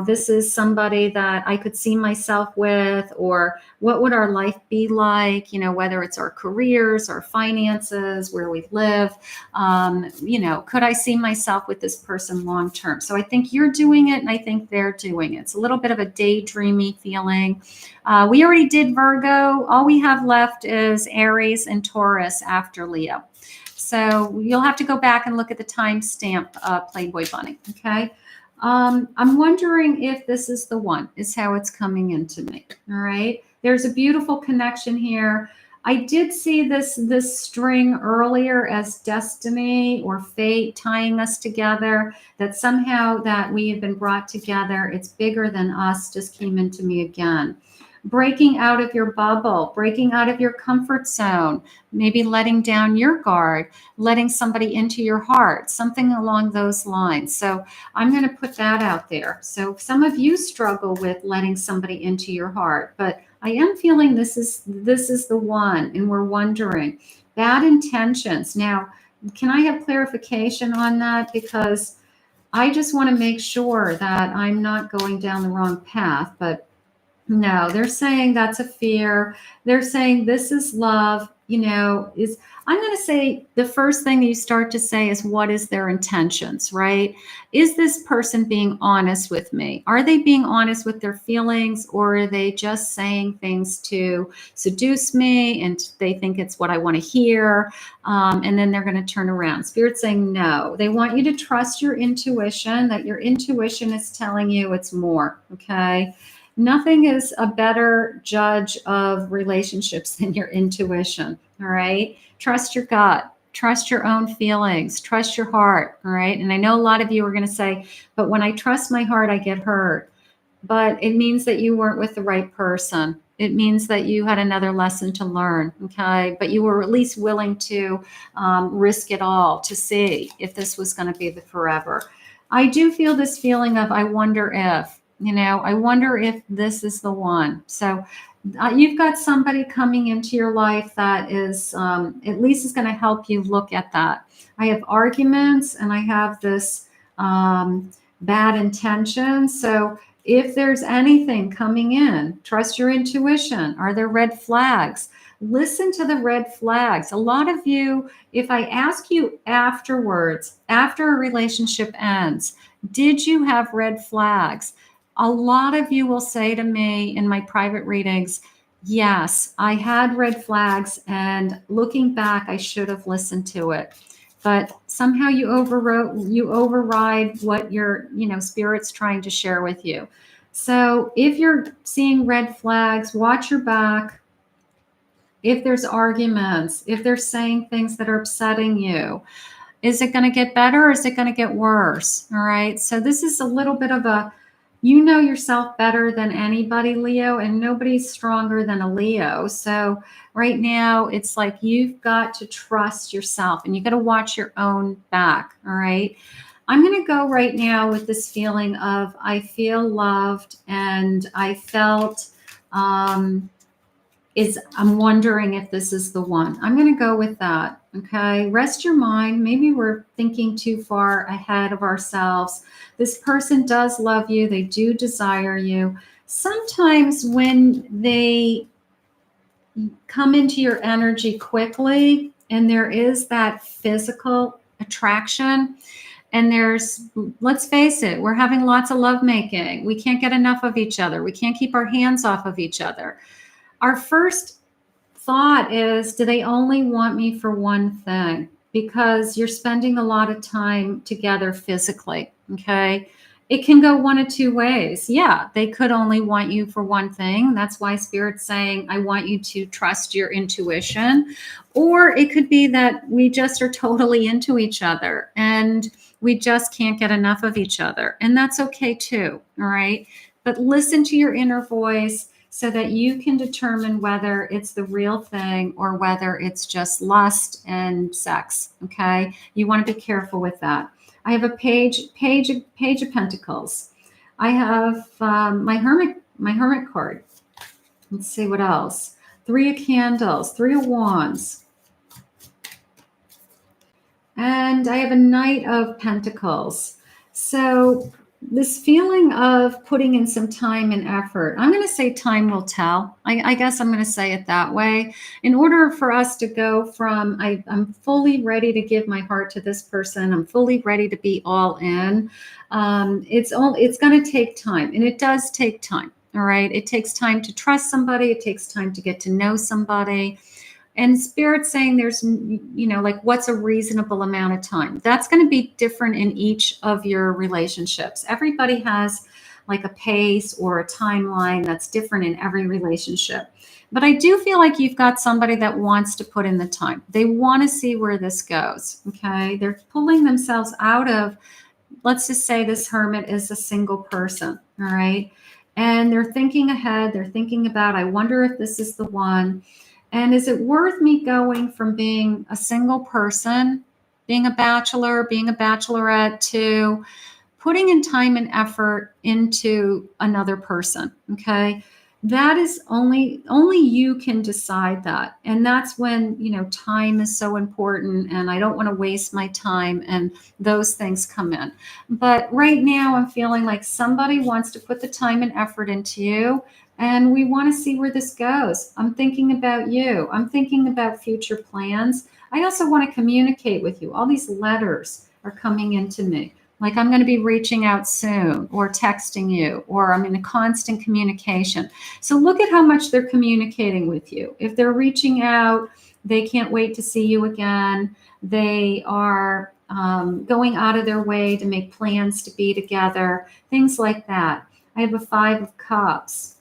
this is somebody that I could see myself with, or what would our life be like, whether it's our careers, our finances, where we live, could I see myself with this person long term? So I think you're doing it, and I think they're doing it. It's a little bit of a daydreamy feeling. We already did Virgo. All we have left is Aries and Taurus after Leo. So you'll have to go back and look at the timestamp, Playboy Bunny, okay? I'm wondering if this is the one, is how it's coming into me. All right. There's a beautiful connection here. I did see this string earlier as destiny or fate tying us together, that somehow that we have been brought together. It's bigger than us, just came into me again. Breaking out of your bubble, breaking out of your comfort zone, maybe letting down your guard, letting somebody into your heart, something along those lines. So I'm going to put that out there. So some of you struggle with letting somebody into your heart, but I am feeling this is the one, and we're wondering bad intentions. Now, can I have clarification on that? Because I just want to make sure that I'm not going down the wrong path, but no, they're saying that's a fear. They're saying this is love, I'm going to say the first thing you start to say is, what is their intentions, right? Is this person being honest with me? Are they being honest with their feelings, or are they just saying things to seduce me and they think it's what I want to hear? And then they're going to turn around. Spirit's saying no. They want you to trust your intuition, that your intuition is telling you it's more, okay? Nothing is a better judge of relationships than your intuition, all right? Trust your gut, trust your own feelings, trust your heart, all right? And I know a lot of you are going to say, but when I trust my heart, I get hurt. But it means that you weren't with the right person. It means that you had another lesson to learn, okay? But you were at least willing to risk it all to see if this was going to be the forever. I do feel this feeling of, I wonder if, I wonder if this is the one. So you've got somebody coming into your life that is, at least is going to help you look at that. I have arguments, and I have this bad intention. So if there's anything coming in, trust your intuition. Are there red flags? Listen to the red flags. A lot of you, if I ask you afterwards, after a relationship ends, did you have red flags? A lot of you will say to me in my private readings, yes, I had red flags, and looking back, I should have listened to it. But somehow you override what your, spirit's trying to share with you. So if you're seeing red flags, watch your back. If there's arguments, if they're saying things that are upsetting you, is it going to get better, or is it going to get worse? All right. So this is a little bit of a, you know yourself better than anybody, Leo, and nobody's stronger than a Leo. So right now it's like you've got to trust yourself, and you got to watch your own back. All right. I'm going to go right now with this feeling of, I feel loved, and I felt, I'm wondering if this is the one. I'm going to go with that. Okay. Rest your mind. Maybe we're thinking too far ahead of ourselves. This person does love you. They do desire you. Sometimes when they come into your energy quickly, and there is that physical attraction, and let's face it, we're having lots of lovemaking. We can't get enough of each other. We can't keep our hands off of each other. Our first thought is, do they only want me for one thing? Because you're spending a lot of time together physically, okay? It can go one of two ways. Yeah, they could only want you for one thing. That's why Spirit's saying, I want you to trust your intuition. Or it could be that we just are totally into each other, and we just can't get enough of each other. And that's okay too, all right? But listen to your inner voice, so that you can determine whether it's the real thing or whether it's just lust and sex, okay? You want to be careful with that. I have a page of Pentacles. I have my hermit card. Let's see what else. Three of Candles, Three of Wands. And I have a Knight of Pentacles. So this feeling of putting in some time and effort, I'm going to say time will tell. I guess I'm going to say it that way. In order for us to go from, I'm fully ready to give my heart to this person, I'm fully ready to be all in, it's going to take time. And it does take time. All right. It takes time to trust somebody. It takes time to get to know somebody. And Spirit's saying there's, like what's a reasonable amount of time? That's going to be different in each of your relationships. Everybody has like a pace or a timeline that's different in every relationship. But I do feel like you've got somebody that wants to put in the time. They want to see where this goes. Okay. They're pulling themselves out of, let's just say this hermit is a single person. All right. And they're thinking ahead. They're thinking about, I wonder if this is the one. And is it worth me going from being a single person, being a bachelor, being a bachelorette, to putting in time and effort into another person? Okay. That is only you can decide that. And that's when, time is so important and I don't want to waste my time and those things come in. But right now I'm feeling like somebody wants to put the time and effort into you. And we want to see where this goes. I'm thinking about you. I'm thinking about future plans. I also want to communicate with you. All these letters are coming into me. Like I'm going to be reaching out soon or texting you, or I'm in a constant communication. So look at how much they're communicating with you. If they're reaching out, they can't wait to see you again. They are going out of their way to make plans to be together, things like that. I have a Five of Cups.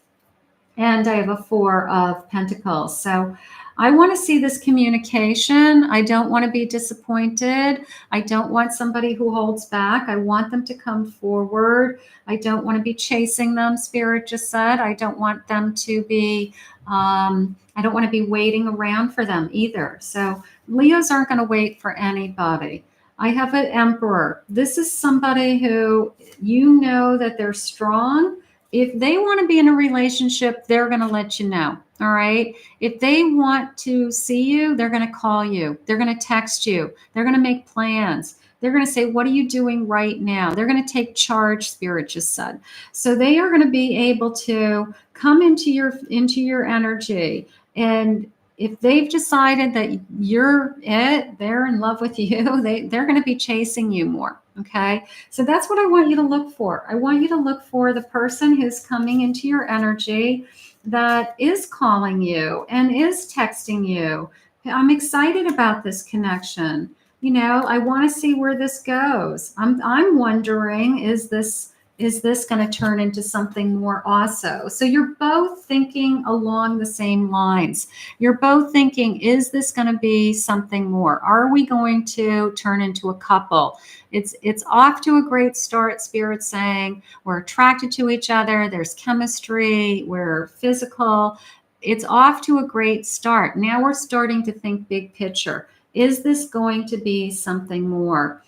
And I have a Four of Pentacles. So I want to see this communication. I don't want to be disappointed. I don't want somebody who holds back. I want them to come forward. I don't want to be chasing them, Spirit just said. I don't want them to be, I don't want to be waiting around for them either. So Leos aren't going to wait for anybody. I have an Emperor. This is somebody who that they're strong. If they want to be in a relationship, they're going to let you know. All right. If they want to see you, they're going to call you. They're going to text you. They're going to make plans. They're going to say, what are you doing right now? They're going to take charge, Spirit just said. So they are going to be able to come into your energy. And if they've decided that you're it, they're in love with you, they're going to be chasing you more. Okay. So that's what I want you to look for. I want you to look for the person who's coming into your energy that is calling you and is texting you. I'm excited about this connection. I want to see where this goes. I'm wondering, is this going to turn into something more also? So you're both thinking along the same lines. You're both thinking, is this going to be something more? Are we going to turn into a couple? It's off to a great start, Spirit saying. We're attracted to each other. There's chemistry. We're physical. It's off to a great start. Now we're starting to think big picture. Is this going to be something more?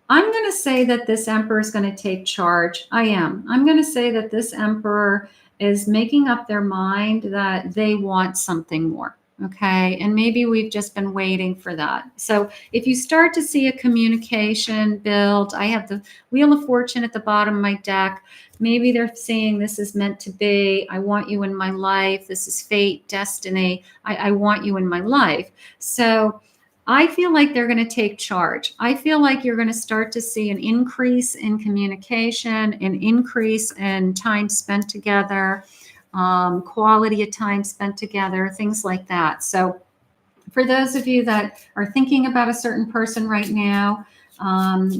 I'm going to say that this Emperor is going to take charge. I am. I'm going to say that this Emperor is making up their mind that they want something more. Okay. And maybe we've just been waiting for that. So if you start to see a communication build, I have the Wheel of Fortune at the bottom of my deck. Maybe they're saying this is meant to be. I want you in my life. This is fate, destiny. I want you in my life. So I feel like they're going to take charge. I feel like you're going to start to see an increase in communication, an increase in time spent together, quality of time spent together, things like that. So for those of you that are thinking about a certain person right now,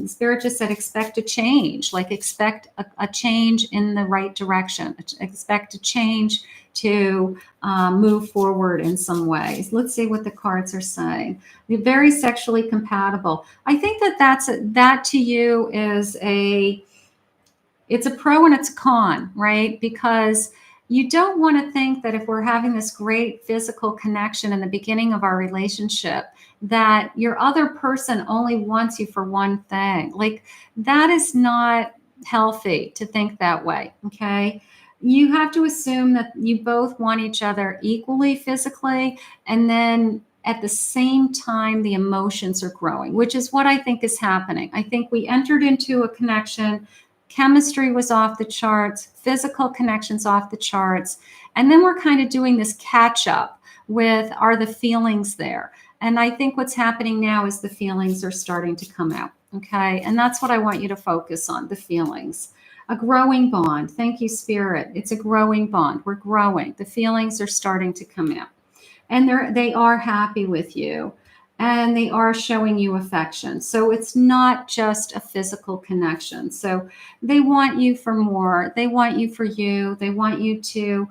Spirit just said, expect a change, like expect a change in the right direction, expect a change to move forward in some ways. Let's see what the cards are saying. They're very sexually compatible. I think that to you is it's a pro and it's a con, right? Because you don't want to think that if we're having this great physical connection in the beginning of our relationship, that your other person only wants you for one thing. Like that is not healthy to think that way. Okay. you have to assume that you both want each other equally physically, and then at the same time, the emotions are growing, which is what I think is happening. I think we entered into a connection. Chemistry was off the charts, physical connections off the charts. And then we're kind of doing this catch up with, are the feelings there? And I think what's happening now is the feelings are starting to come out. Okay. And that's what I want you to focus on, the feelings. A growing bond. Thank you, Spirit. It's a growing bond. We're growing. The feelings are starting to come out. And they are happy with you, and they are showing you affection. So it's not just a physical connection. So they want you for more. They want you for you. They want you to,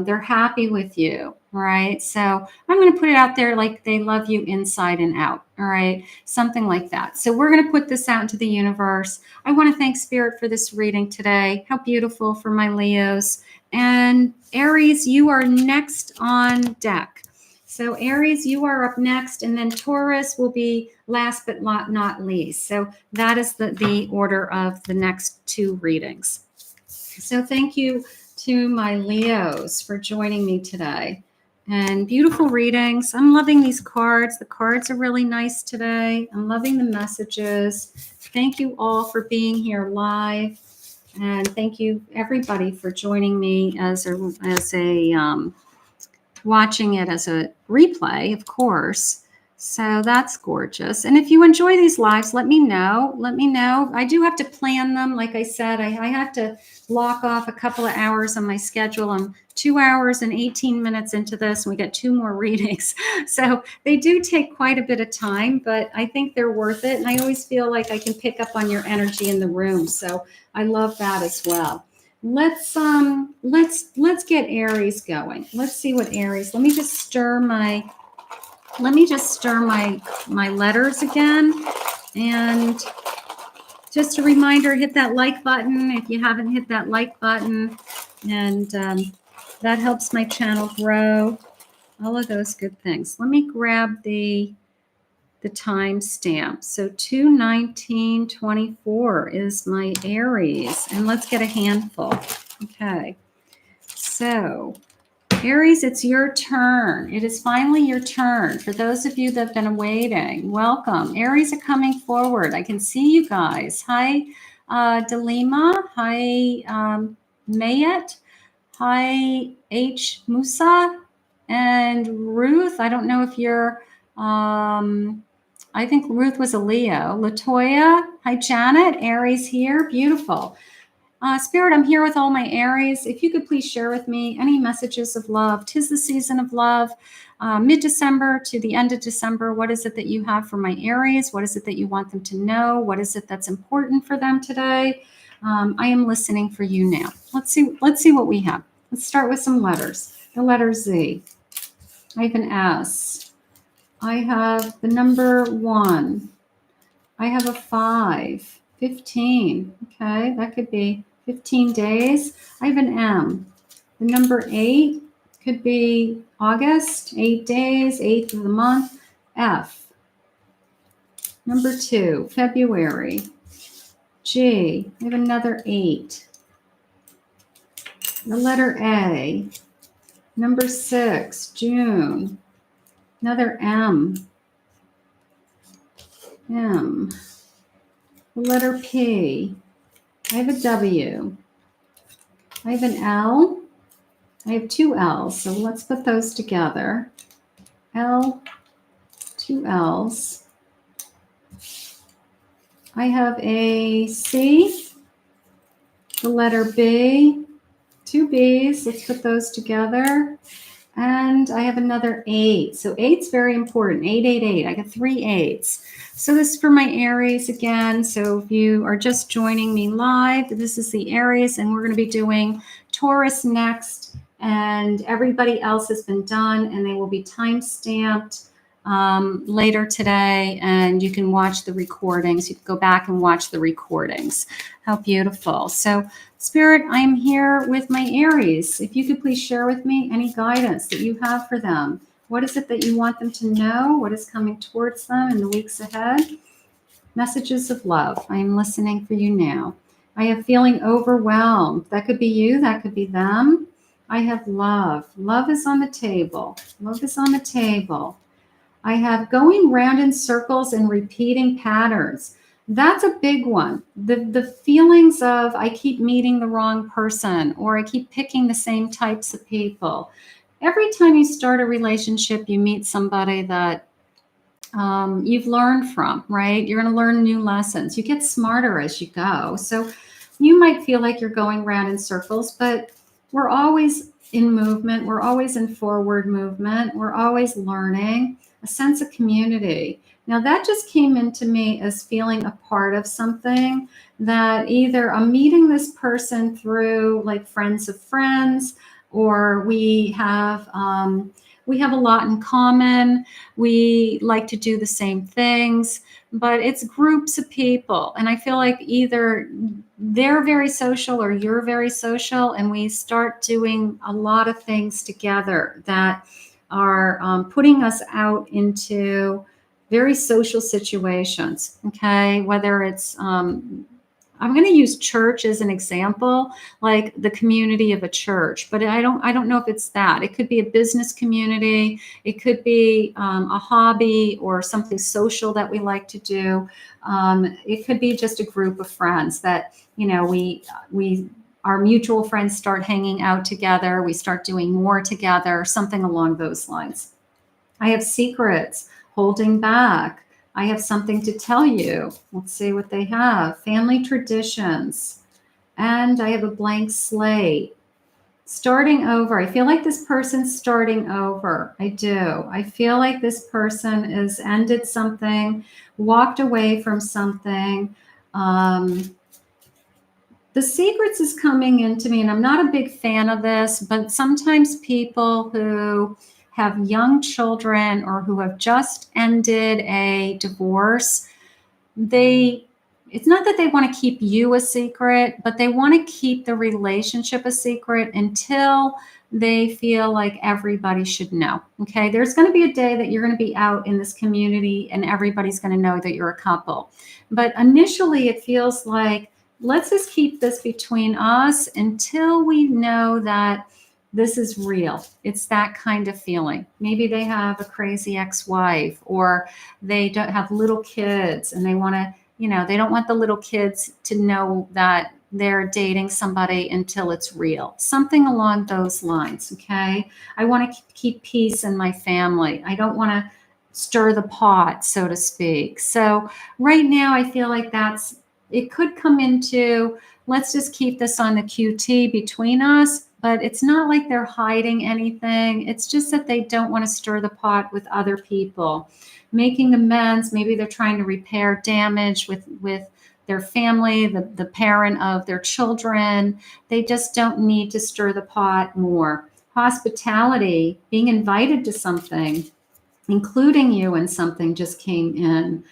they're happy with you. Right. So I'm going to put it out there like they love you inside and out. All right. Something like that. So we're going to put this out into the universe. I want to thank Spirit for this reading today. How beautiful for my Leos. And Aries, you are next on deck. So Aries, you are up next, and then Taurus will be last but not least. So that is the order of the next two readings. So thank you to my Leos for joining me today. And beautiful readings. I'm loving these cards. The cards are really nice today. I'm loving the messages. Thank you all for being here live. And thank you everybody for joining me as a watching it as a replay, of course. So that's gorgeous. And if you enjoy these lives, let me know. Let me know. I do have to plan them. Like I said, I have to block off a couple of hours on my schedule. I'm 2 hours and 18 minutes into this, and we got 2 more readings. So they do take quite a bit of time, but I think they're worth it. And I always feel like I can pick up on your energy in the room. So I love that as well. Let's get Aries going. Let's see what Aries. Let me just stir my letters again. And just a reminder, hit that like button if you haven't hit that like button. And that helps my channel grow. All of those good things. Let me grab the timestamp. So 2/19/24 is my Aries. And let's get a handful. Okay. So Aries, it's your turn. It is finally your turn. For those of you that have been waiting, welcome. Aries are coming forward. I can see you guys. Hi, Delima. Hi, Mayet. Hi, H. Musa. And Ruth. I don't know if you're... I think Ruth was a Leo. Latoya, hi Janet, Aries here, beautiful. Spirit, I'm here with all my Aries. If you could please share with me any messages of love. 'Tis the season of love, mid-December to the end of December. What is it that you have for my Aries? What is it that you want them to know? What is it that's important for them today? I am listening for you now. Let's see what we have. Let's start with some letters. The letter Z. I have an S. I have the number 1. I have a 5, 15. Okay, that could be 15 days. I have an M. The number 8 could be August, 8 days, 8th of the month. F. Number 2, February. G. I have another 8. The letter A. Number 6, June. Another M. M. The letter P. I have a W. I have an L. I have 2 L's, so let's put those together. L, 2 L's. I have a C. The letter B. 2 B's. Let's put those together. And I have another 8. So 8's very important. 888. I got 3 8s. So this is for my Aries again. So if you are just joining me live, this is the Aries, and we're going to be doing Taurus next. And everybody else has been done, and they will be time-stamped later today. And you can watch the recordings. You can go back and watch the recordings. How beautiful. So Spirit, I am here with my Aries. If you could please share with me any guidance that you have for them. What is it that you want them to know? What is coming towards them in the weeks ahead? Messages of love. I am listening for you now. I have feeling overwhelmed. That could be you, that could be them. I have love. Love is on the table. Love is on the table. I have going round in circles and repeating patterns. That's a big one. The feelings of I keep meeting the wrong person, or I keep picking the same types of people. Every time you start a relationship, you meet somebody that you've learned from, right? You're going to learn new lessons. You get smarter as you go. So you might feel like you're going round in circles, but we're always in movement. We're always in forward movement. We're always learning. A sense of community. Now that just came into me as feeling a part of something, that either I'm meeting this person through like friends of friends, or we have a lot in common. We like to do the same things, but it's groups of people. And I feel like either they're very social or you're very social, and we start doing a lot of things together that are putting us out into very social situations. Okay, whether it's I'm going to use church as an example, like the community of a church, but I don't know if it's that. It could be a business community. It could be a hobby or something social that we like to do. It could be just a group of friends that, you know, we our mutual friends start hanging out together. We start doing more together, something along those lines. I have secrets, holding back. I have something to tell you. Let's see what they have. Family traditions. And I have a blank slate. Starting over. I feel like this person's starting over. I do. I feel like this person has ended something, walked away from something. The secrets is coming into me, and I'm not a big fan of this, but sometimes people who have young children or who have just ended a divorce, it's not that they want to keep you a secret, but they want to keep the relationship a secret until they feel like everybody should know. Okay, there's going to be a day that you're going to be out in this community and everybody's going to know that you're a couple. But initially it feels like, let's just keep this between us until we know that this is real. It's that kind of feeling. Maybe they have a crazy ex-wife, or they don't have little kids and they want to, you know, they don't want the little kids to know that they're dating somebody until it's real. Something along those lines, okay? I want to keep peace in my family. I don't want to stir the pot, so to speak. So right now I feel like it could come into, let's just keep this on the QT between us, but it's not like they're hiding anything. It's just that they don't want to stir the pot with other people. Making amends, maybe they're trying to repair damage with their family, the parent of their children. They just don't need to stir the pot more. Hospitality, being invited to something, including you in something, just came in.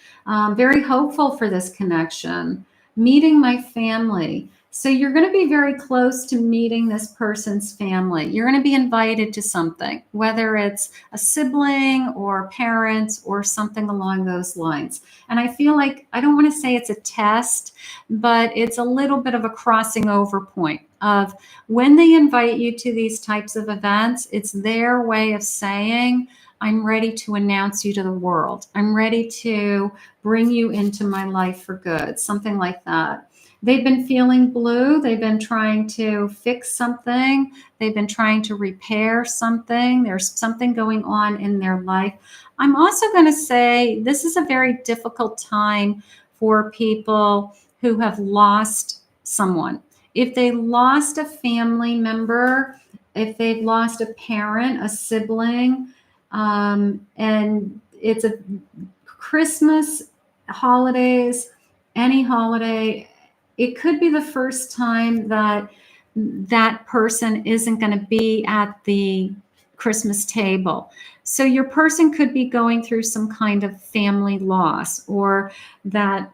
Very hopeful for this connection. Meeting my family. So you're going to be very close to meeting this person's family. You're going to be invited to something, whether it's a sibling or parents or something along those lines. And I feel like, I don't want to say it's a test, but it's a little bit of a crossing over point of when they invite you to these types of events, it's their way of saying, I'm ready to announce you to the world. I'm ready to bring you into my life for good, something like that. They've been feeling blue. They've been trying to fix something. They've been trying to repair something. There's something going on in their life. I'm also going to say this is a very difficult time for people who have lost someone. If they lost a family member, if they've lost a parent, a sibling, and it's a Christmas, holidays, any holiday, it could be the first time that that person isn't going to be at the Christmas table. So your person could be going through some kind of family loss, or that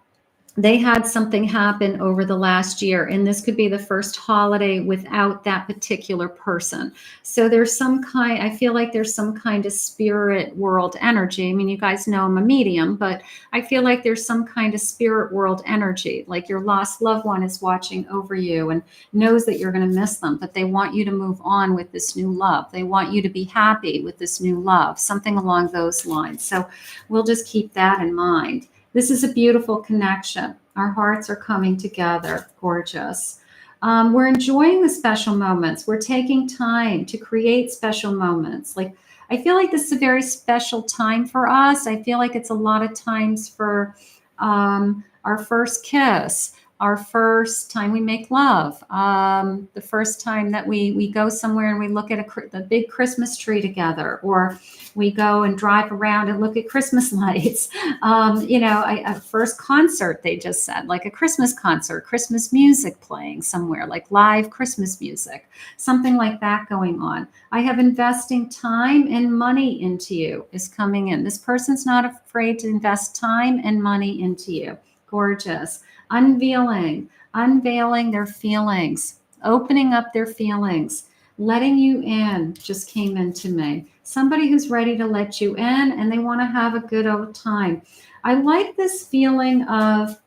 they had something happen over the last year, and this could be the first holiday without that particular person. So there's some kind, I feel like there's some kind of spirit world energy. I mean, you guys know I'm a medium, but I feel like there's some kind of spirit world energy, like your lost loved one is watching over you and knows that you're going to miss them, but they want you to move on with this new love. They want you to be happy with this new love, something along those lines. So we'll just keep that in mind. This is a beautiful connection. Our hearts are coming together. Gorgeous. We're enjoying the special moments. We're taking time to create special moments. Like, I feel like this is a very special time for us. I feel like it's a lot of times for our first kiss, our first time we make love, the first time that we go somewhere and we look at the big Christmas tree together, or we go and drive around and look at Christmas lights. A first concert, they just said, like a Christmas concert, Christmas music playing somewhere, like live Christmas music, something like that going on. I have investing time and money into you is coming in. This person's not afraid to invest time and money into you. Gorgeous. Unveiling their feelings, opening up their feelings, letting you in just came into me. Somebody who's ready to let you in and they want to have a good old time. I like this feeling of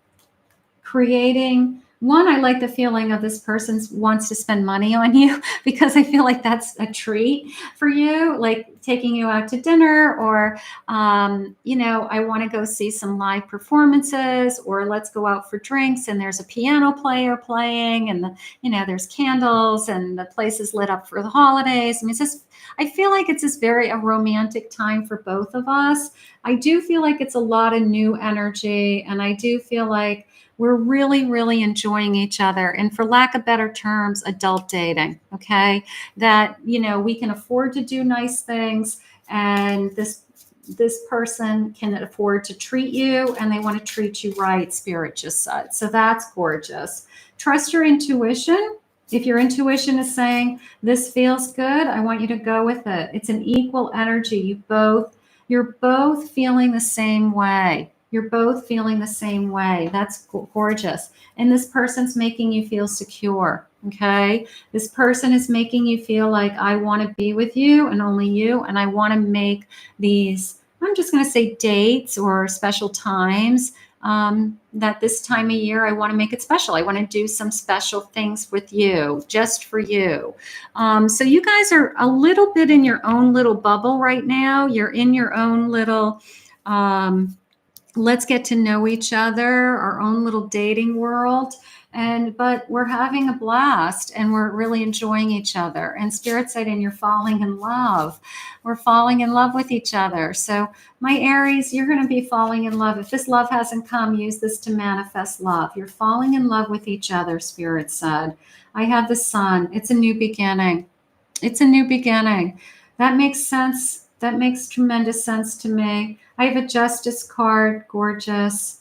creating. One, I like the feeling of this person wants to spend money on you, because I feel like that's a treat for you, like taking you out to dinner, or, I want to go see some live performances, or let's go out for drinks and there's a piano player playing and there's candles and the place is lit up for the holidays. I mean, I feel like it's just a romantic time for both of us. I do feel like it's a lot of new energy, and I do feel like we're really, really enjoying each other. And for lack of better terms, adult dating, okay? That, we can afford to do nice things, and this person can afford to treat you, and they want to treat you right, Spirit just said. So that's gorgeous. Trust your intuition. If your intuition is saying, this feels good, I want you to go with it. It's an equal energy. You're both feeling the same way. You're both feeling the same way. That's gorgeous. And this person's making you feel secure, okay? This person is making you feel like, I want to be with you and only you, and I want to make these, I'm just going to say dates or special times, that this time of year, I want to make it special. I want to do some special things with you, just for you. So you guys are a little bit in your own little bubble right now. You're in your own little, let's get to know each other, our own little dating world. But we're having a blast and we're really enjoying each other. And Spirit said, and you're falling in love. We're falling in love with each other. So my Aries, you're going to be falling in love. If this love hasn't come, use this to manifest love. You're falling in love with each other, Spirit said. I have the Sun. It's a new beginning. It's a new beginning. That makes sense. That makes tremendous sense to me. I have a Justice card. Gorgeous.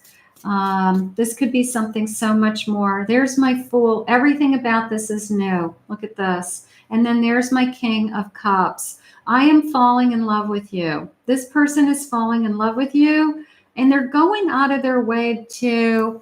This could be something so much more. There's my Fool. Everything about this is new. Look at this. And then there's my King of Cups. I am falling in love with you. This person is falling in love with you, and they're going out of their way to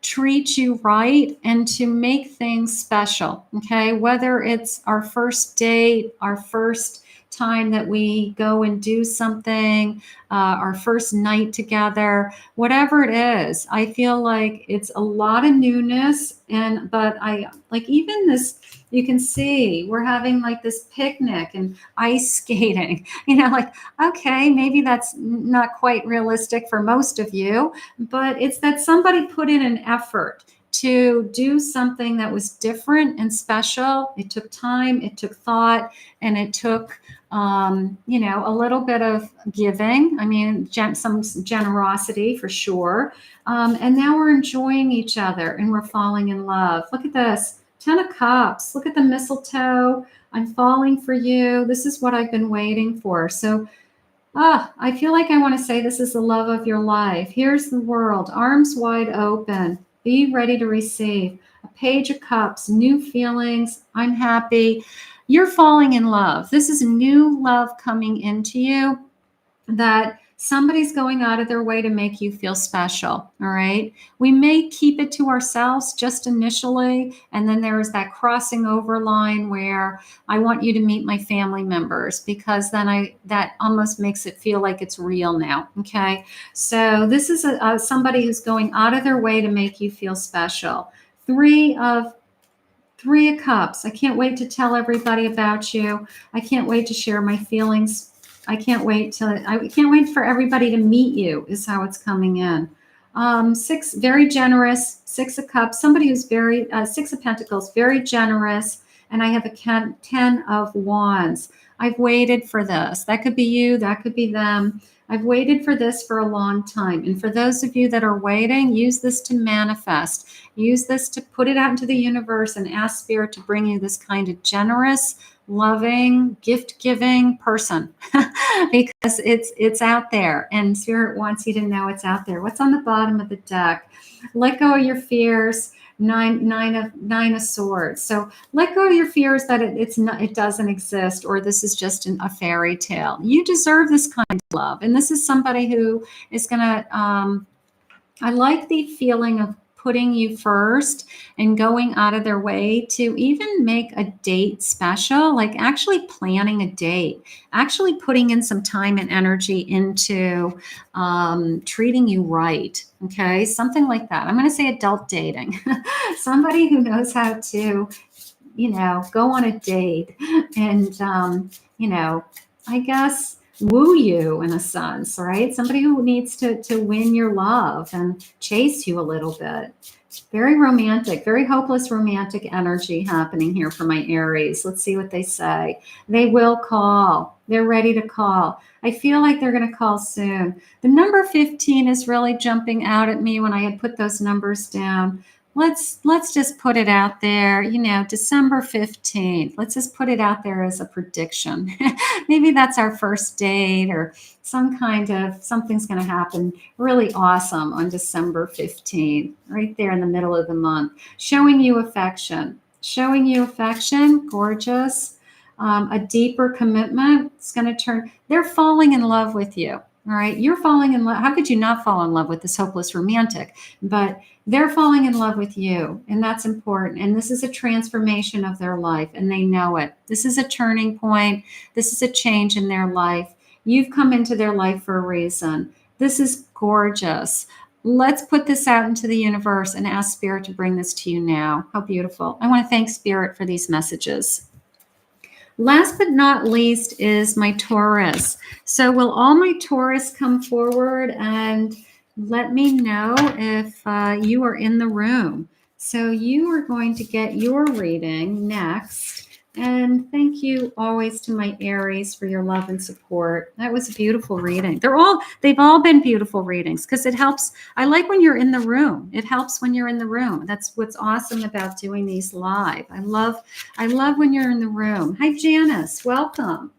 treat you right and to make things special. Okay. Whether it's our first date, our first time that we go and do something, our first night together, whatever it is, I feel like it's a lot of newness. But I like, even this, you can see we're having like this picnic and ice skating, like, okay, maybe that's not quite realistic for most of you, but it's that somebody put in an effort to do something that was different and special. It took time, it took thought, and it took, a little bit of giving. I mean, some generosity for sure. And now we're enjoying each other and we're falling in love. Look at this, 10 of Cups. Look at the mistletoe. I'm falling for you. This is what I've been waiting for. So I feel like I want to say this is the love of your life. Here's the world, arms wide open. Be ready to receive. A Page of Cups, new feelings. I'm happy. You're falling in love. This is new love coming into you that Somebody's going out of their way to make you feel special, all right? We may keep it to ourselves just initially, and then there is that crossing over line where I want you to meet my family members, because then that almost makes it feel like it's real now, okay? So this is somebody who's going out of their way to make you feel special. Three of Cups. I can't wait to tell everybody about you. I can't wait to share my feelings. I can't wait for everybody to meet you, is how it's coming in. Six, very generous. Six of Cups, somebody who's very, Six of Pentacles, very generous. And I have a 10 of Wands. I've waited for this. That could be you. That could be them. I've waited for this for a long time. And for those of you that are waiting, use this to manifest. Use this to put it out into the universe and ask Spirit to bring you this kind of generous, loving, gift-giving person because it's out there, and Spirit wants you to know it's out there. What's on the bottom of the deck? Let go of your fears. Nine of Swords. So let go of your fears that it doesn't exist, or this is just a fairy tale. You deserve this kind of love, and this is somebody who is gonna. I like the feeling of putting you first and going out of their way to even make a date special, like actually planning a date, actually putting in some time and energy into treating you right. Okay, something like that. I'm going to say adult dating. Somebody who knows how to, go on a date and, I guess woo you in a sense, right? Somebody who needs to win your love and chase you a little bit. Very romantic, very hopeless romantic energy happening here for my Aries. Let's see what they say. They will call. They're ready to call. I feel like they're going to call soon. The number 15 is really jumping out at me when I had put those numbers down. Let's just put it out there, December 15th. Let's just put it out there as a prediction. Maybe that's our first date, or something's going to happen really awesome on December 15th, right there in the middle of the month. Showing you affection, gorgeous. A deeper commitment. It's going to turn, they're falling in love with you. All right. You're falling in love. How could you not fall in love with this hopeless romantic? But they're falling in love with you. And that's important. And this is a transformation of their life. And they know it. This is a turning point. This is a change in their life. You've come into their life for a reason. This is gorgeous. Let's put this out into the universe and ask Spirit to bring this to you now. How beautiful. I want to thank Spirit for these messages. Last but not least is my Taurus. So will all my Taurus come forward and let me know if you are in the room. So you are going to get your reading next. And thank you always to my Aries for your love and support. That was a beautiful reading. They've all been beautiful readings because it helps. I like when you're in the room. It helps when you're in the room. That's what's awesome about doing these live. I love when you're in the room. Hi, Janice. Welcome.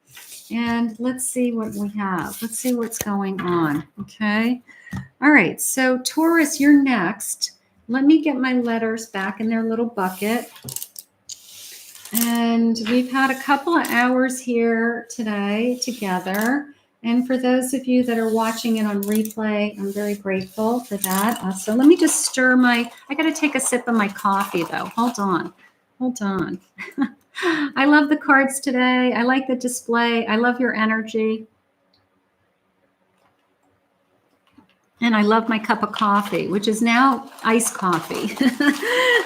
And let's see what we have. Let's see what's going on. Okay. All right. So Taurus, you're next. Let me get my letters back in their little bucket. And we've had a couple of hours here today together. And for those of you that are watching it on replay, I'm very grateful for that. So let me just stir I got to take a sip of my coffee though. Hold on. I love the cards today. I like the display. I love your energy. And I love my cup of coffee, which is now iced coffee.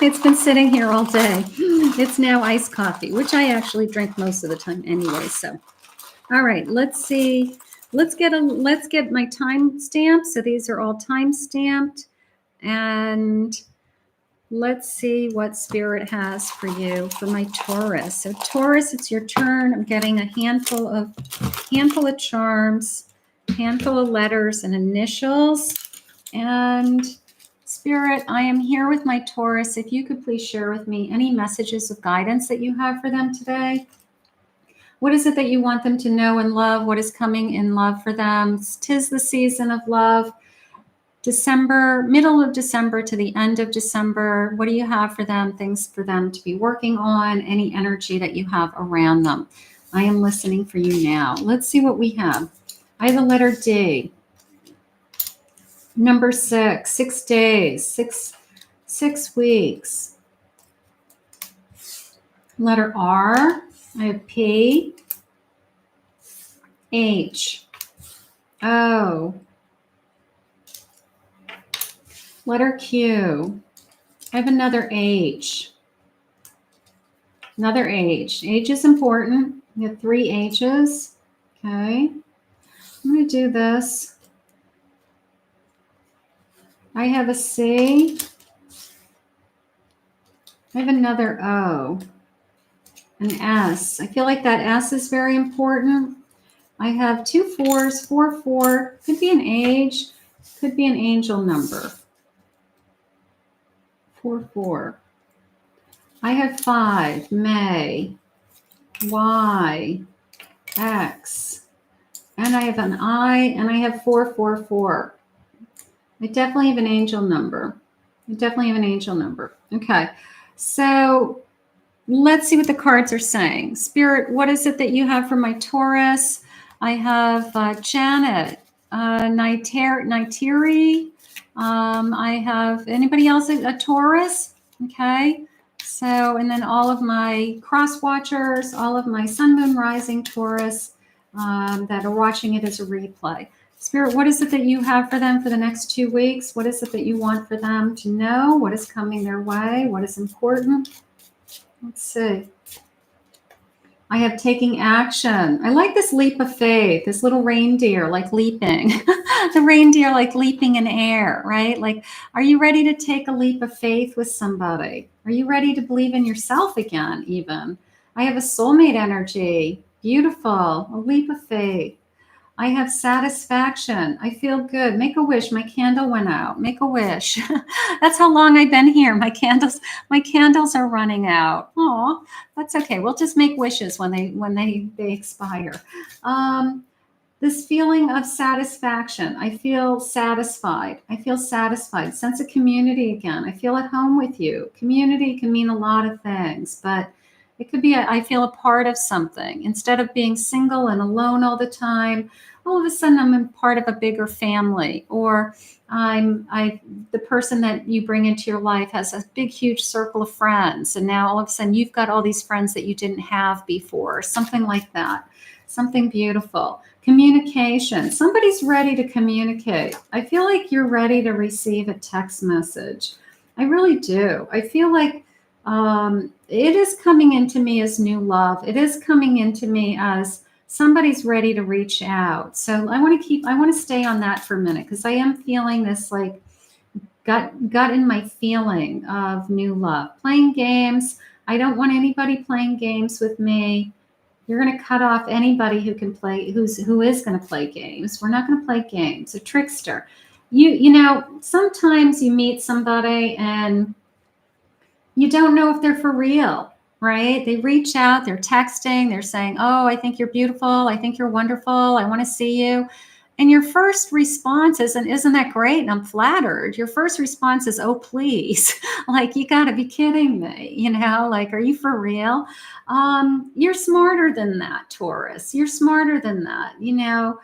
It's been sitting here all day. It's now iced coffee, which I actually drink most of the time anyway. So, all right, let's see. Let's get my time stamp. So these are all time stamped. And let's see what Spirit has for you for my Taurus. So Taurus, it's your turn. I'm getting a handful of charms. Handful of letters and initials. And Spirit, I am here with my Taurus. If you could please share with me any messages of guidance that you have for them today. What is it that you want them to know and love? What is coming in love for them? 'Tis the season of love. December, middle of December to the end of December. What do you have for them? Things for them to be working on, any energy that you have around them. I am listening for you now. Let's see what we have. I have the letter D. Number 6, 6 days, six weeks. Letter R, I have P, H, O. Letter Q, I have another H. Another H. H is important. We have 3 H's. Okay. I'm going to do this. I have a C. I have another O. An S. I feel like that S is very important. I have 2 4s, 4, 4. Could be an age. Could be an angel number. 4, 4. I have 5, May, Y, X, and I have an I, and I have 4, 4, 4. I definitely have an angel number. Okay, so let's see what the cards are saying. Spirit, what is it that you have for my Taurus? I have Janet, Nightiri. I have anybody else a Taurus? Okay. So, and then all of my cross watchers, all of my sun, moon, rising Taurus that are watching it as a replay. Spirit, what is it that you have for them for the next 2 weeks? What is it that you want for them to know? What is coming their way? What is important? Let's see. I have taking action. I like this leap of faith, this little reindeer like leaping. The reindeer like leaping in air, right? Like, are you ready to take a leap of faith with somebody? Are you ready to believe in yourself again, even? I have a soulmate energy. Beautiful. A leap of faith. I have satisfaction. I feel good. Make a wish. My candle went out. Make a wish. That's how long I've been here. My candles are running out. Oh, that's okay. We'll just make wishes when they expire. This feeling of satisfaction. I feel satisfied. Sense of community again. I feel at home with you. Community can mean a lot of things, but it could be I feel a part of something. Instead of being single and alone all the time, all of a sudden I'm a part of a bigger family, or the person that you bring into your life has a big, huge circle of friends. And now all of a sudden you've got all these friends that you didn't have before, something like that. Something beautiful. Communication. Somebody's ready to communicate. I feel like you're ready to receive a text message. I really do. I feel like it is coming into me as new love. It is coming into me as somebody's ready to reach out. So I want to stay on that for a minute, because I am feeling this like gut in my feeling of new love. Playing games. I don't want anybody playing games with me. You're going to cut off anybody who can play, who is going to play games. We're not going to play games. A trickster. You know, sometimes you meet somebody and you don't know if they're for real, right? They reach out, they're texting, they're saying, oh, I think you're beautiful. I think you're wonderful. I want to see you. And your first response isn't that great? And I'm flattered. Your first response is, oh, please. Like, you got to be kidding me. You know, like, are you for real? You're smarter than that, Taurus. You're smarter than that. You know,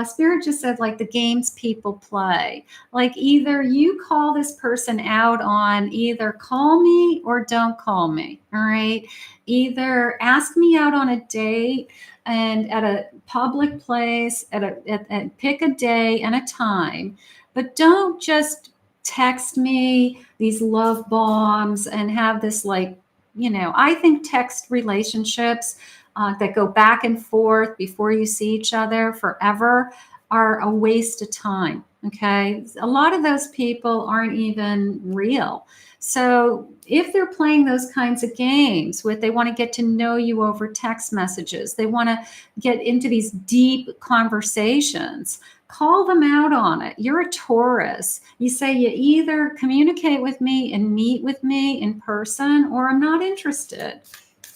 Spirit just said, like, the games people play. Like, either you call this person out on either call me or don't call me. All right. Either ask me out on a date and at a public place, pick a day and a time, but don't just text me these love bombs and have this, like, you know, I think text relationships that go back and forth before you see each other forever are a waste of time. Okay. A lot of those people aren't even real. So if they're playing those kinds of games they want to get to know you over text messages, they want to get into these deep conversations, call them out on it. You're a Taurus. You say you either communicate with me and meet with me in person, or I'm not interested,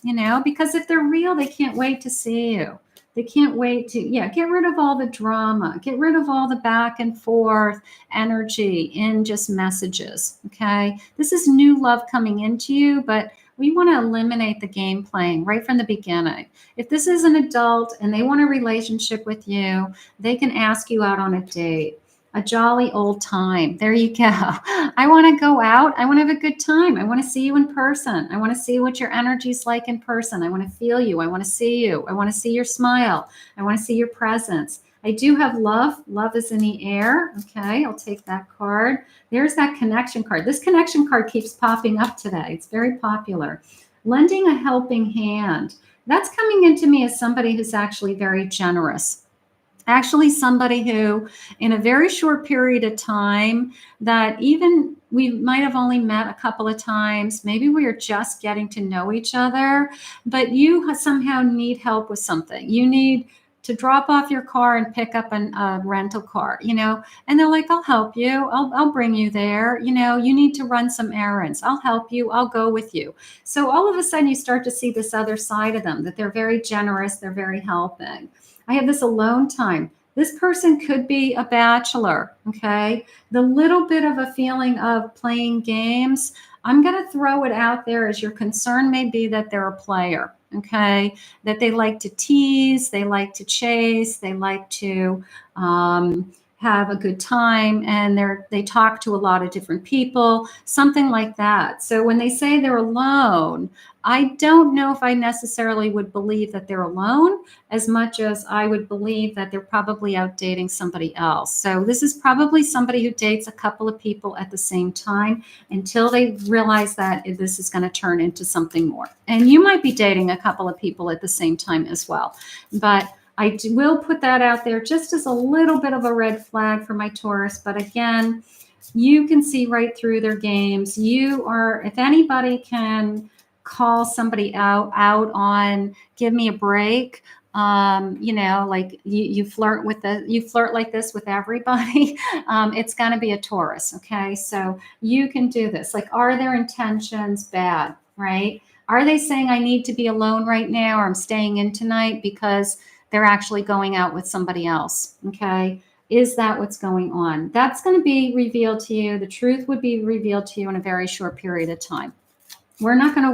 you know, because if they're real, they can't wait to see you. They can't wait to, get rid of all the drama, get rid of all the back and forth energy in just messages, okay? This is new love coming into you, but we want to eliminate the game playing right from the beginning. If this is an adult and they want a relationship with you, they can ask you out on a date. A jolly old time. There you go. I want to go out. I want to have a good time. I want to see you in person. I want to see what your energy's like in person. I want to feel you. I want to see you. I want to see your smile. I want to see your presence. I do have love. Love is in the air. Okay, I'll take that card. There's that connection card. This connection card keeps popping up today. It's very popular. Lending a helping hand. That's coming into me as somebody who's actually very generous. Actually, somebody who, in a very short period of time, that even we might have only met a couple of times, maybe we are just getting to know each other, but you somehow need help with something. You need to drop off your car and pick up a rental car, and they're like, I'll help you. I'll bring you there. You need to run some errands. I'll help you. I'll go with you. So all of a sudden you start to see this other side of them, that they're very generous. They're very helping. I have this alone time. This person could be a bachelor, okay? The little bit of a feeling of playing games, I'm going to throw it out there as your concern may be that they're a player, okay? That they like to tease, they like to chase, they like to have a good time, and they talk to a lot of different people, something like that. So when they say they're alone, I don't know if I necessarily would believe that they're alone as much as I would believe that they're probably out dating somebody else. So this is probably somebody who dates a couple of people at the same time until they realize that this is going to turn into something more. And you might be dating a couple of people at the same time as well. But I will put that out there just as a little bit of a red flag for my Taurus. But again, you can see right through their games. If anybody can call somebody out on, give me a break. Like you flirt like this with everybody. It's going to be a Taurus. Okay. So you can do this. Like, are their intentions bad? Right? Are they saying I need to be alone right now, or I'm staying in tonight because they're actually going out with somebody else? Okay. Is that what's going on? That's going to be revealed to you. The truth would be revealed to you in a very short period of time. We're not going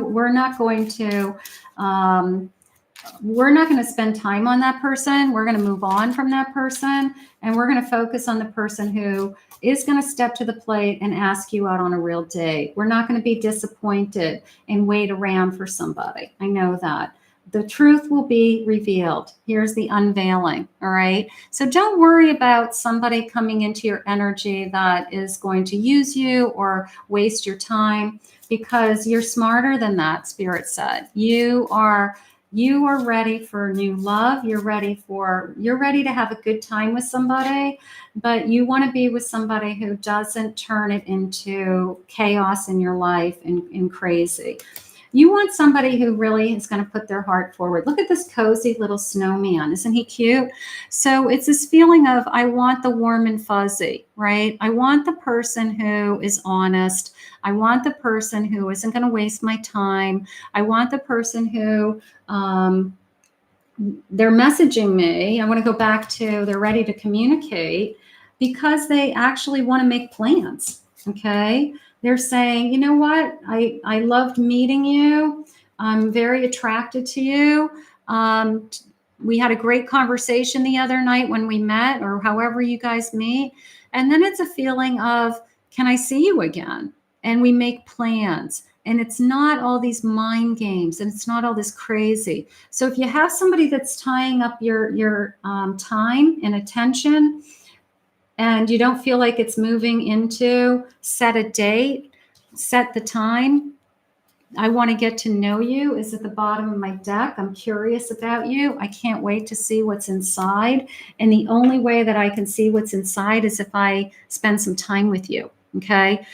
to spend time on that person. We're going to move on from that person, and we're going to focus on the person who is going to step to the plate and ask you out on a real date. We're not going to be disappointed and wait around for somebody. I know that. The truth will be revealed. Here's the unveiling. All right. So don't worry about somebody coming into your energy that is going to use you or waste your time, because you're smarter than that, Spirit said. You are ready for new love. You're ready to have a good time with somebody, but you want to be with somebody who doesn't turn it into chaos in your life and crazy. You want somebody who really is going to put their heart forward. Look at this cozy little snowman. Isn't he cute? So it's this feeling of, I want the warm and fuzzy, right? I want the person who is honest. I want the person who isn't going to waste my time. I want the person who they're messaging me. I want to go back to they're ready to communicate because they actually want to make plans. Okay. They're saying, you know what? I loved meeting you. I'm very attracted to you. We had a great conversation the other night when we met, or however you guys meet. And then it's a feeling of, can I see you again? And we make plans. And it's not all these mind games, and it's not all this crazy. So if you have somebody that's tying up your time and attention, and you don't feel like it's moving into set a date, set the time. I want to get to know you is at the bottom of my deck. I'm curious about you. I can't wait to see what's inside. And the only way that I can see what's inside is if I spend some time with you. Okay.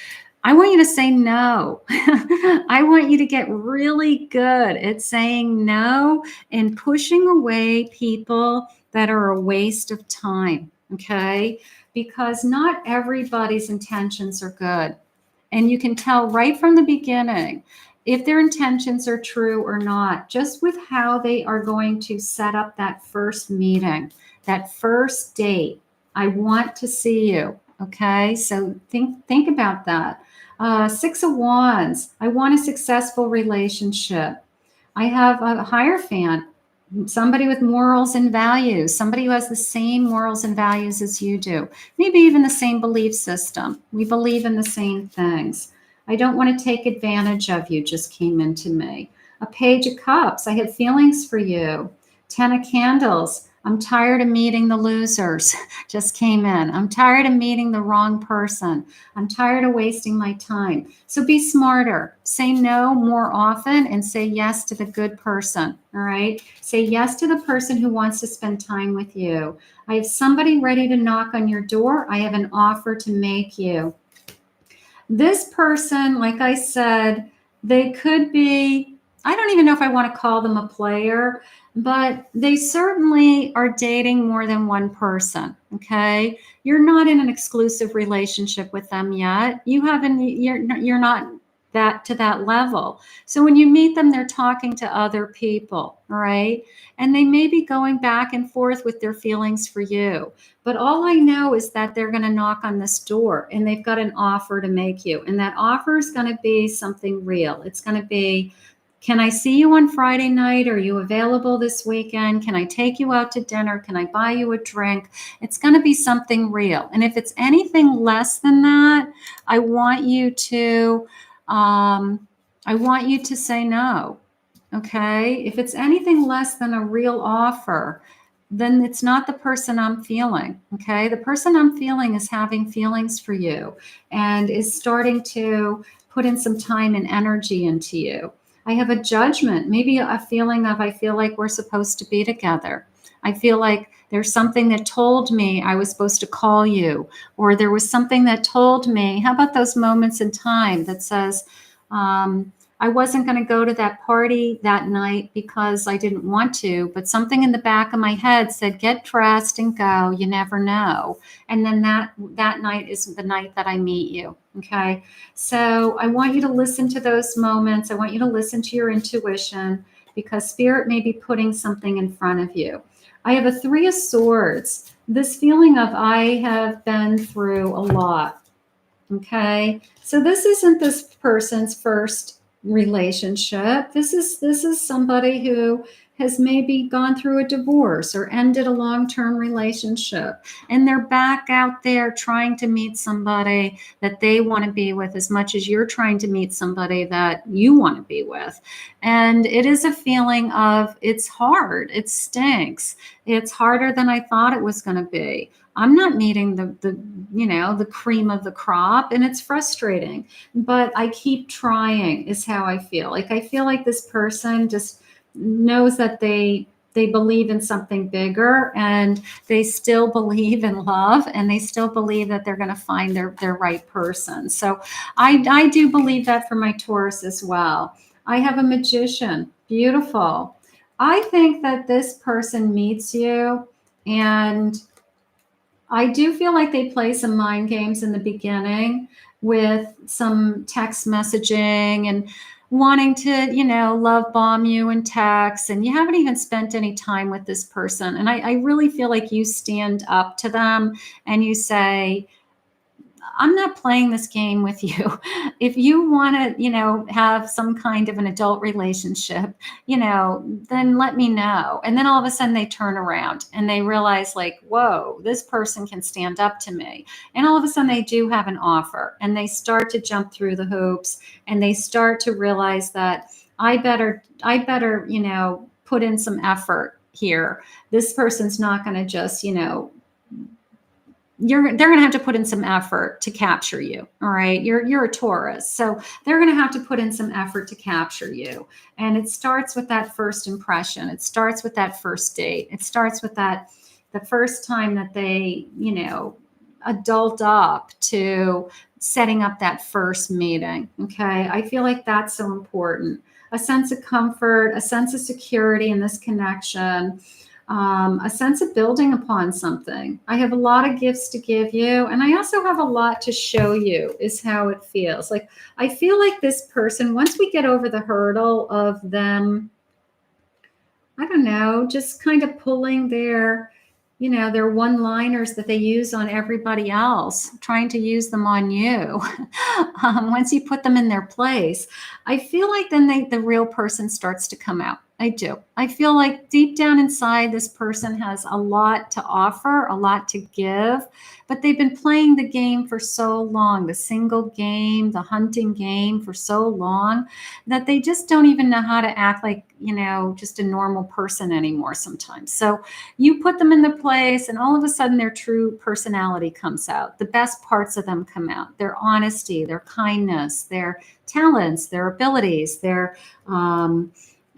I want you to say no. I want you to get really good at saying no and pushing away people that are a waste of time. Okay. Because not everybody's intentions are good. And you can tell right from the beginning if their intentions are true or not, just with how they are going to set up that first meeting, that first date. I want to see you. Okay. So think about that. 6 of Wands. I want a successful relationship. I have a Hierophant. Somebody with morals and values, somebody who has the same morals and values as you do, maybe even the same belief system. We believe in the same things. I don't want to take advantage of you, just came into me. A Page of Cups, I have feelings for you. 10 of Candles, I'm tired of meeting the losers, just came in. I'm tired of meeting the wrong person. I'm tired of wasting my time. So be smarter. Say no more often and say yes to the good person, all right? Say yes to the person who wants to spend time with you. I have somebody ready to knock on your door. I have an offer to make you. This person, like I said, they could be, I don't even know if I want to call them a player, but they certainly are dating more than one person. Okay. You're not in an exclusive relationship with them yet. You're not that to that level. So when you meet them, they're talking to other people. All right. And they may be going back and forth with their feelings for you. But all I know is that they're going to knock on this door and they've got an offer to make you. And that offer is going to be something real. It's going to be, can I see you on Friday night? Are you available this weekend? Can I take you out to dinner? Can I buy you a drink? It's going to be something real. And if it's anything less than that, I want you to say no. Okay. If it's anything less than a real offer, then it's not the person I'm feeling. Okay. The person I'm feeling is having feelings for you and is starting to put in some time and energy into you. I have a judgment, maybe a feeling of, I feel like we're supposed to be together. I feel like there's something that told me I was supposed to call you, or there was something that told me, how about those moments in time that says, I wasn't going to go to that party that night because I didn't want to, but something in the back of my head said, get dressed and go. You never know. And then that night is the night that I meet you. Okay. So I want you to listen to those moments. I want you to listen to your intuition because spirit may be putting something in front of you. I have a 3 of Swords. This feeling of I have been through a lot. Okay. So this isn't this person's first relationship. This is somebody who has maybe gone through a divorce or ended a long-term relationship, and they're back out there trying to meet somebody that they want to be with as much as you're trying to meet somebody that you want to be with. And it is a feeling of, it's hard, it stinks, it's harder than I thought it was going to be. I'm not meeting the cream of the crop, and it's frustrating, but I keep trying is how I feel. Like, I feel like this person just knows that they believe in something bigger, and they still believe in love, and they still believe that they're going to find their right person. So I do believe that for my Taurus as well. I have a Magician. Beautiful. I think that this person meets you, and I do feel like they play some mind games in the beginning with some text messaging and wanting to, love bomb you in text, and you haven't even spent any time with this person. And I really feel like you stand up to them and you say, I'm not playing this game with you. If you want to, have some kind of an adult relationship, then let me know. And then all of a sudden they turn around and they realize, like, whoa, this person can stand up to me. And all of a sudden they do have an offer, and they start to jump through the hoops, and they start to realize that I better, put in some effort here. This person's not going to just, they're going to have to put in some effort to capture you. All right. You're a Taurus. So they're going to have to put in some effort to capture you. And it starts with that first impression. It starts with that first date. It starts with the first time that they, adult up to setting up that first meeting. Okay. I feel like that's so important. A sense of comfort, a sense of security in this connection. A sense of building upon something. I have a lot of gifts to give you, and I also have a lot to show you, is how it feels. Like, I feel like this person, once we get over the hurdle of them, I don't know, just kind of pulling their one-liners that they use on everybody else, trying to use them on you. Once you put them in their place, I feel like then the real person starts to come out. I do. I feel like deep down inside, this person has a lot to offer, a lot to give, but they've been playing the game for so long, the single game, the hunting game for so long, that they just don't even know how to act like, just a normal person anymore sometimes. So you put them in the place and all of a sudden their true personality comes out. The best parts of them come out, their honesty, their kindness, their talents, their abilities, their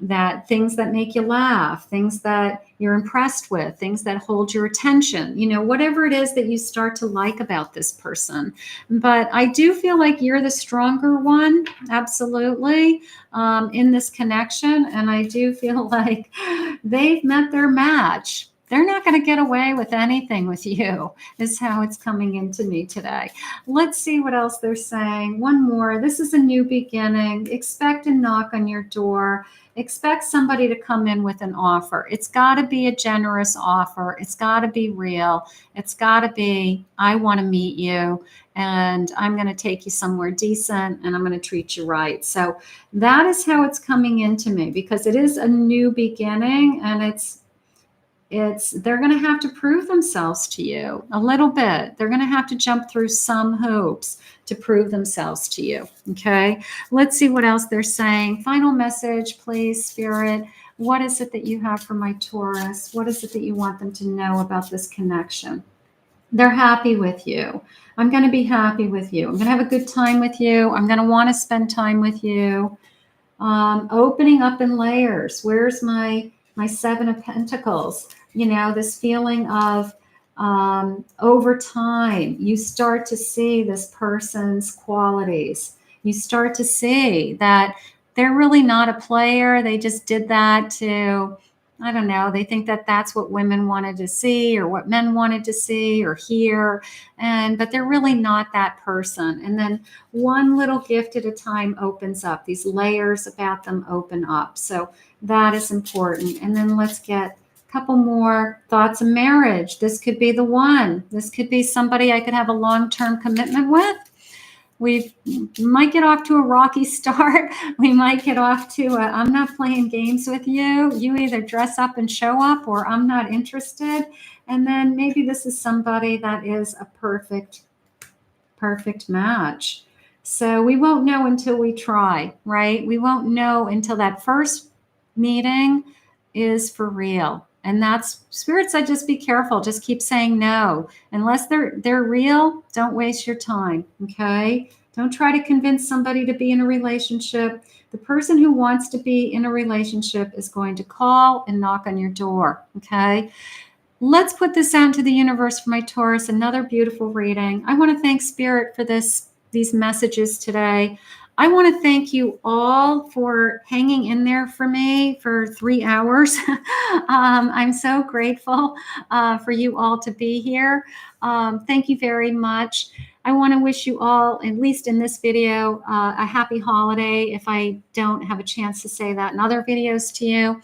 that things that make you laugh, things that you're impressed with, things that hold your attention, whatever it is that you start to like about this person. But I do feel like you're the stronger one, absolutely, in this connection. And I do feel like they've met their match. They're not going to get away with anything with you, is how it's coming into me today. Let's see what else they're saying. One more. This is a new beginning. Expect a knock on your door. Expect somebody to come in with an offer. It's got to be a generous offer. It's got to be real. It's got to be, I want to meet you and I'm going to take you somewhere decent and I'm going to treat you right. So that is how it's coming into me, because it is a new beginning, and they're going to have to prove themselves to you a little bit. They're going to have to jump through some hoops to prove themselves to you. Okay. Let's see what else they're saying. Final message, please, Spirit. What is it that you have for my Taurus? What is it that you want them to know about this connection? They're happy with you. I'm going to be happy with you. I'm going to have a good time with you. I'm going to want to spend time with you. Opening up in layers. Where's my Seven of Pentacles? This feeling of over time, you start to see this person's qualities. You start to see that they're really not a player. They just did that to, I don't know, they think that that's what women wanted to see or what men wanted to see or hear. But they're really not that person. And then one little gift at a time opens up. These layers about them open up. So that is important. And then let's get couple more thoughts of marriage. This could be the one. This could be somebody I could have a long-term commitment with. We might get off to a rocky start. We might get off to I'm not playing games with you. You either dress up and show up, or I'm not interested. And then maybe this is somebody that is a perfect match. So we won't know until we try, right? We won't know until that first meeting is for real. And that's, Spirit said, just be careful. Just keep saying no. Unless they're real, don't waste your time, okay? Don't try to convince somebody to be in a relationship. The person who wants to be in a relationship is going to call and knock on your door, okay? Let's put this out into the universe for my Taurus. Another beautiful reading. I want to thank Spirit for these messages today. I want to thank you all for hanging in there for me for 3 hours. I'm so grateful for you all to be here. Thank you very much. I want to wish you all, at least in this video, a happy holiday, if I don't have a chance to say that in other videos to you.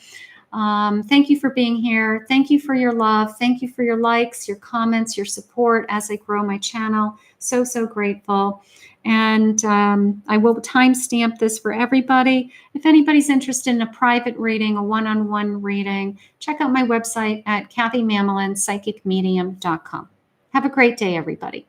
Thank you for being here. Thank you for your love. Thank you for your likes, your comments, your support as I grow my channel. So, so grateful. And I will timestamp this for everybody. If anybody's interested in a private reading, a one-on-one reading, check out my website at KathyMamolenPsychicMedium.com. Have a great day, everybody.